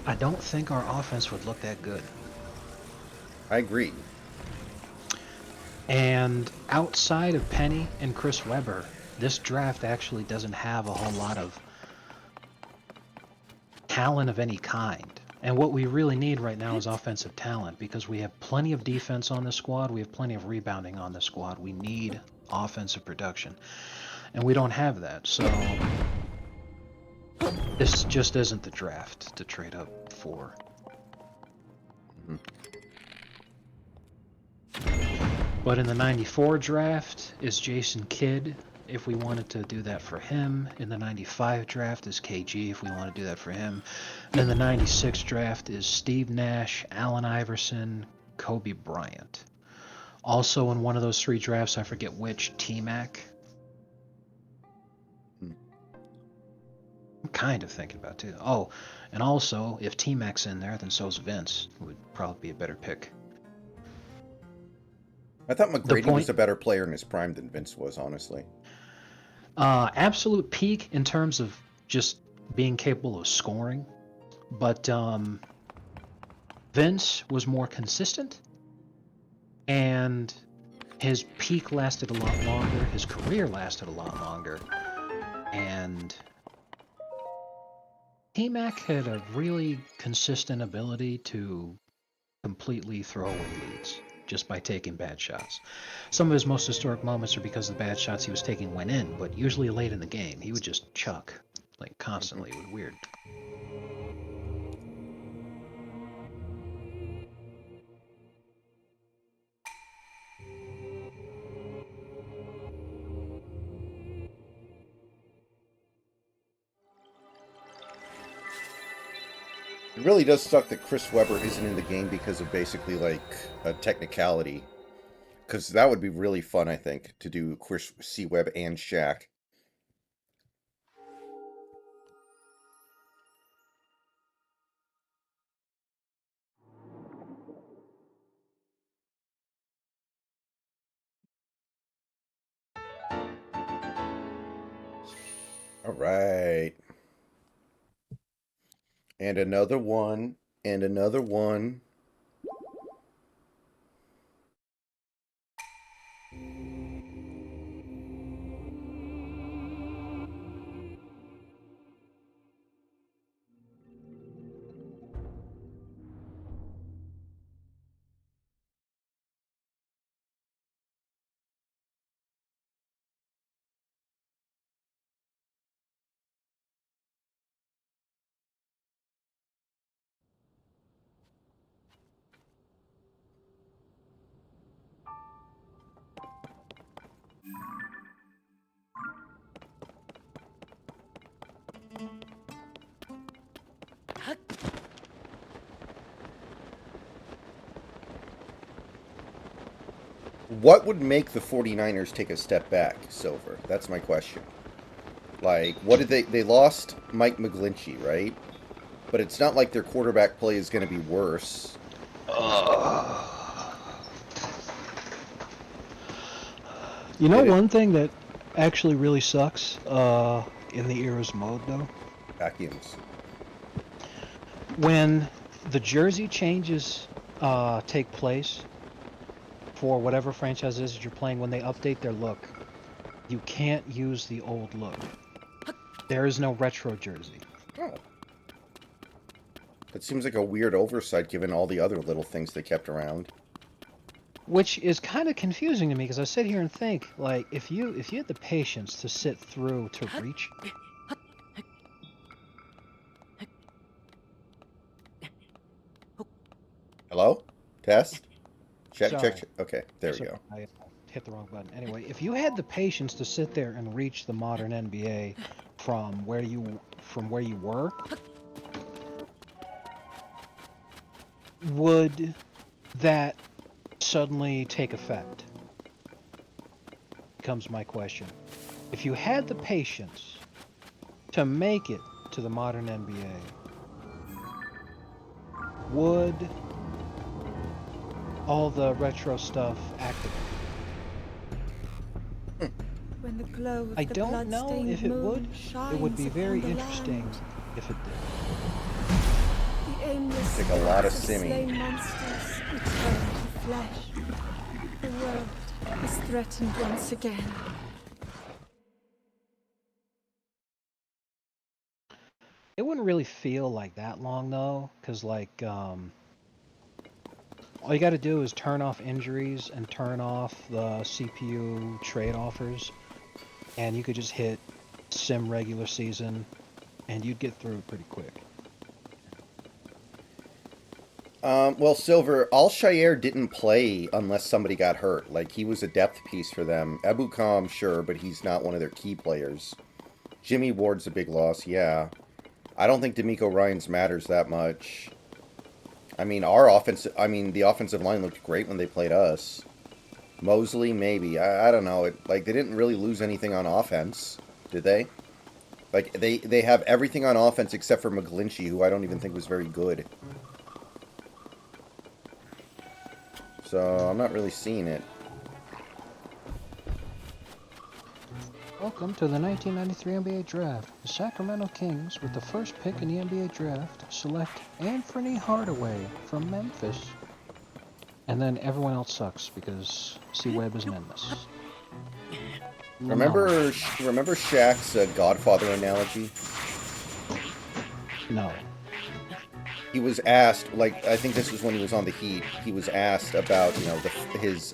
I don't think our offense would look that good. I agree. And outside of Penny and Chris Webber, this draft actually doesn't have a whole lot of talent of any kind. And what we really need right now is offensive talent because we have plenty of defense on the squad. We have plenty of rebounding on the squad. We need offensive production. And we don't have that. So this just isn't the draft to trade up for. Mhm. But in the 94 draft is Jason Kidd if we wanted to do that for him. In the 95 draft is KG if we want to do that for him. And in the 96 draft is Steve Nash, Allen Iverson, Kobe Bryant. Also in one of those three drafts, I forget which, T-Mac. Hmm. I'm kind of thinking about too. Oh, and also if T-Mac's in there, then so's Vince. Would probably be a better pick. I thought The McGrady was point, a better player in his prime than Vince was, honestly. absolute peak in terms of just being capable of scoring, but Vince was more consistent, and his peak lasted a lot longer. His career lasted a lot longer, and T-Mac had a really consistent ability to completely throw away leads just by taking bad shots. Some of his most historic moments are because the bad shots he was taking went in, but usually late in the game, he would just chuck, like Mhm. constantly. It was weird. It really does suck that Chris Webber isn't in the game because of basically like a technicality. Because that would be really fun, I think, to do Chris C. Webb and Shaq. All right. And another one. And another one. What would make the 49ers take a step back, Silver? That's my question. Like, what did they lost Mike McGlinchey, right? But it's not like their quarterback play is going to be worse. You know, Did it one thing that actually really sucks in the era's mode, though? vacuums? When the jersey changes take place for whatever franchise it is that you're playing, when they update their look, you can't use the old look. There is no retro jersey. Oh, that seems like a weird oversight given all the other little things they kept around. Which is kind of confusing to me because I sit here and think, like, if you had the patience to sit through to reach. Hello? Test? Check, check, Sorry, check. Okay, there we sorry, go. I hit the wrong button. Anyway, if you had the patience to sit there and reach the modern NBA from where you were, would that suddenly take effect? Becomes my question. If you had the patience to make it to the modern NBA, would all the retro stuff activated. When the glow I of the don't know if blood-stained it would. moon It would shines be very upon the interesting land, if it did. the aimless Take a lot of specks of simming. slain monsters return to flesh. The world is threatened once again. It wouldn't really feel like that long though, because like all you got to do is turn off injuries and turn off the CPU trade offers, and you could just hit sim regular season, and you'd get through it pretty quick. Well, Silver, Al-Shayer didn't play unless somebody got hurt. Like, he was a depth piece for them. Abu Kham, sure, but he's not one of their key players. Jimmy Ward's a big loss, yeah. I don't think D'Amico Ryans matters that much. I mean, the offensive line looked great when they played us. Mosley, maybe. I don't know. They didn't really lose anything on offense, did they? Like, they have everything on offense except for McGlinchey, who I don't even think was very good. So, I'm not really seeing it. Welcome to the 1993 NBA Draft. The Sacramento Kings, with the first pick in the NBA Draft, select Anthony Hardaway from Memphis. And then everyone else sucks because C-Web is menace. Remember Shaq's Godfather analogy? No. He was asked, like, I think this was when he was on the Heat. He was asked about, his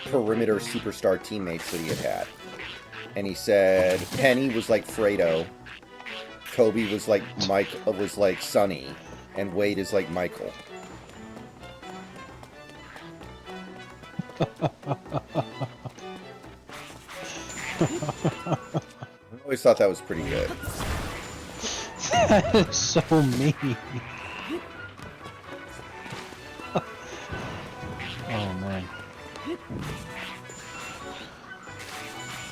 perimeter superstar teammates that he had. And he said Penny was like Fredo, Kobe was like Sonny, and Wade is like Michael. I always thought that was pretty good. That is so mean. Oh, man.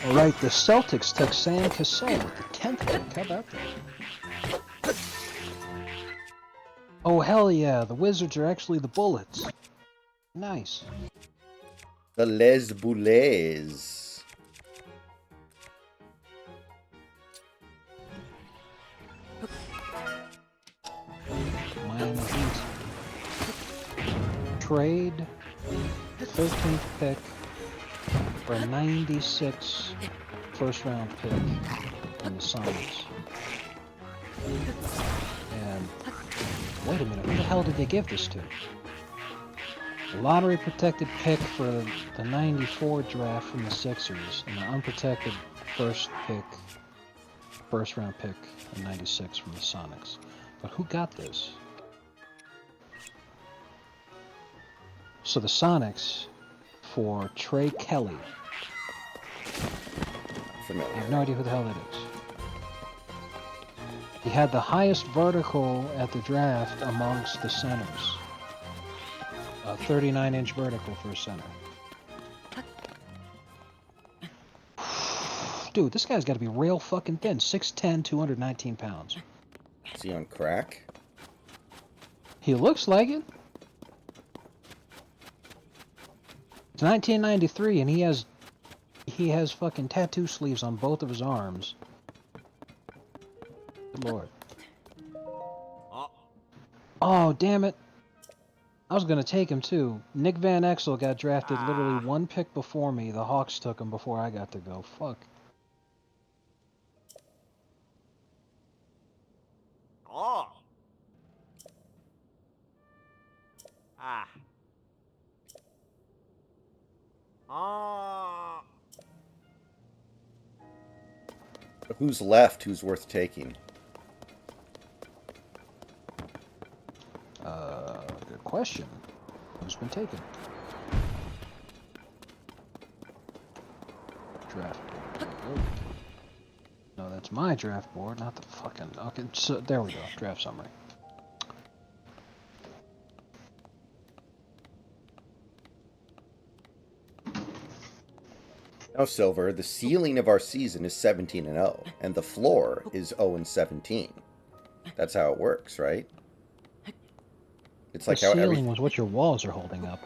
All right, the Celtics took Sam Cassell with the 10th pick. How about that? Oh, hell yeah. The Wizards are actually the Bullets. Nice. The Les Boulets. Miami Heat. Trade 13th pick for a 96 first-round pick in the Sonics. And wait a minute, who the hell did they give this to? A lottery-protected pick for the 94 draft from the Sixers, and an unprotected first-round pick in 96 from the Sonics. But who got this? So the Sonics for Trey Kelly. Familiar. I have no idea who the hell that is. He had the highest vertical at the draft amongst the centers. A 39-inch vertical for a center. Dude, this guy's got to be real fucking thin. 6'10", 219 pounds. Is he on crack? He looks like it. It's 1993 and he has fucking tattoo sleeves on both of his arms. Good lord. Oh, damn it. I was going to take him too. Nick Van Exel got drafted literally one pick before me. The Hawks took him before I got to go. Fuck. Oh. Ah. Oh. Who's left? Who's worth taking? Good question. Who's been taken? Draft board. No, that's my draft board, not the fucking... Okay, so there we go. Draft summary. Now, Silver, the ceiling of our season is 17-0, and the floor is 0-17. That's how it works, right? It's The like how ceiling was what your walls are holding up.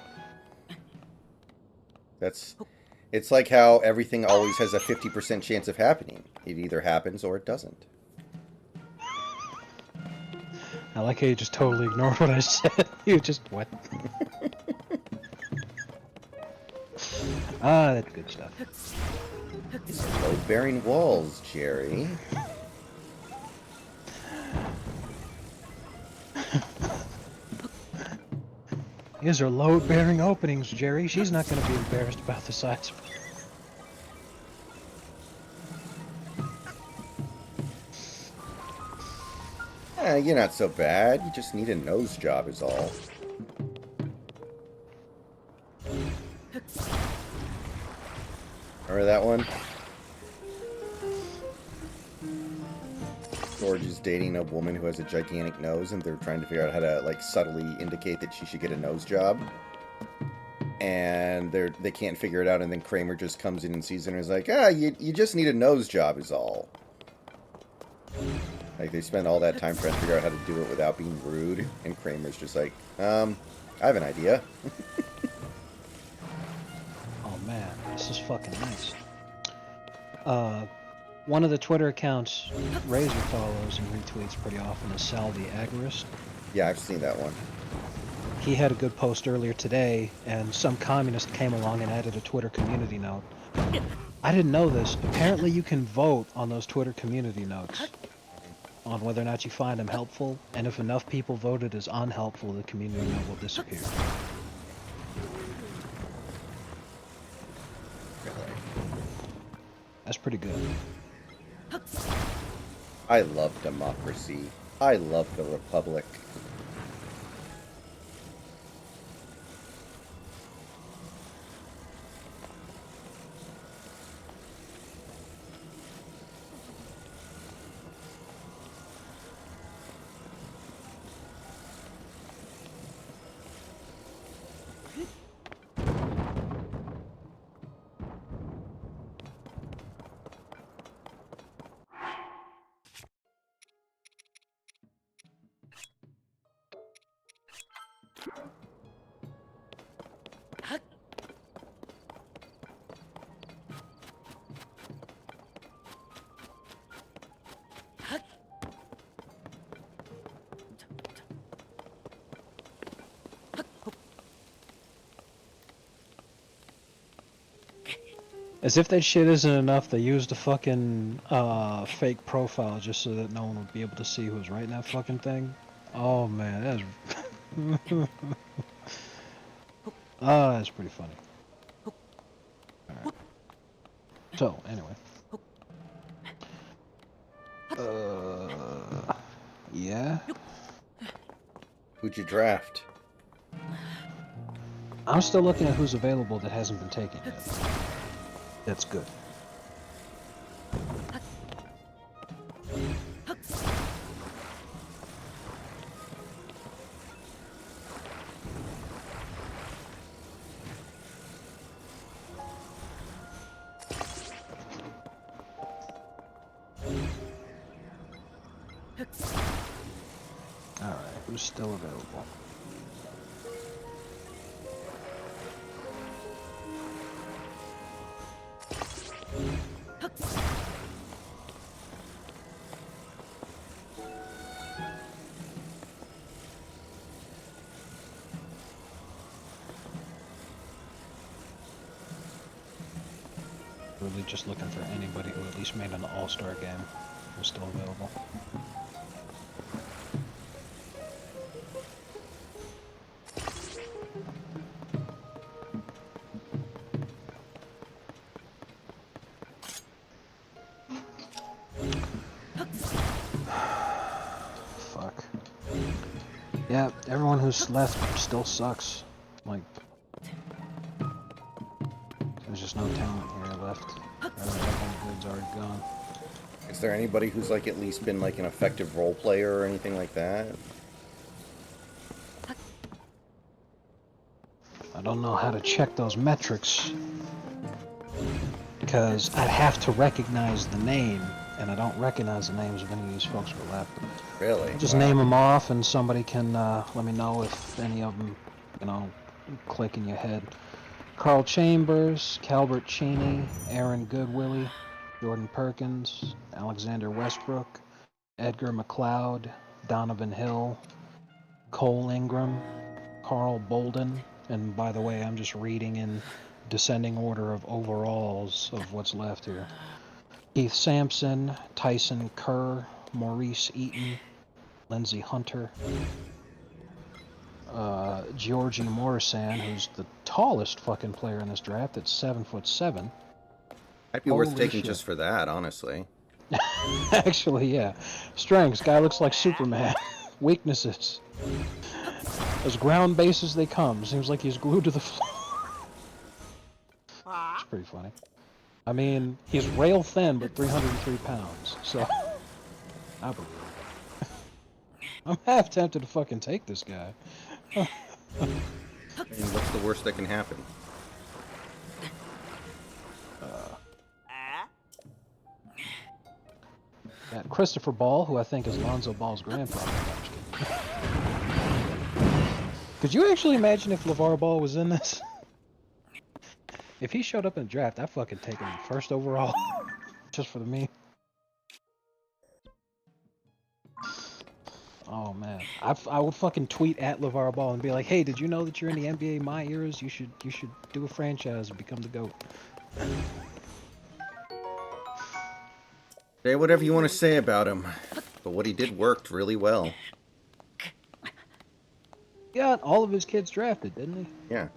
it's like how everything always has a 50% chance of happening. It either happens or it doesn't. I like how you just totally ignored what I said. You just, what? Ah, that's good stuff. Load-bearing walls, Jerry. These are load-bearing openings, Jerry. She's not going to be embarrassed about the size of You're not so bad. You just need a nose job is all. Remember that one? George is dating a woman who has a gigantic nose, and they're trying to figure out how to, like, subtly indicate that she should get a nose job. And they can't figure it out, and then Kramer just comes in and sees it and is like, you just need a nose job is all. Like, they spend all that time trying to figure out how to do it without being rude, and Kramer's just like, I have an idea. Oh man, this is fucking nice. One of the Twitter accounts Razor follows and retweets pretty often is Sal the Agorist. Yeah, I've seen that one. He had a good post earlier today, and some communist came along and added a Twitter community note. I didn't know this. Apparently you can vote on those Twitter community notes on whether or not you find them helpful, and if enough people voted as unhelpful, the community note will disappear. That's pretty good. I love democracy. I love the Republic. As if that shit isn't enough, they used a fucking fake profile just so that no one would be able to see who was writing that fucking thing. Oh man, that's that's pretty funny. Alright. So, anyway. Yeah? Who'd you draft? I'm still looking at who's available that hasn't been taken yet. That's good. Alright, who's still available? Really just looking for anybody who at least made an all-star game who's still available. Fuck. Yeah, everyone who's left still sucks. Like, there's just no talent here left. Everyone good's already gone. Is there anybody who's, like, at least been, like, an effective role player or anything like that? I don't know how to check those metrics because I'd have to recognize the name and I don't recognize the names of any of these folks who are left. Really? I'll just Wow. name them off, and somebody can let me know if any of them, click in your head. Carl Chambers, Calbert Cheney, Aaron Goodwillie, Jordan Perkins, Alexander Westbrook, Edgar McLeod, Donovan Hill, Cole Ingram, Carl Bolden, and by the way, I'm just reading in descending order of overalls of what's left here. Keith Sampson, Tyson Kerr, Maurice Eaton, Lindsey Hunter, Georgie Morrisan, who's the tallest fucking player in this draft at 7'7". Might be worth Holy taking shit. just for that, honestly. Actually, yeah. Strengths, guy looks like Superman. Weaknesses. As ground base as they come. Seems like he's glued to the floor. It's pretty funny. I mean, he's rail thin, but 303 pounds. So, I believe it. I'm half tempted to fucking take this guy. I mean, what's the worst that can happen? Got Christopher Ball, who I think is Lonzo Ball's grandfather. Could you actually imagine if LeVar Ball was in this? If he showed up in the draft, I'd fucking take him first overall. Just for the meme. Oh man, I would fucking tweet at LeVar Ball and be like, "Hey, did you know that you're in the NBA my eras? You should do a franchise and become the GOAT." Say whatever you want to say about him, but what he did worked really well. He got all of his kids drafted, didn't he? Yeah.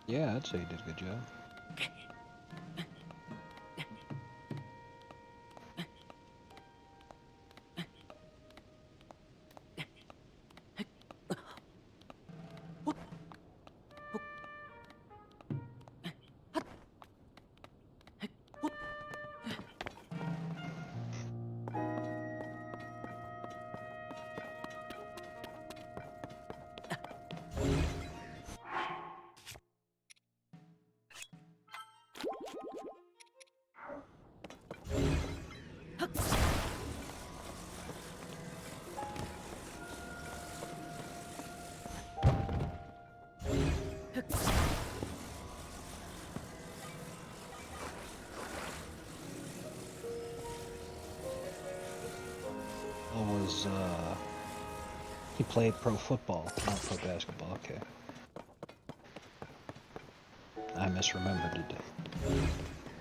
Yeah, I'd say he did a good job. He played pro football, not pro basketball. Okay. I misremembered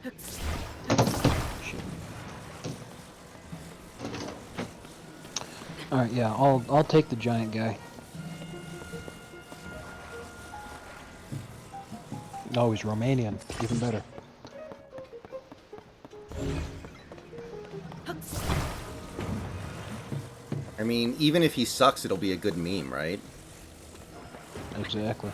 it. Shit. All right, yeah, I'll take the giant guy. Oh, he's Romanian, even better. I mean, even if he sucks, it'll be a good meme, right? Exactly.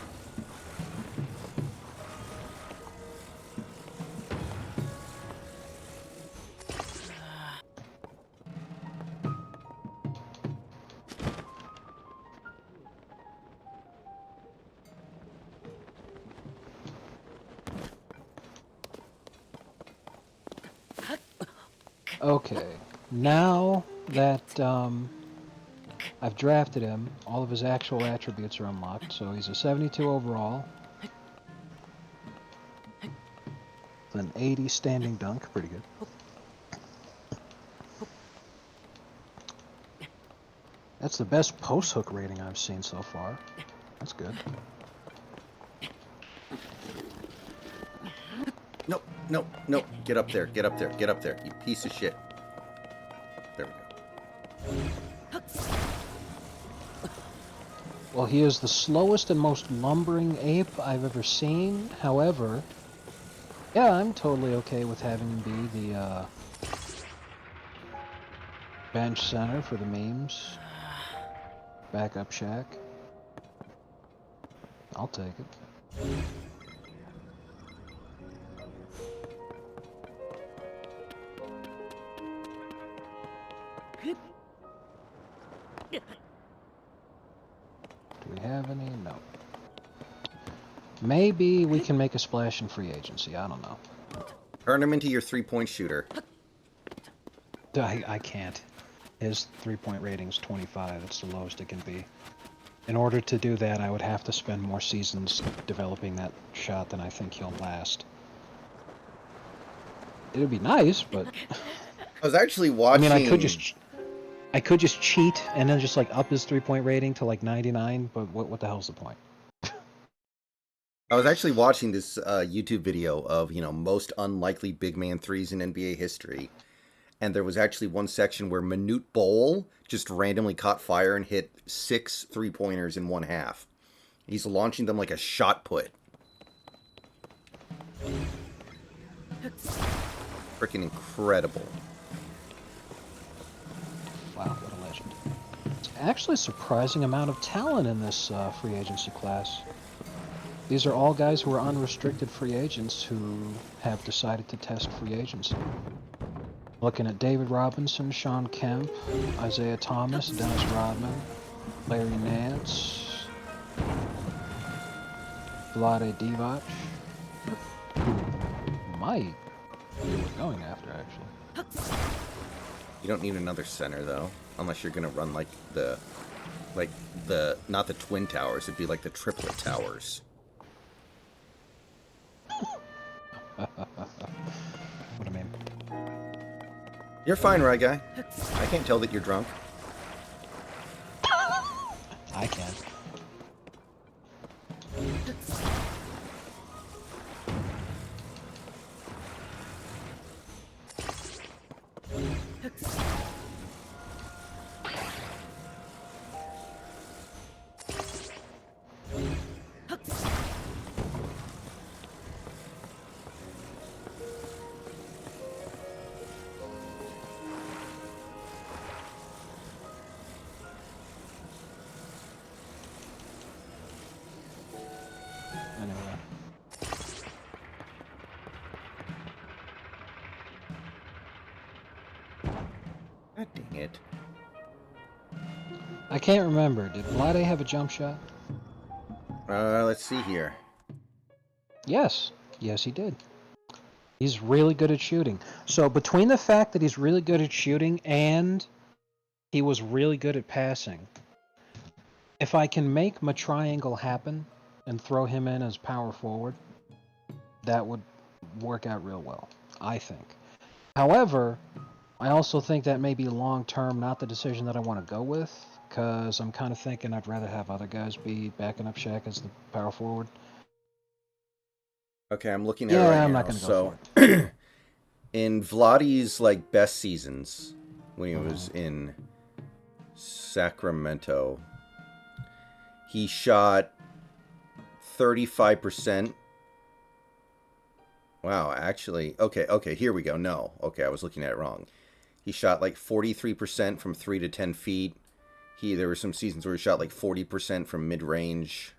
Okay, now that I've drafted him, all of his actual attributes are unlocked. So he's a 72 overall, an 80 standing dunk, pretty good. That's the best post hook rating I've seen so far. That's good. Nope, nope, nope. Get up there, get up there, get up there, you piece of shit. There we go. Well, he is the slowest and most lumbering ape I've ever seen. However, yeah, I'm totally okay with having him be the bench center for the memes. Backup Shaq. I'll take it. Do we have any? No. Maybe we can make a splash in free agency. I don't know. Turn him into your 3-point shooter. I can't. His 3-point rating's 25. It's the lowest it can be. In order to do that, I would have to spend more seasons developing that shot than I think he'll last. It would be nice, but I was actually I watching... mean, I could just cheat and then just like up his 3-point rating to like 99. But what the hell's the point? I was actually watching this YouTube video of, most unlikely big man threes in NBA history. And there was actually one section where Manute Bol just randomly caught fire and hit 6 3-pointers in one half. He's launching them like a shot put. Freaking incredible. Wow, what a legend. It's actually a surprising amount of talent in this free agency class. These are all guys who are unrestricted free agents who have decided to test free agency. Looking at David Robinson, Sean Kemp, Isaiah Thomas, Dennis Rodman, Larry Nance, Vlade Divac, who might be worth going after, actually. You don't need another center, though. Unless you're going to run like the, not the Twin Towers. It'd be like the Triplet Towers. What I mean. You're fine, right, guy? I can't tell that you're drunk. I can. Anyway. God dang it. I can't remember. Did Vlade have a jump shot? Let's see here. Yes. Yes, he did. He's really good at shooting. So between the fact that he's really good at shooting and he was really good at passing, if I can make my triangle happen and throw him in as power forward, that would work out real well, I think. However, I also think that may be long-term not the decision that I want to go with, because I'm kind of thinking I'd rather have other guys be backing up Shaq as the power forward. Okay, I'm looking at it Yeah, right I'm now. not going to go So, for it. in Vladdy's best seasons, when he was in Sacramento, he shot 35%. Wow, actually, okay, here we go. No, okay, I was looking at it wrong. He shot 43% from 3 to 10 feet. There were some seasons where he shot 40% from mid-range.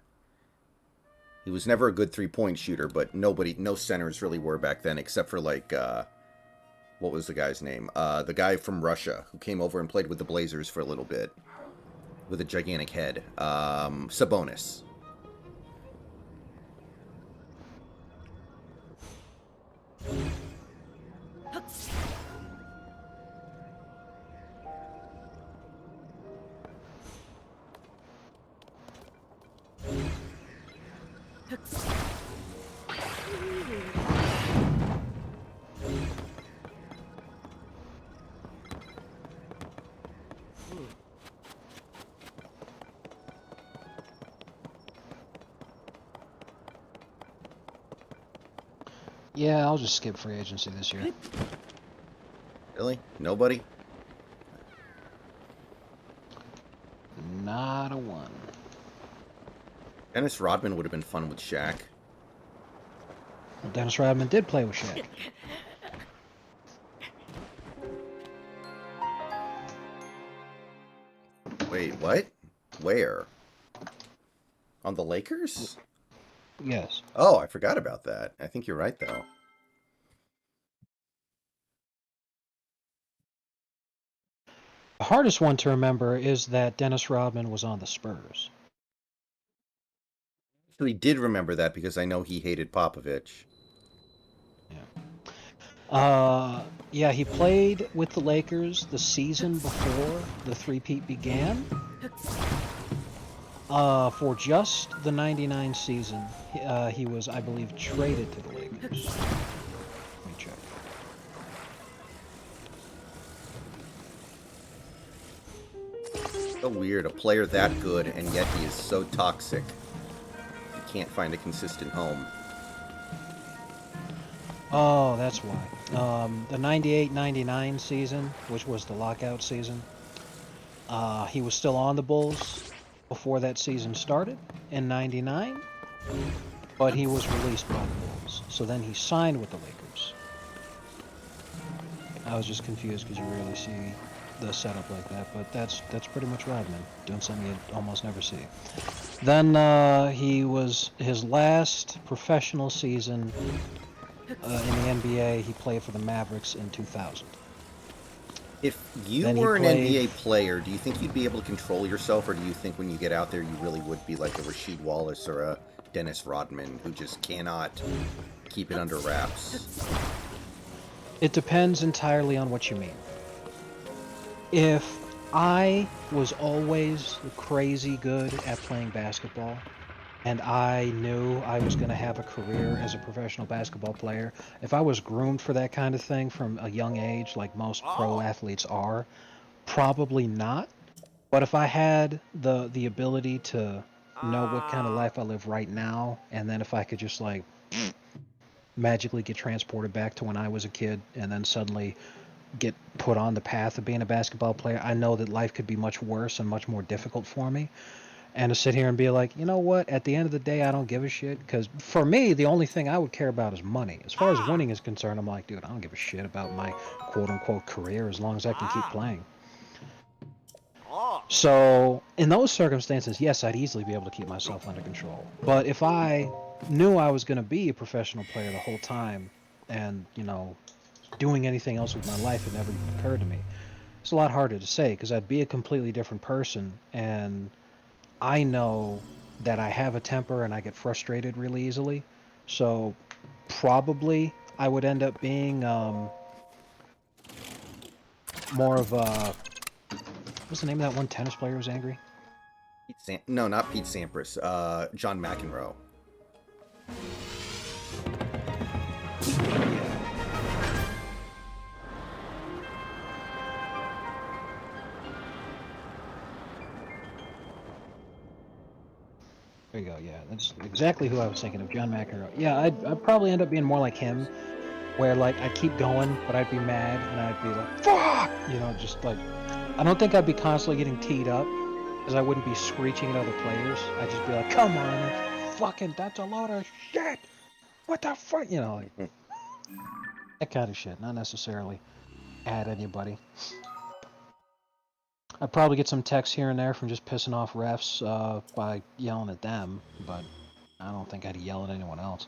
He was never a good 3-point shooter, but no centers really were back then, except for what was the guy's name? The guy from Russia who came over and played with the Blazers for a little bit with a gigantic head. Sabonis. Yeah, I'll just skip free agency this year. Really? Nobody? Not a one. Dennis Rodman would have been fun with Shaq. Well, Dennis Rodman did play with Shaq. Wait, what? Where? On the Lakers? Yes. Oh, I forgot about that. I think you're right, though. The hardest one to remember is that Dennis Rodman was on the Spurs. Actually, did remember that because I know he hated Popovich. Yeah. Yeah, he played with the Lakers the season before the three-peat began. For just the 99 season, he was, I believe, traded to the Lakers. Let me check. So weird, a player that good, and yet he is so toxic. He can't find a consistent home. Oh, that's why. The 98-99 season, which was the lockout season, he was still on the Bulls before that season started in 99, but he was released by the Bulls. So then he signed with the Lakers. I was just confused because you rarely see the setup like that, but that's pretty much Rodman doing something you almost never see. Then he was his last professional season in the NBA. He played for the Mavericks in 2000. If you Then he were an played. NBA player, do you think you'd be able to control yourself, or do you think when you get out there you really would be like a Rasheed Wallace or a Dennis Rodman who just cannot keep it under wraps? It depends entirely on what you mean. If I was always crazy good at playing basketball, and I knew I was going to have a career as a professional basketball player, if I was groomed for that kind of thing from a young age, like most pro Oh. athletes are, probably not. But if I had the ability to know what kind of Ah. life I live right now, and then if I could just like magically get transported back to when I was a kid, and then suddenly get put on the path of being a basketball player, I know that life could be much worse and much more difficult for me. And to sit here and be like, you know what, at the end of the day, I don't give a shit. Because for me, the only thing I would care about is money. As far as Ah. winning is concerned, I'm like, dude, I don't give a shit about my quote unquote career as long as I can keep Ah. playing. Oh. So, in those circumstances, yes, I'd easily be able to keep myself under control. But if I knew I was going to be a professional player the whole time and, doing anything else with my life had never even occurred to me, it's a lot harder to say because I'd be a completely different person. And I know that I have a temper and I get frustrated really easily. So, probably I would end up being more of a. What's the name of that one tennis player who's angry? No, not Pete Sampras. John McEnroe. There you go. Yeah, that's exactly who I was thinking of, John McEnroe. Yeah, I'd probably end up being more like him, where like I'd keep going, but I'd be mad and I'd be like, "Fuck!" Just like I don't think I'd be constantly getting teed up, because I wouldn't be screeching at other players. I'd just be like, "Come on, that's a load of shit. What the fuck?" Like that kind of shit. Not necessarily at anybody. I'd probably get some texts here and there from just pissing off refs by yelling at them, but I don't think I'd yell at anyone else.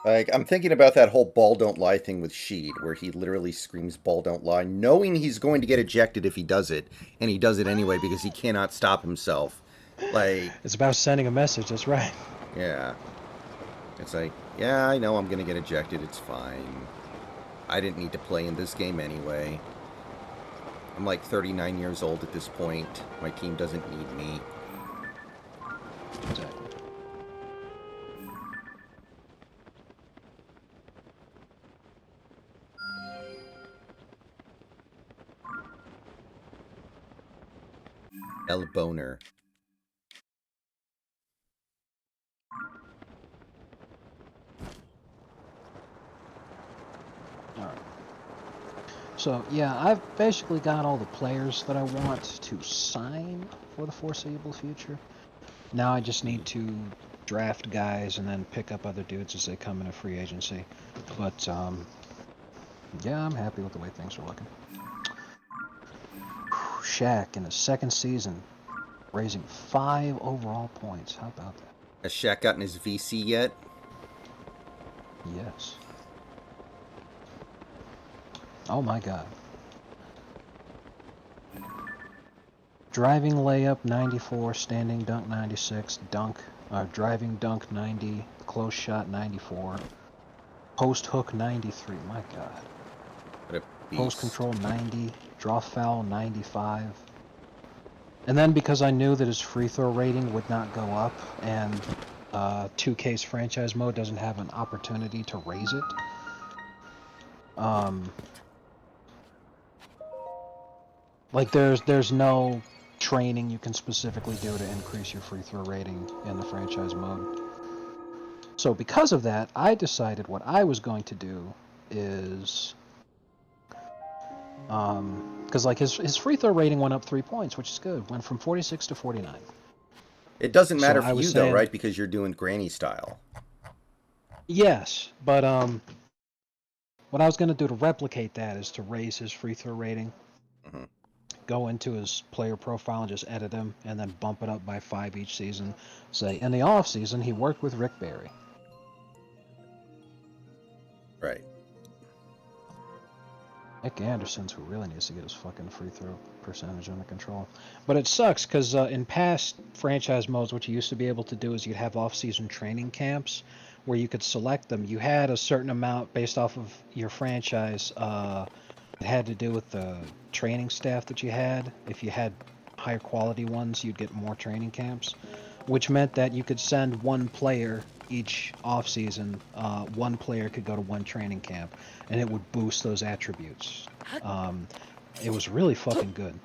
Like, I'm thinking about that whole ball don't lie thing with Sheed, where he literally screams ball don't lie, knowing he's going to get ejected if he does it, and he does it anyway because he cannot stop himself. Like, It's about sending a message, that's right. yeah. It's like, yeah, I know I'm going to get ejected, it's fine. I didn't need to play in this game anyway. I'm like 39 years old at this point. My team doesn't need me. Exactly. El Boner. Alright. So, yeah, I've basically got all the players that I want to sign for the foreseeable future. Now I just need to draft guys and then pick up other dudes as they come into free agency. But, yeah, I'm happy with the way things are looking. Shaq in his second season, raising 5 overall points. How about that? Has Shaq gotten his VC yet? Yes. Oh my god. Driving layup 94, standing dunk 96, driving dunk 90, close shot 94, post hook 93. My god. post Beast. control 90, draw foul 95. And then because I knew that his free throw rating would not go up, and 2K's franchise mode doesn't have an opportunity to raise it, like there's no training you can specifically do to increase your free throw rating in the franchise mode. So because of that, I decided what I was going to do is, because like his free throw rating went up 3 points, which is good. Went from 46 to 49. It doesn't So matter I for was you though, saying, right? Because you're doing granny style. yes, but what I was going to do to replicate that is to raise his free throw rating, Mhm. go into his player profile and just edit him, and then bump it up by 5 each season. Say, in the off season, he worked with Rick Barry. Right. Nick Anderson's who really needs to get his fucking free throw percentage under control. But it sucks because in past franchise modes, what you used to be able to do is you'd have off-season training camps where you could select them. You had a certain amount based off of your franchise. It had to do with the training staff that you had. If you had higher quality ones, you'd get more training camps, which meant that you could send one player each off-season. One player could go to one training camp, and it would boost those attributes. It was really fucking good.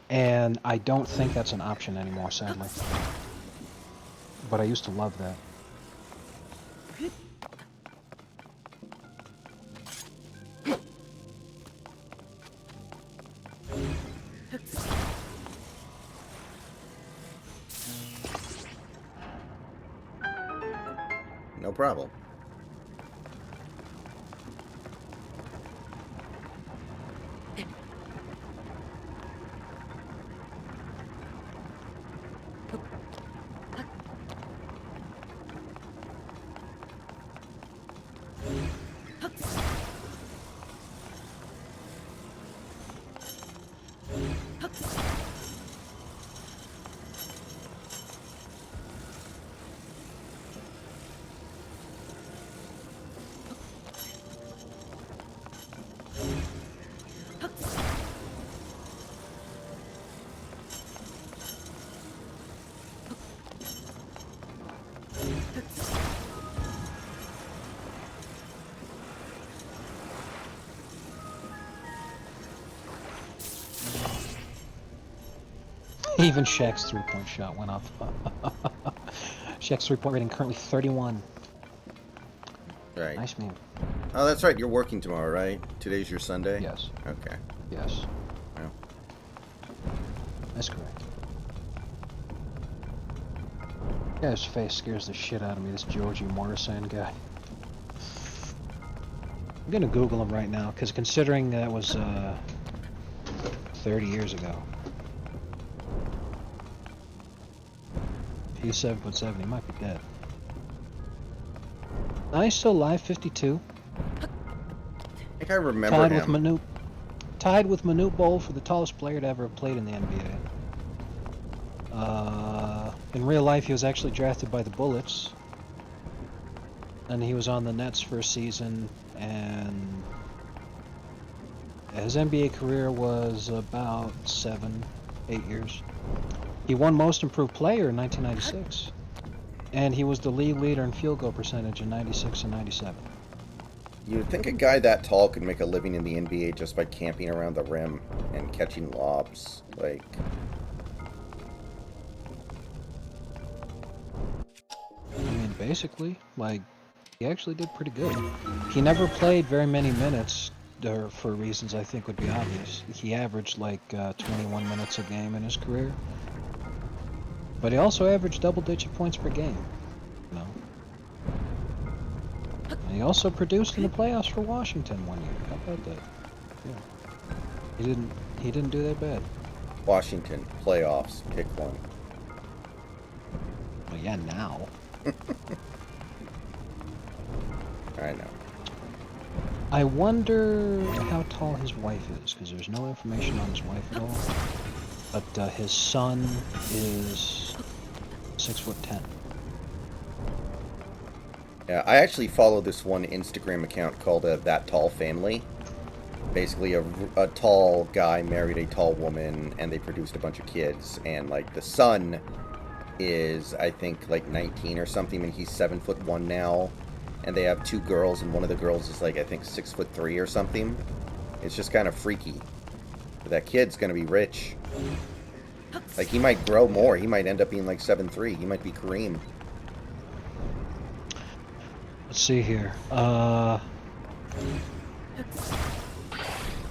And I don't think that's an option anymore, sadly. But I used to love that. No problem. Even Shaq's three-point shot went up. Shaq's three-point rating currently 31. Right. Nice meme. Oh, that's right. You're working tomorrow, right? Today's your Sunday? Yes. Okay. Yes. Well. That's correct. Yeah, his face scares the shit out of me, this Georgie Morrison guy. I'm gonna Google him right now, because considering that was 30 years ago. He's 7'7", he might be dead. Nice, still alive, 52. I think I remember Tied him. with Manute. Tied with Manute Bol for the tallest player to ever have played in the NBA. In real life, he was actually drafted by the Bullets. And he was on the Nets for a season, and his NBA career was about 7-8 years. He won Most Improved Player in 1996, and he was the league leader in field goal percentage in 96 and 97. You'd think a guy that tall could make a living in the NBA just by camping around the rim and catching lobs. Like, I mean, basically, like, he actually did pretty good. He never played very many minutes, for reasons I think would be obvious. He averaged like 21 minutes a game in his career. But he also averaged double-digit points per game, you know. And he also produced in the playoffs for Washington one year. How about that? Yeah. He didn't do that bad. Washington, playoffs, pick one. Well, yeah, now. I know. I wonder how tall his wife is, because there's no information on his wife at all. But his son is 6'10". Yeah, I actually follow this one Instagram account called That Tall Family. basically a tall guy married a tall woman, and they produced a bunch of kids. And like the son is, I think, like 19 or something, and he's 7'1" now. And they have two girls, and one of the girls is like, I think, 6'3" or something. It's just kind of freaky. But that kid's gonna be rich. Like, he might grow more. He might end up being like 7'3". He might be Kareem. Let's see here.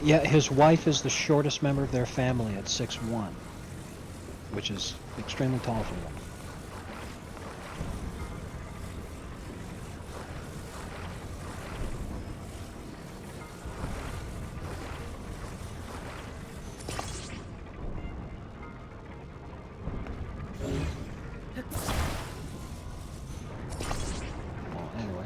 Yeah, his wife is the shortest member of their family at 6'1", which is extremely tall for them. Well, anyway.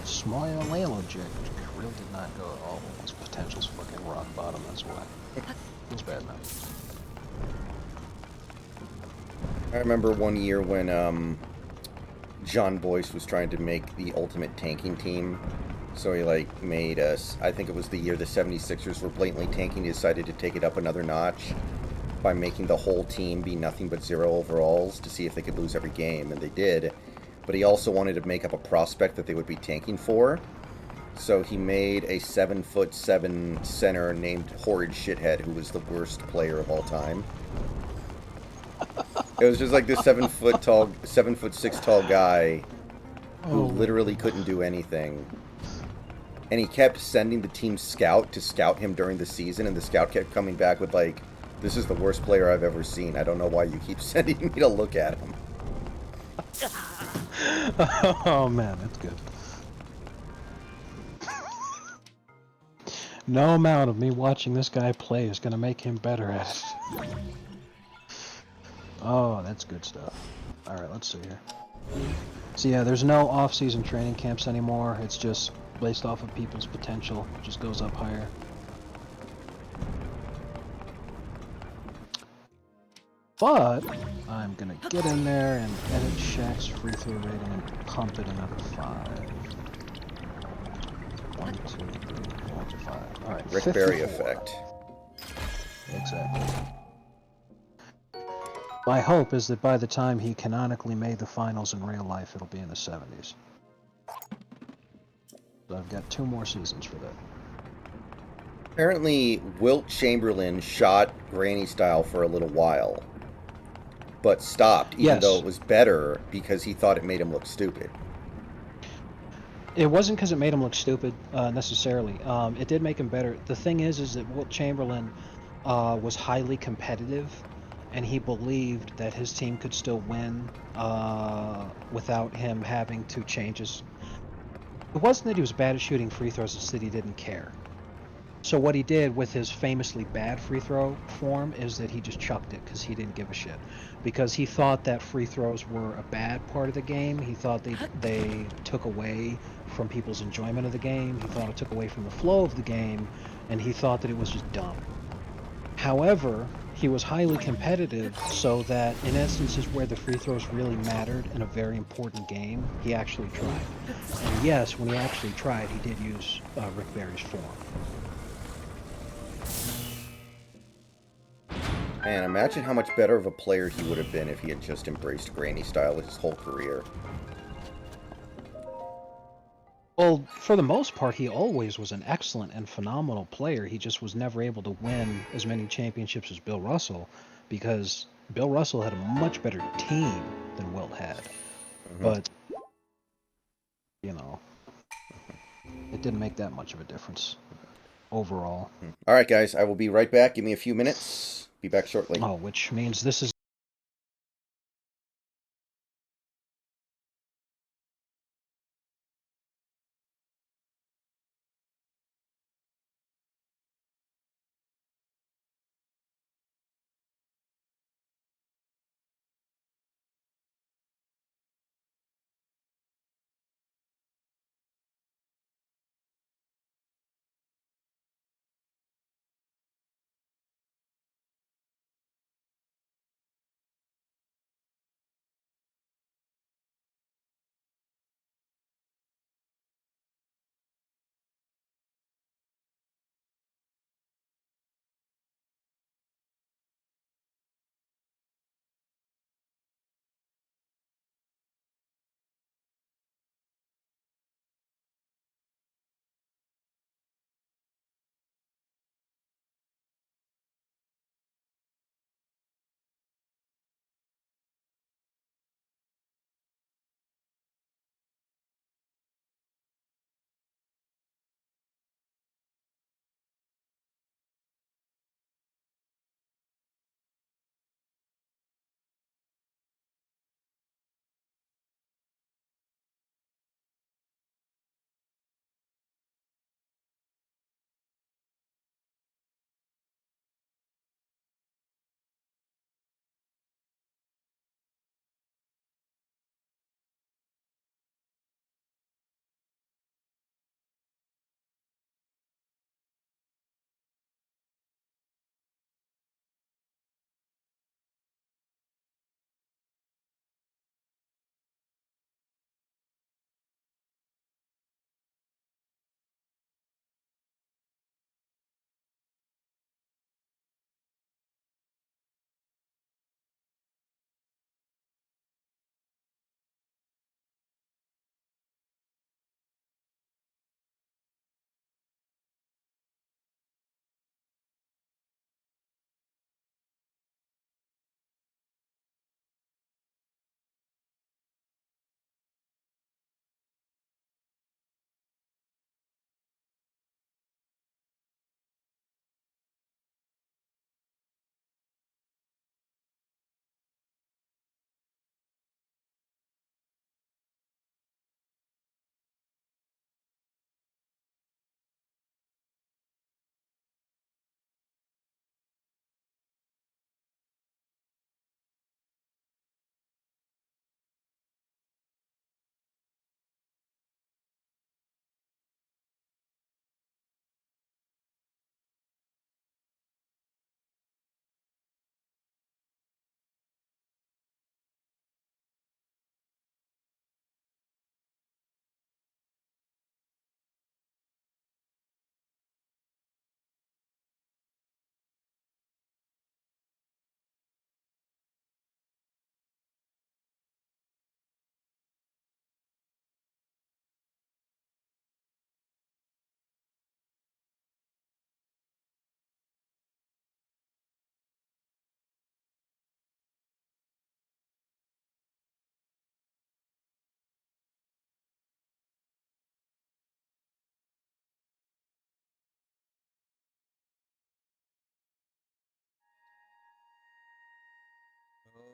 Small whale object really did not go at all. Its potential's fucking rock bottom, that's why. It's bad enough. I remember one year when John Boyce was trying to make the ultimate tanking team. So he like made us, I think it was the year the 76ers were blatantly tanking. He decided to take it up another notch by making the whole team be nothing but 0 overalls to see if they could lose every game, and they did. But he also wanted to make up a prospect that they would be tanking for. So he made a 7'7" center named Horrid Shithead, who was the worst player of all time. It was just like this 7'6" tall guy who literally couldn't do anything. And he kept sending the team scout to scout him during the season, and the scout kept coming back with like, "This is the worst player I've ever seen. I don't know why you keep sending me to look at him." Oh man, that's good. No amount of me watching this guy play is gonna make him better at it. Oh, that's good stuff. Alright, let's see here. So yeah, there's no off-season training camps anymore. It's just based off of people's potential. It just goes up higher. But I'm gonna get in there and edit Shaq's free throw rating and pump it another 5. 1, 2, 3, 4, 5. Alright, Rick 54. Barry effect. Exactly. My hope is that by the time he canonically made the finals in real life, it'll be in the 70s. So I've got 2 more seasons for that. Apparently, Wilt Chamberlain shot Granny Style for a little while, but stopped, even though it was better, because he thought it made him look stupid. It wasn't because it made him look stupid, necessarily. It did make him better. The thing is that Wilt Chamberlain was highly competitive, and he believed that his team could still win without him having to change his... It wasn't that he was bad at shooting free throws, it's that he didn't care. So what he did with his famously bad free throw form is that he just chucked it because he didn't give a shit. Because he thought that free throws were a bad part of the game. He thought they took away from people's enjoyment of the game. He thought it took away from the flow of the game. And he thought that it was just dumb. However, he was highly competitive, so that in instances where the free throws really mattered in a very important game, he actually tried. And yes, when he actually tried, he did use Rick Barry's form. Man, imagine how much better of a player he would have been if he had just embraced Granny Style his whole career. Well, for the most part, he always was an excellent and phenomenal player. He just was never able to win as many championships as Bill Russell, because Bill Russell had a much better team than Wilt had. But, you know, it didn't make that much of a difference overall. Alright, guys, I will be right back. Give me a few minutes. Be back shortly. Oh, which means this is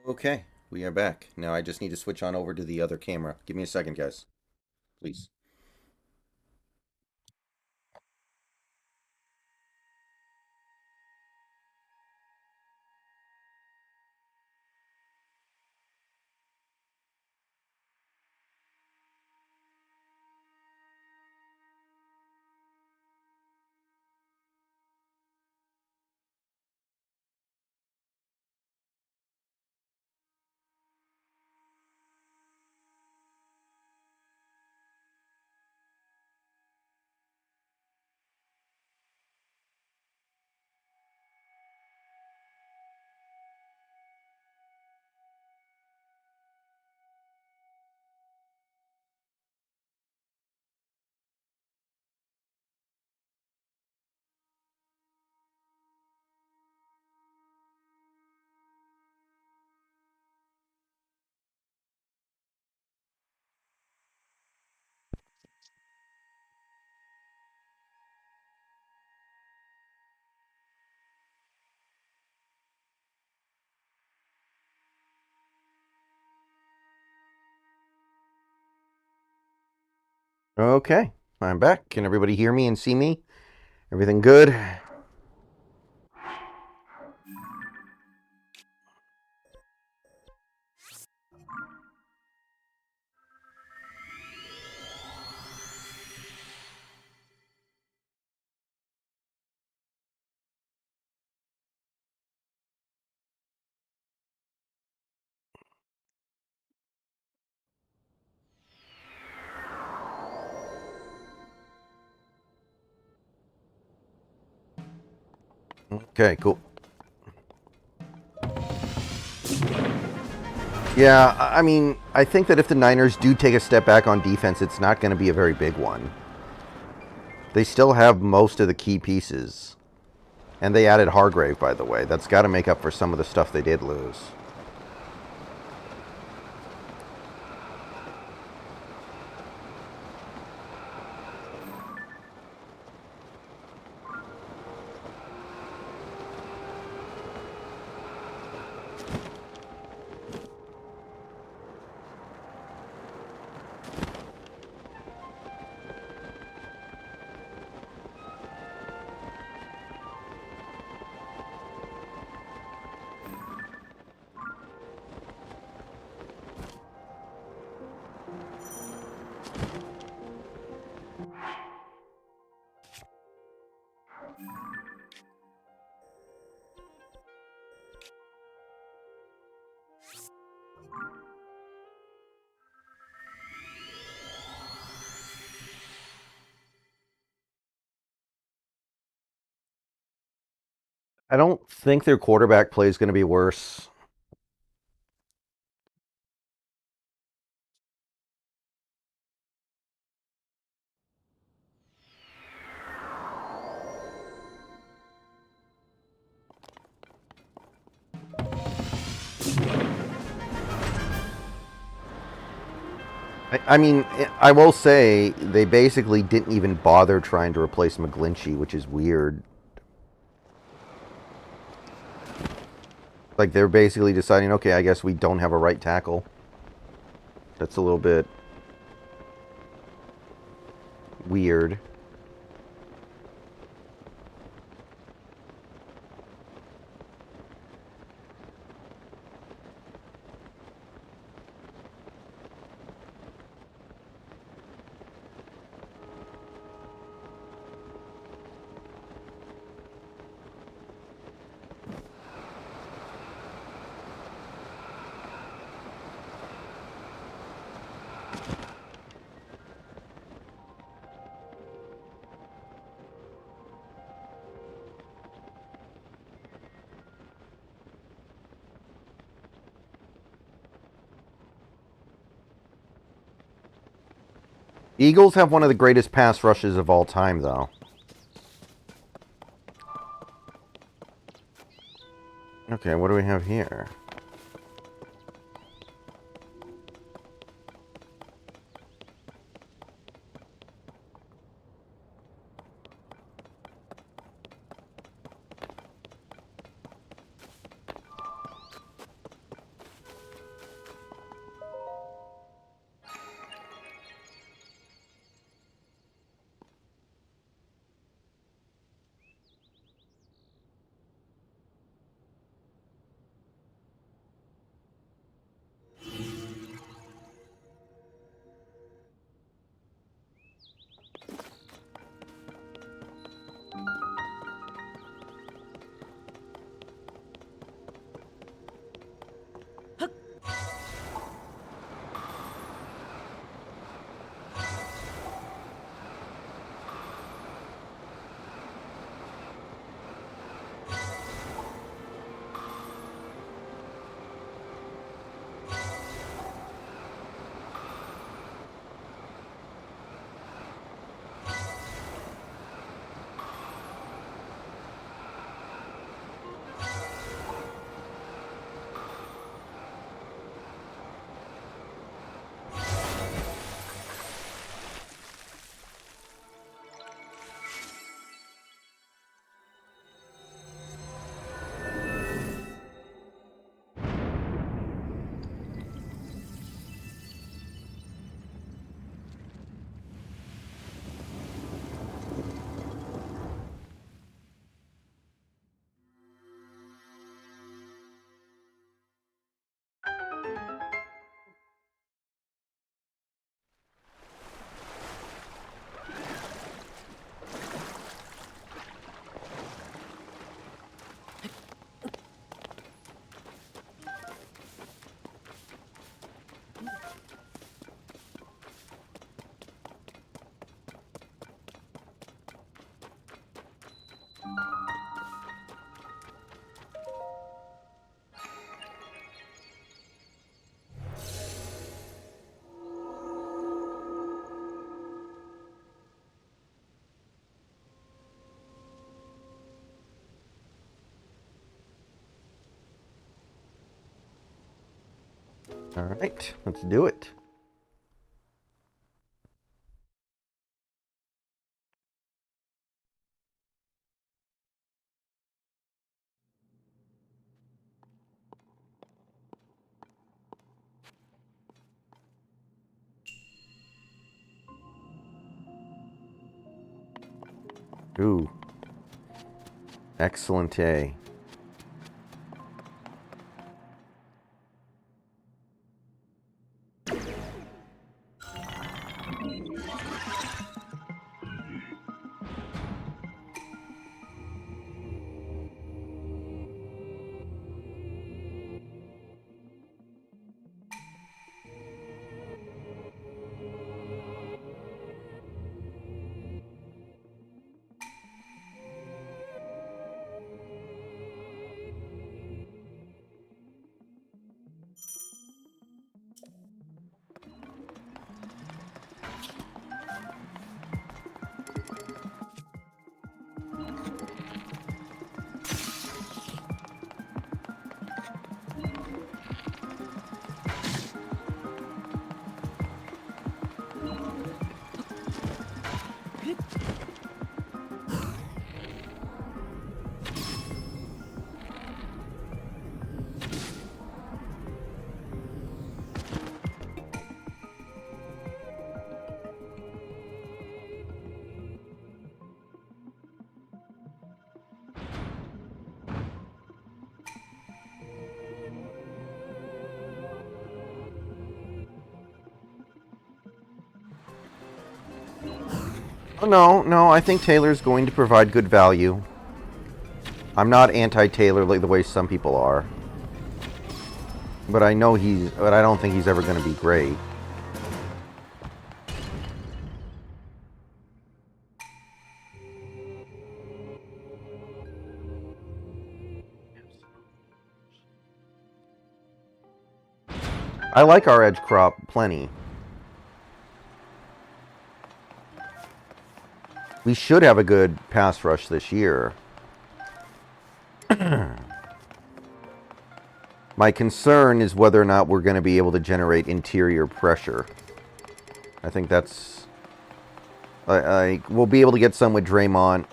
Okay, we are back. Now I just need to switch on over to the other camera. Give me a second, guys. Please. Okay, I'm back. Can everybody hear me and see me? Everything good? Okay, cool. Yeah, I mean, I think that if the Niners do take a step back on defense, it's not going to be a very big one. They still have most of the key pieces. And they added Hargrave, by the way. That's got to make up for some of the stuff they did lose. I don't think their quarterback play is going to be worse. I mean, I will say they basically didn't even bother trying to replace McGlinchey, which is weird. Like, they're basically deciding, okay, I guess we don't have a right tackle. That's a little bit weird. Eagles have one of the greatest pass rushes of all time, though. Okay, what do we have here? All right, let's do it. Ooh. Excellent. Oh, no, I think Taylor's going to provide good value. I'm not anti-Taylor like the way some people are. But I don't think he's ever going to be great. I like our edge crop plenty. We should have a good pass rush this year. My concern is whether or not we're going to be able to generate interior pressure. I think that's... we'll be able to get some with Draymond,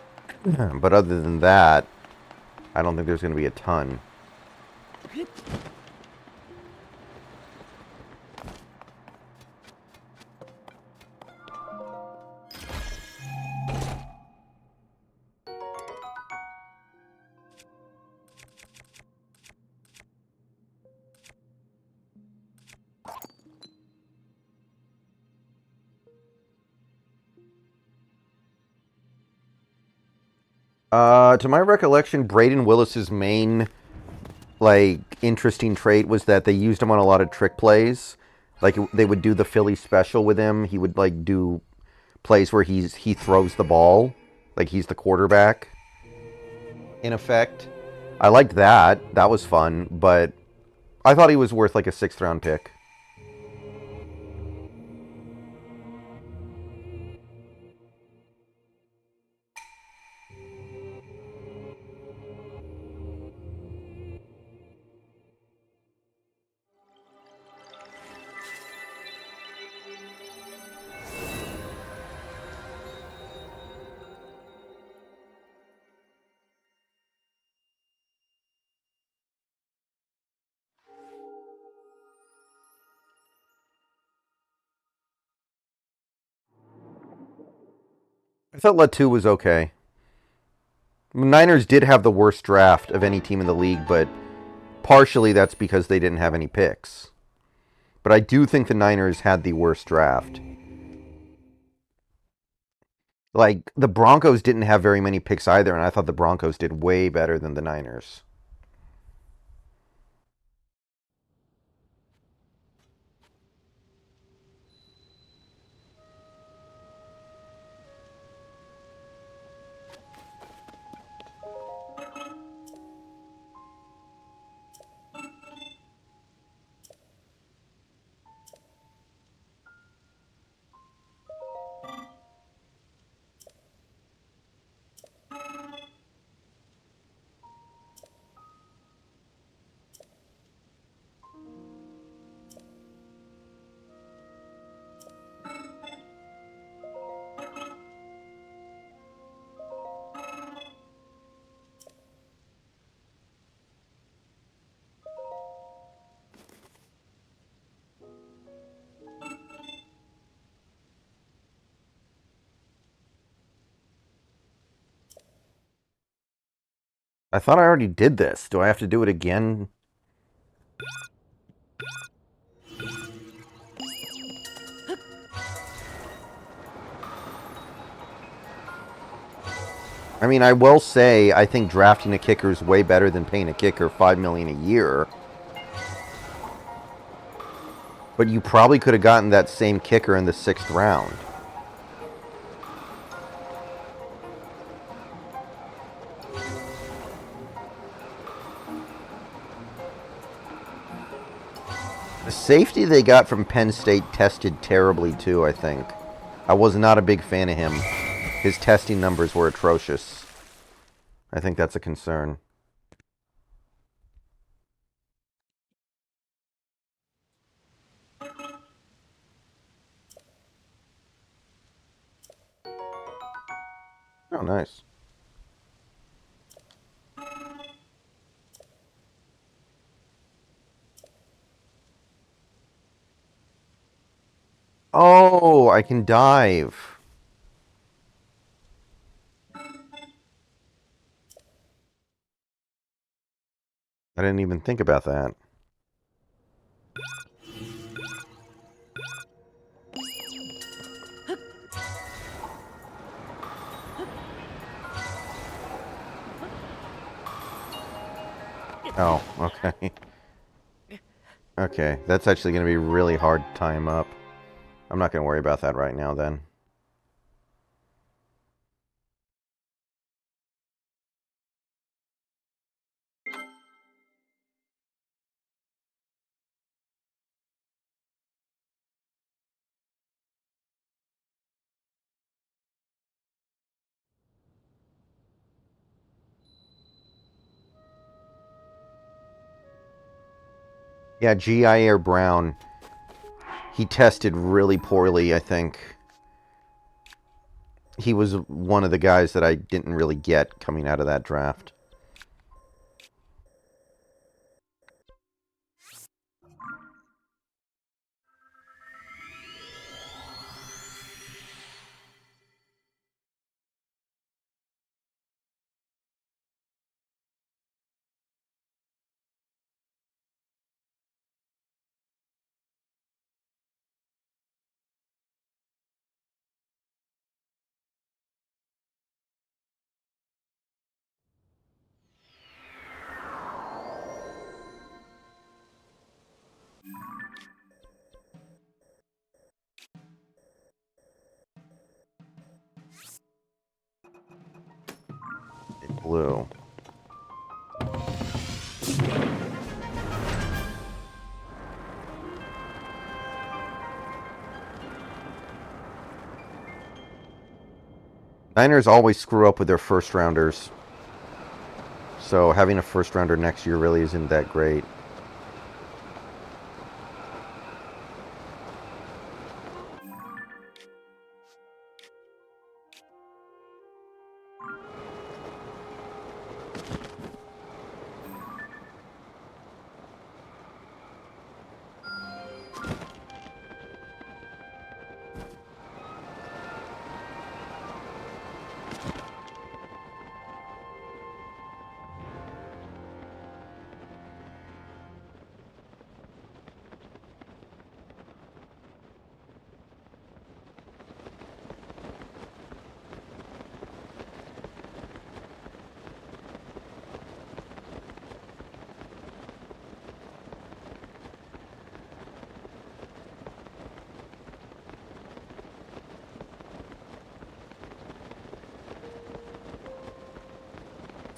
but other than that, I don't think there's going to be a ton. To my recollection, Braden Willis's main, interesting trait was that they used him on a lot of trick plays. They would do the Philly special with him. He would, do plays where he throws the ball. Like, he's the quarterback, in effect. I liked that. That was fun, but I thought he was worth, a 6th-round pick. I thought Latu was okay. Niners did have the worst draft of any team in the league, but partially that's because they didn't have any picks. But I do think the Niners had the worst draft. The Broncos didn't have very many picks either, and I thought the Broncos did way better than the Niners. I thought I already did this. Do I have to do it again? I mean, I will say, I think drafting a kicker is way better than paying a kicker $5 million a year. But you probably could have gotten that same kicker in the 6th round. The safety they got from Penn State tested terribly too, I think. I was not a big fan of him. His testing numbers were atrocious. I think that's a concern. Oh, nice. Oh, I can dive. I didn't even think about that. Oh, okay. Okay, that's actually going to be really hard to time up. I'm not going to worry about that right now, then. Yeah, G.I.R. Brown. He tested really poorly, I think. He was one of the guys that I didn't really get coming out of that draft. Blue. Niners always screw up with their first rounders. So having a first rounder next year really isn't that great.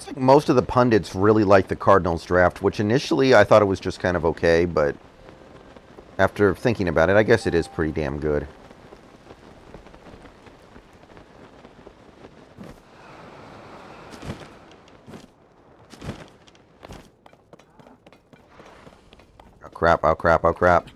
It's like most of the pundits really like the Cardinals draft, which initially I thought it was just kind of okay, but after thinking about it, I guess it is pretty damn good. Oh crap, oh crap, oh crap.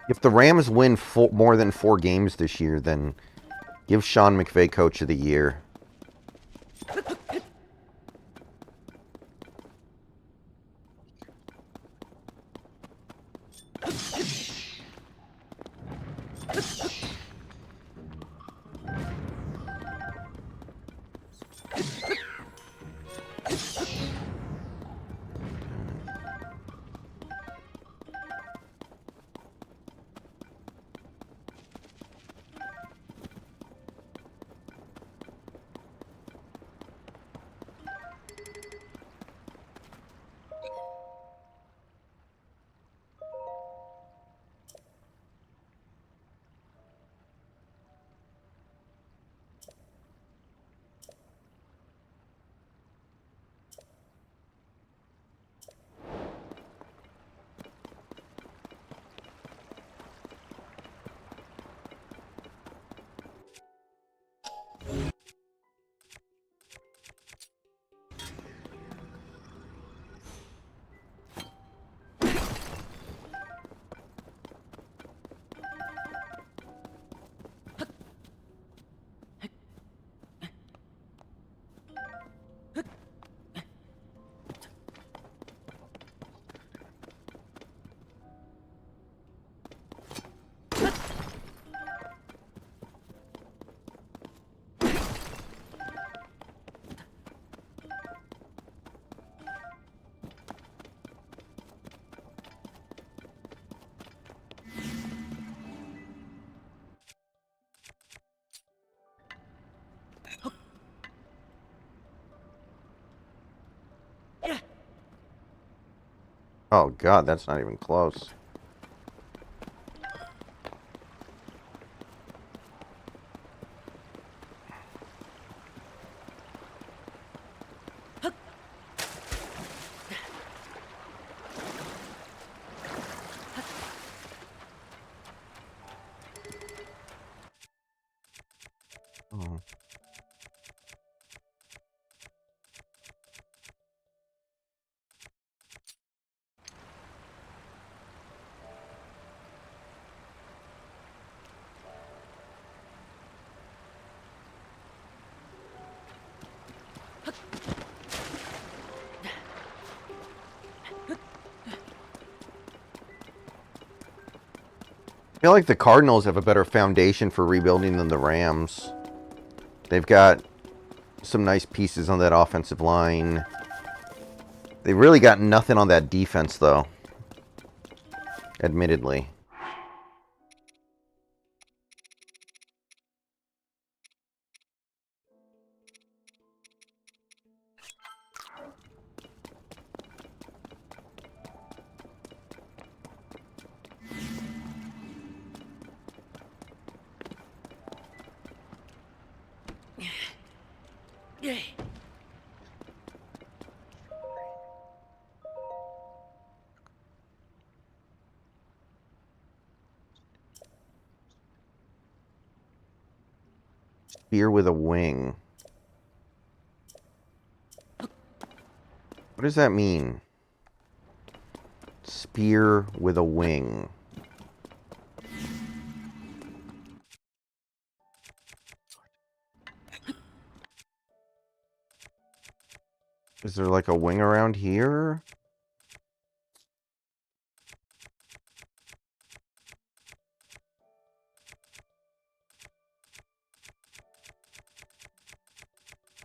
If the Rams win more than 4 games this year, then give Sean McVay Coach of the Year. Oh, God, that's not even close. Oh. I feel like the Cardinals have a better foundation for rebuilding than the Rams. They've got some nice pieces on that offensive line. They've really got nothing on that defense, though. Admittedly. Spear with a wing. What does that mean? Spear with a wing. Is there like a wing around here?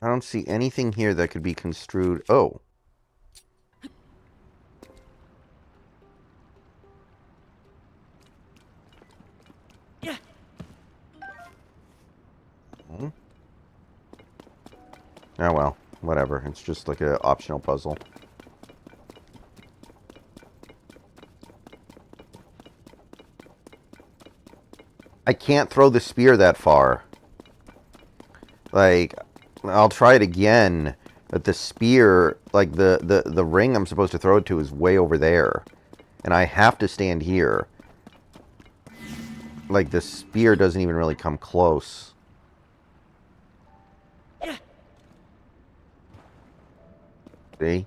I don't see anything here that could be construed. Oh. Hmm. Oh well, whatever. It's just like an optional puzzle. I can't throw the spear that far. Like, I'll try it again, but the spear, like the ring I'm supposed to throw it to is way over there. And I have to stand here. like the spear doesn't even really come close. See?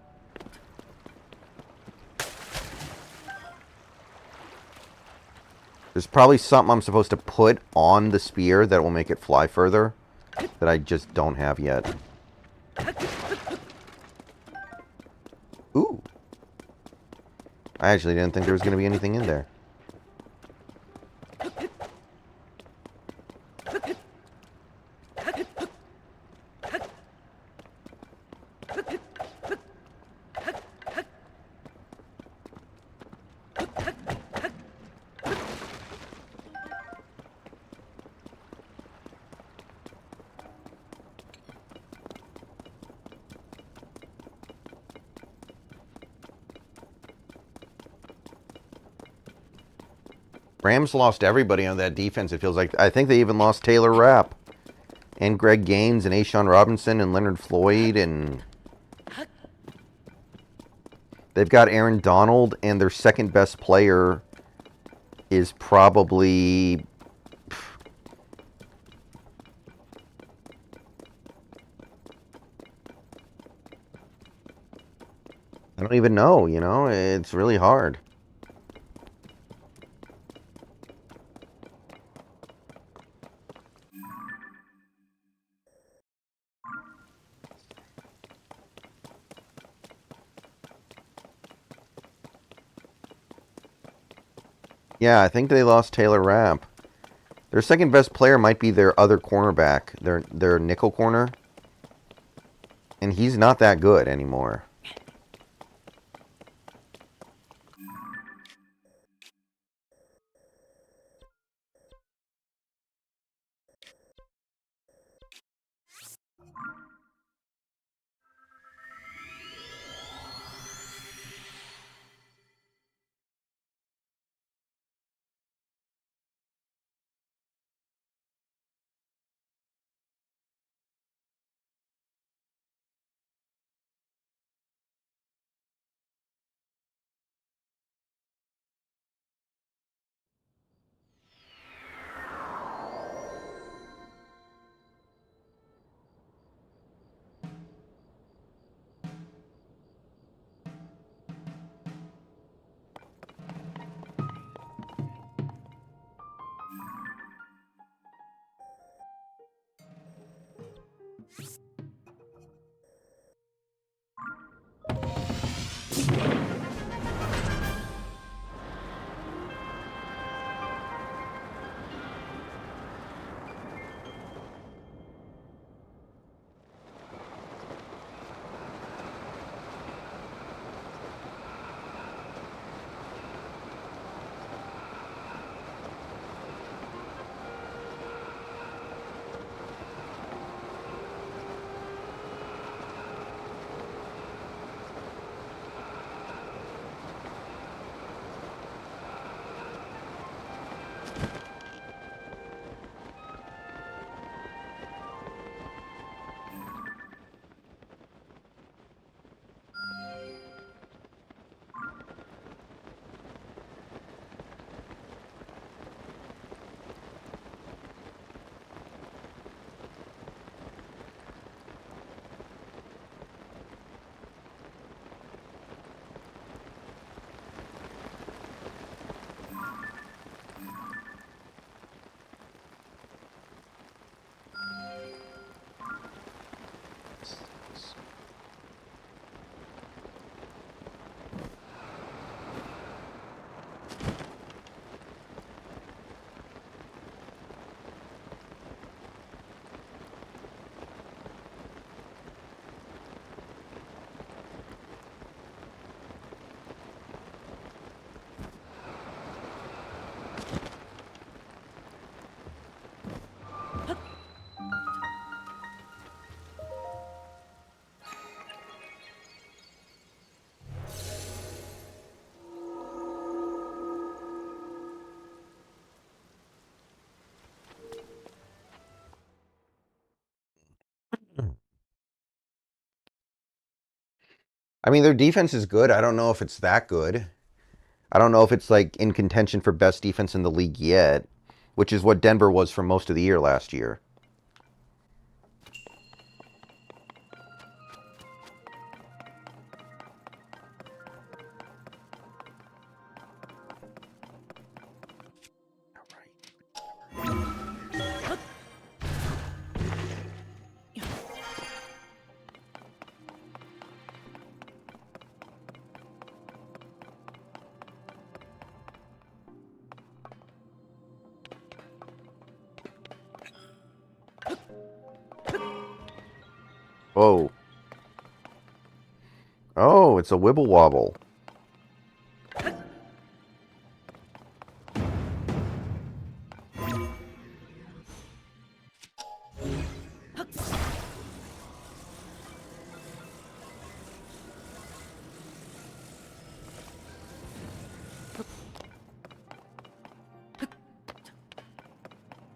There's probably something I'm supposed to put on the spear that will make it fly further that I just don't have yet. Ooh. I actually didn't think there was going to be anything in there. Rams lost everybody on that defense, it feels like. I think they even lost Taylor Rapp. And Greg Gaines and Ashawn Robinson and Leonard Floyd. And they've got Aaron Donald, and their second best player is probably... I don't even know, you know? It's really hard. Yeah, I think they lost Taylor Rapp. Their second best player might be their other cornerback, their nickel corner. And he's not that good anymore. I mean, their defense is good. I don't know if it's that good. I don't know if it's like in contention for best defense in the league yet. which is what Denver was for most of the year last year. Whoa. Oh, it's a wibble wobble.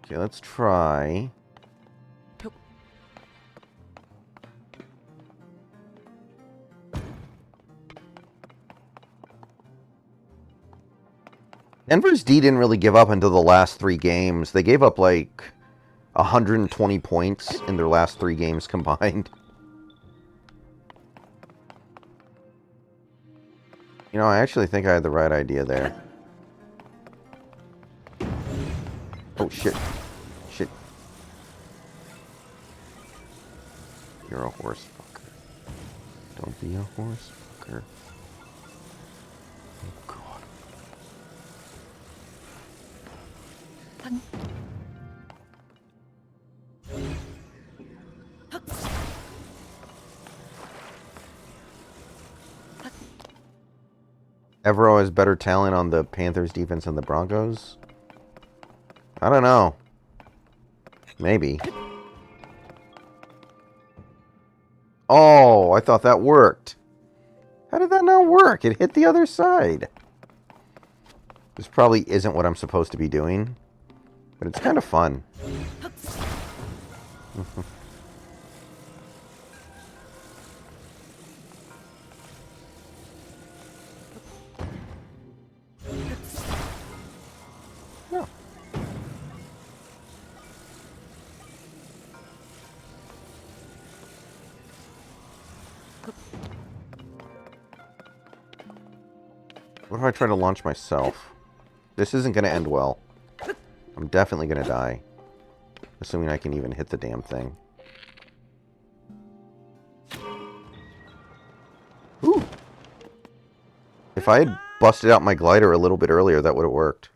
Okay, let's try. Denver's D didn't really give up until the last 3 games. They gave up like 120 points in their last 3 games combined. You know, I actually think I had the right idea there. Oh, shit. Shit. You're a horse fucker. Don't be a horse fucker. Oh, God. Evero has better talent on the Panthers defense than the Broncos? I don't know. Maybe. Oh, I thought that worked. How did that not work? It hit the other side. This probably isn't what I'm supposed to be doing, but it's kind of fun. Yeah. What if I try to launch myself? This isn't going to end well. I'm definitely going to die. Assuming I can even hit the damn thing. Ooh. If I had busted out my glider a little bit earlier, that would have worked.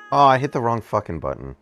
Oh, I hit the wrong fucking button.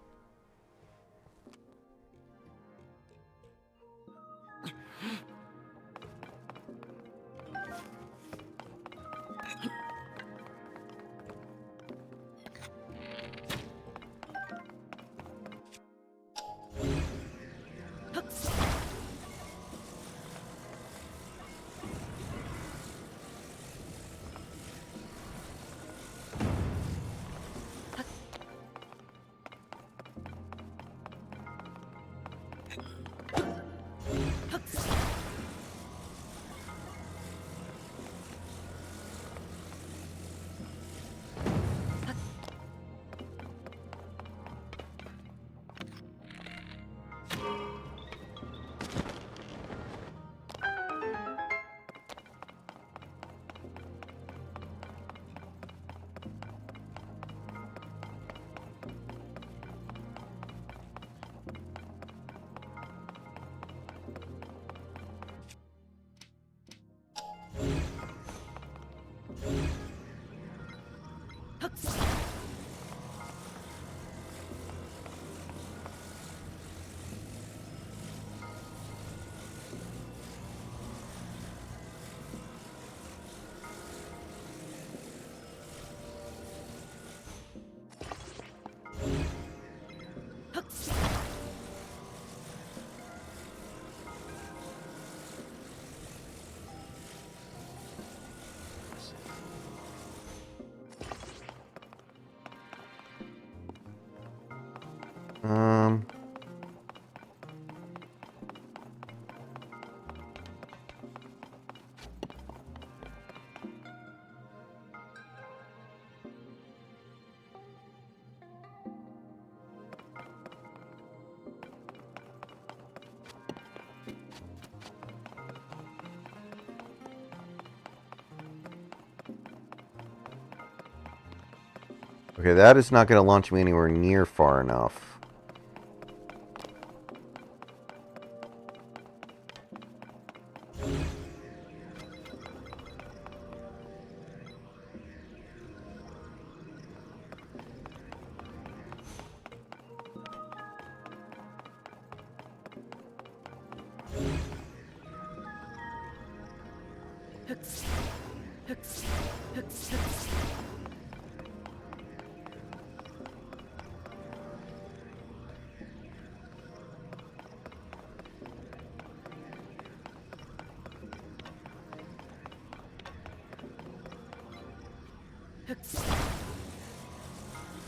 Okay, that is not going to launch me anywhere near far enough.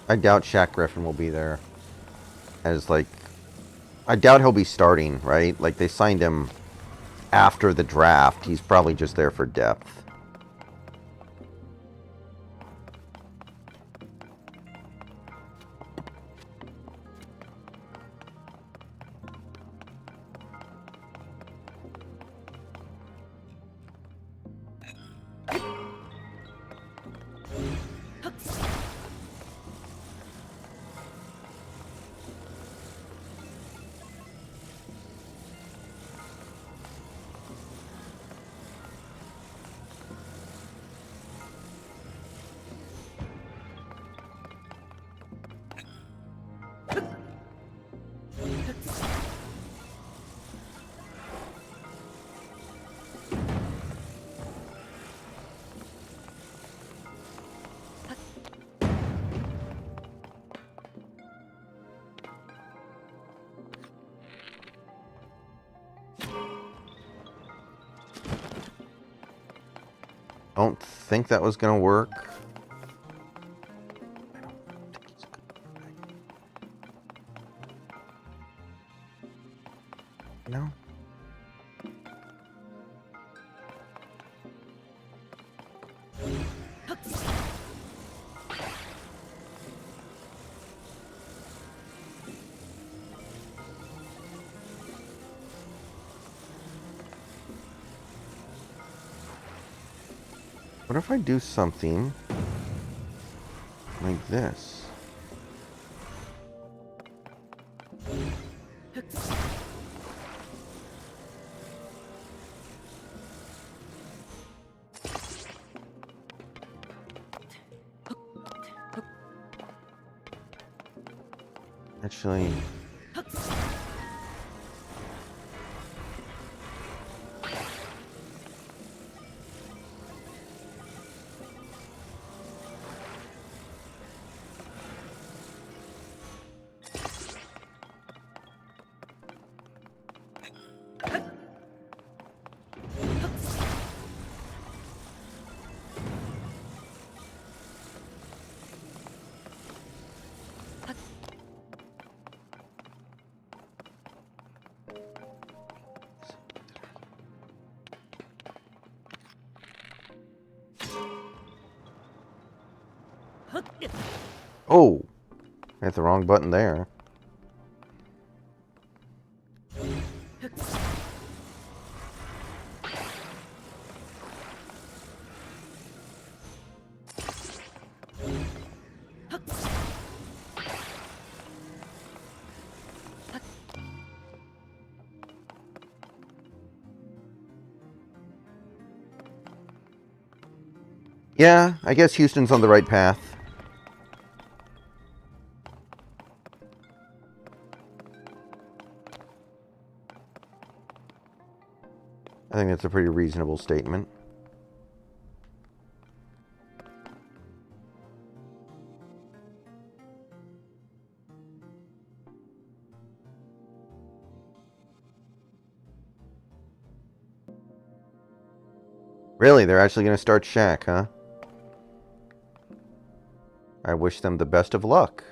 I doubt Shaq Griffin will be there. As, like... I doubt he'll be starting, right? Like, they signed him after the draft. He's probably just there for depth. Don't think that was gonna work. No. What if I do something like this? Actually... Oh! I hit the wrong button there. Yeah, I guess Houston's on the right path. I think that's a pretty reasonable statement. Really? They're actually going to start Shaq, huh? I wish them the best of luck.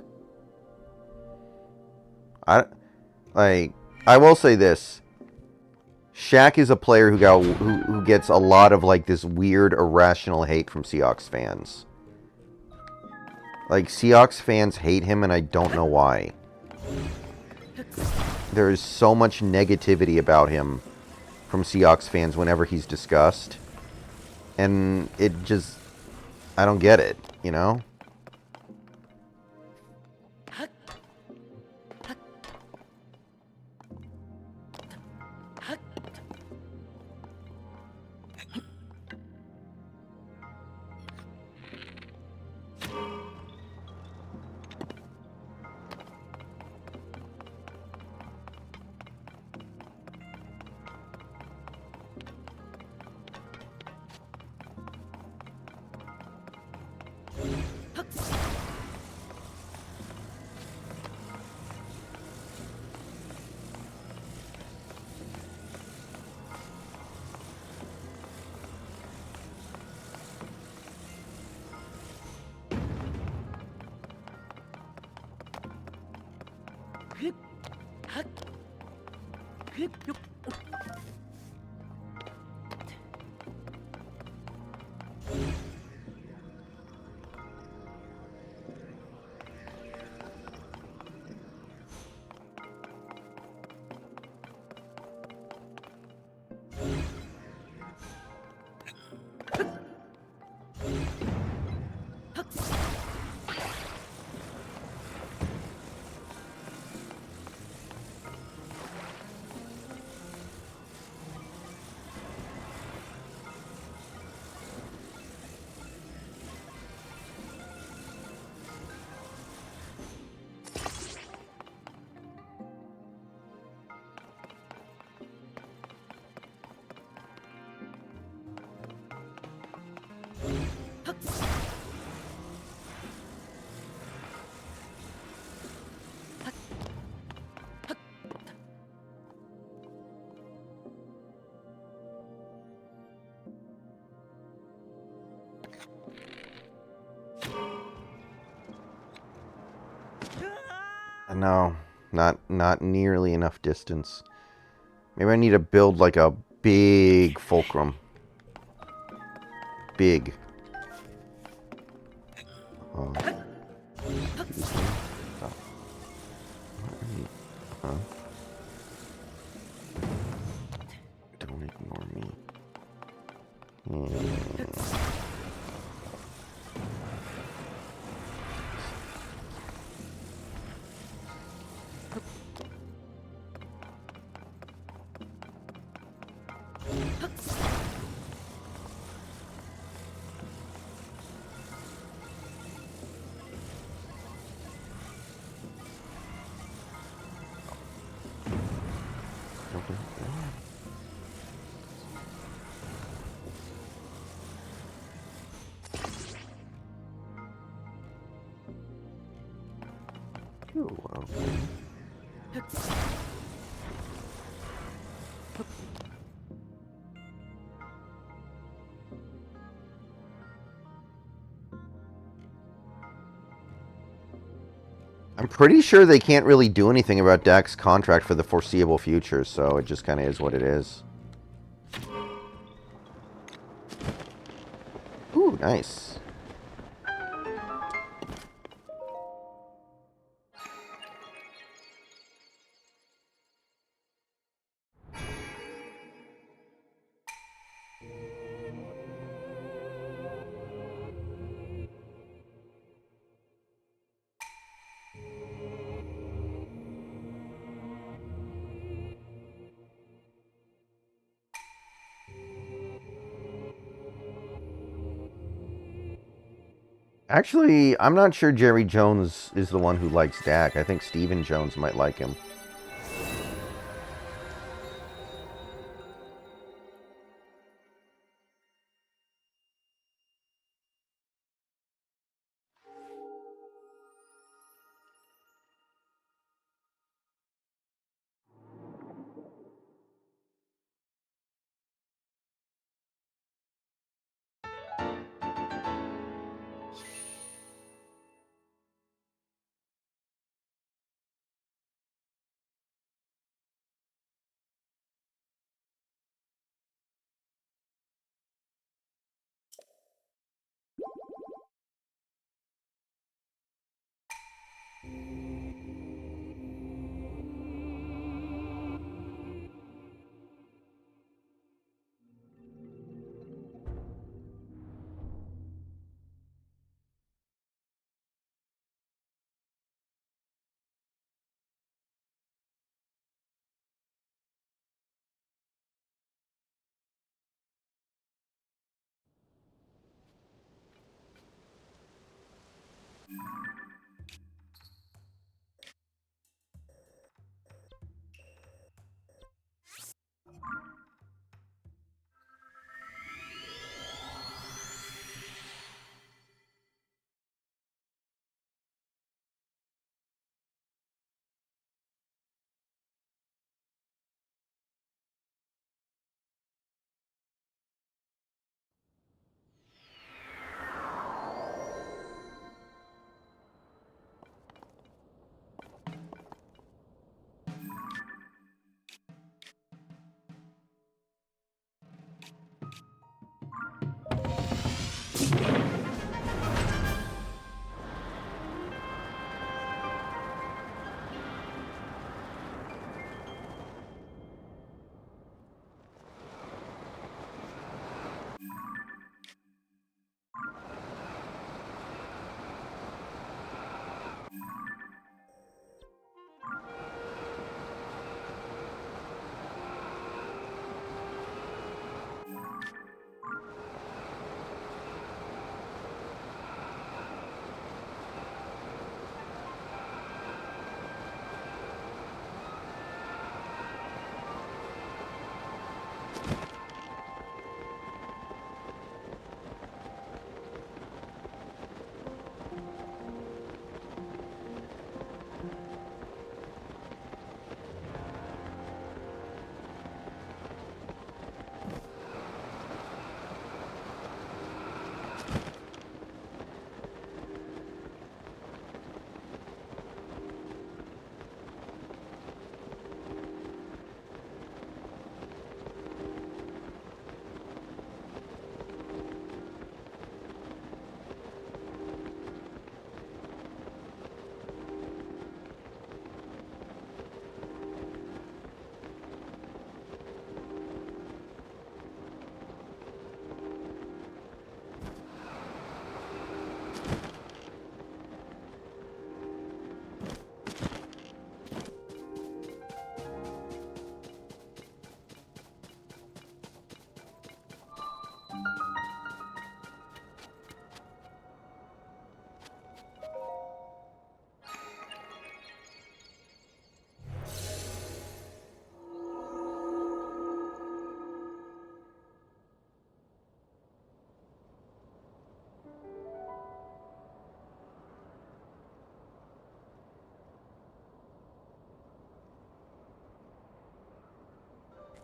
I will say this. Shaq is a player who gets a lot of like this weird irrational hate from Seahawks fans. Like Seahawks fans hate him and I don't know why. There is so much negativity about him from Seahawks fans whenever he's discussed. And it just I don't get it, you know? No, not nearly enough distance. Maybe I need to build like a big fulcrum. Big. Oh. Excuse me. Oh. Huh? Don't ignore me. I'm pretty sure they can't really do anything about Dak's contract for the foreseeable future, so it just kind of is what it is. Ooh, nice. Actually, I'm not sure Jerry Jones is the one who likes Dak. I think Steven Jones might like him.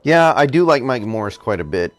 Yeah, I do like Mike Morris quite a bit.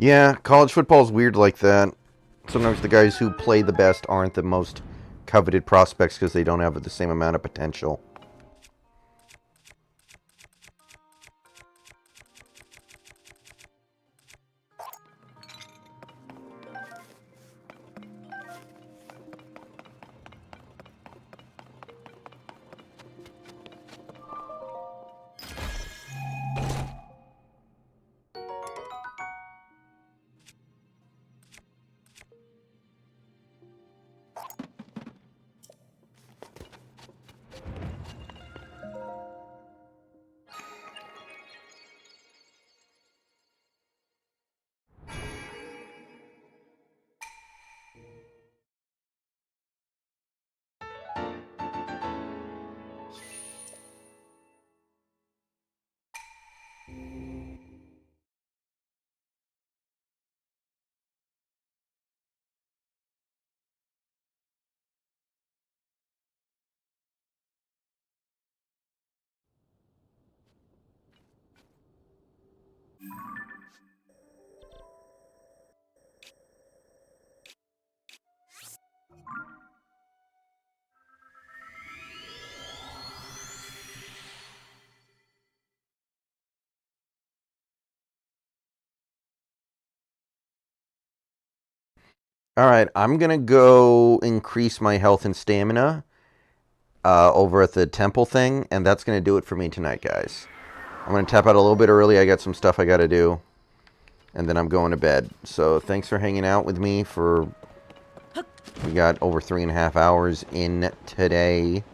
Yeah, college football's weird like that. Sometimes the guys who play the best aren't the most coveted prospects because they don't have the same amount of potential. Alright, I'm gonna go increase my health and stamina over at the temple thing, and that's gonna do it for me tonight, guys. I'm gonna tap out a little bit early. I got some stuff I gotta do, and then I'm going to bed. So thanks for hanging out with me for... We got over 3.5 hours in today.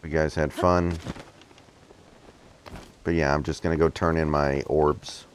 You guys had fun. But yeah, I'm just gonna go turn in my orbs.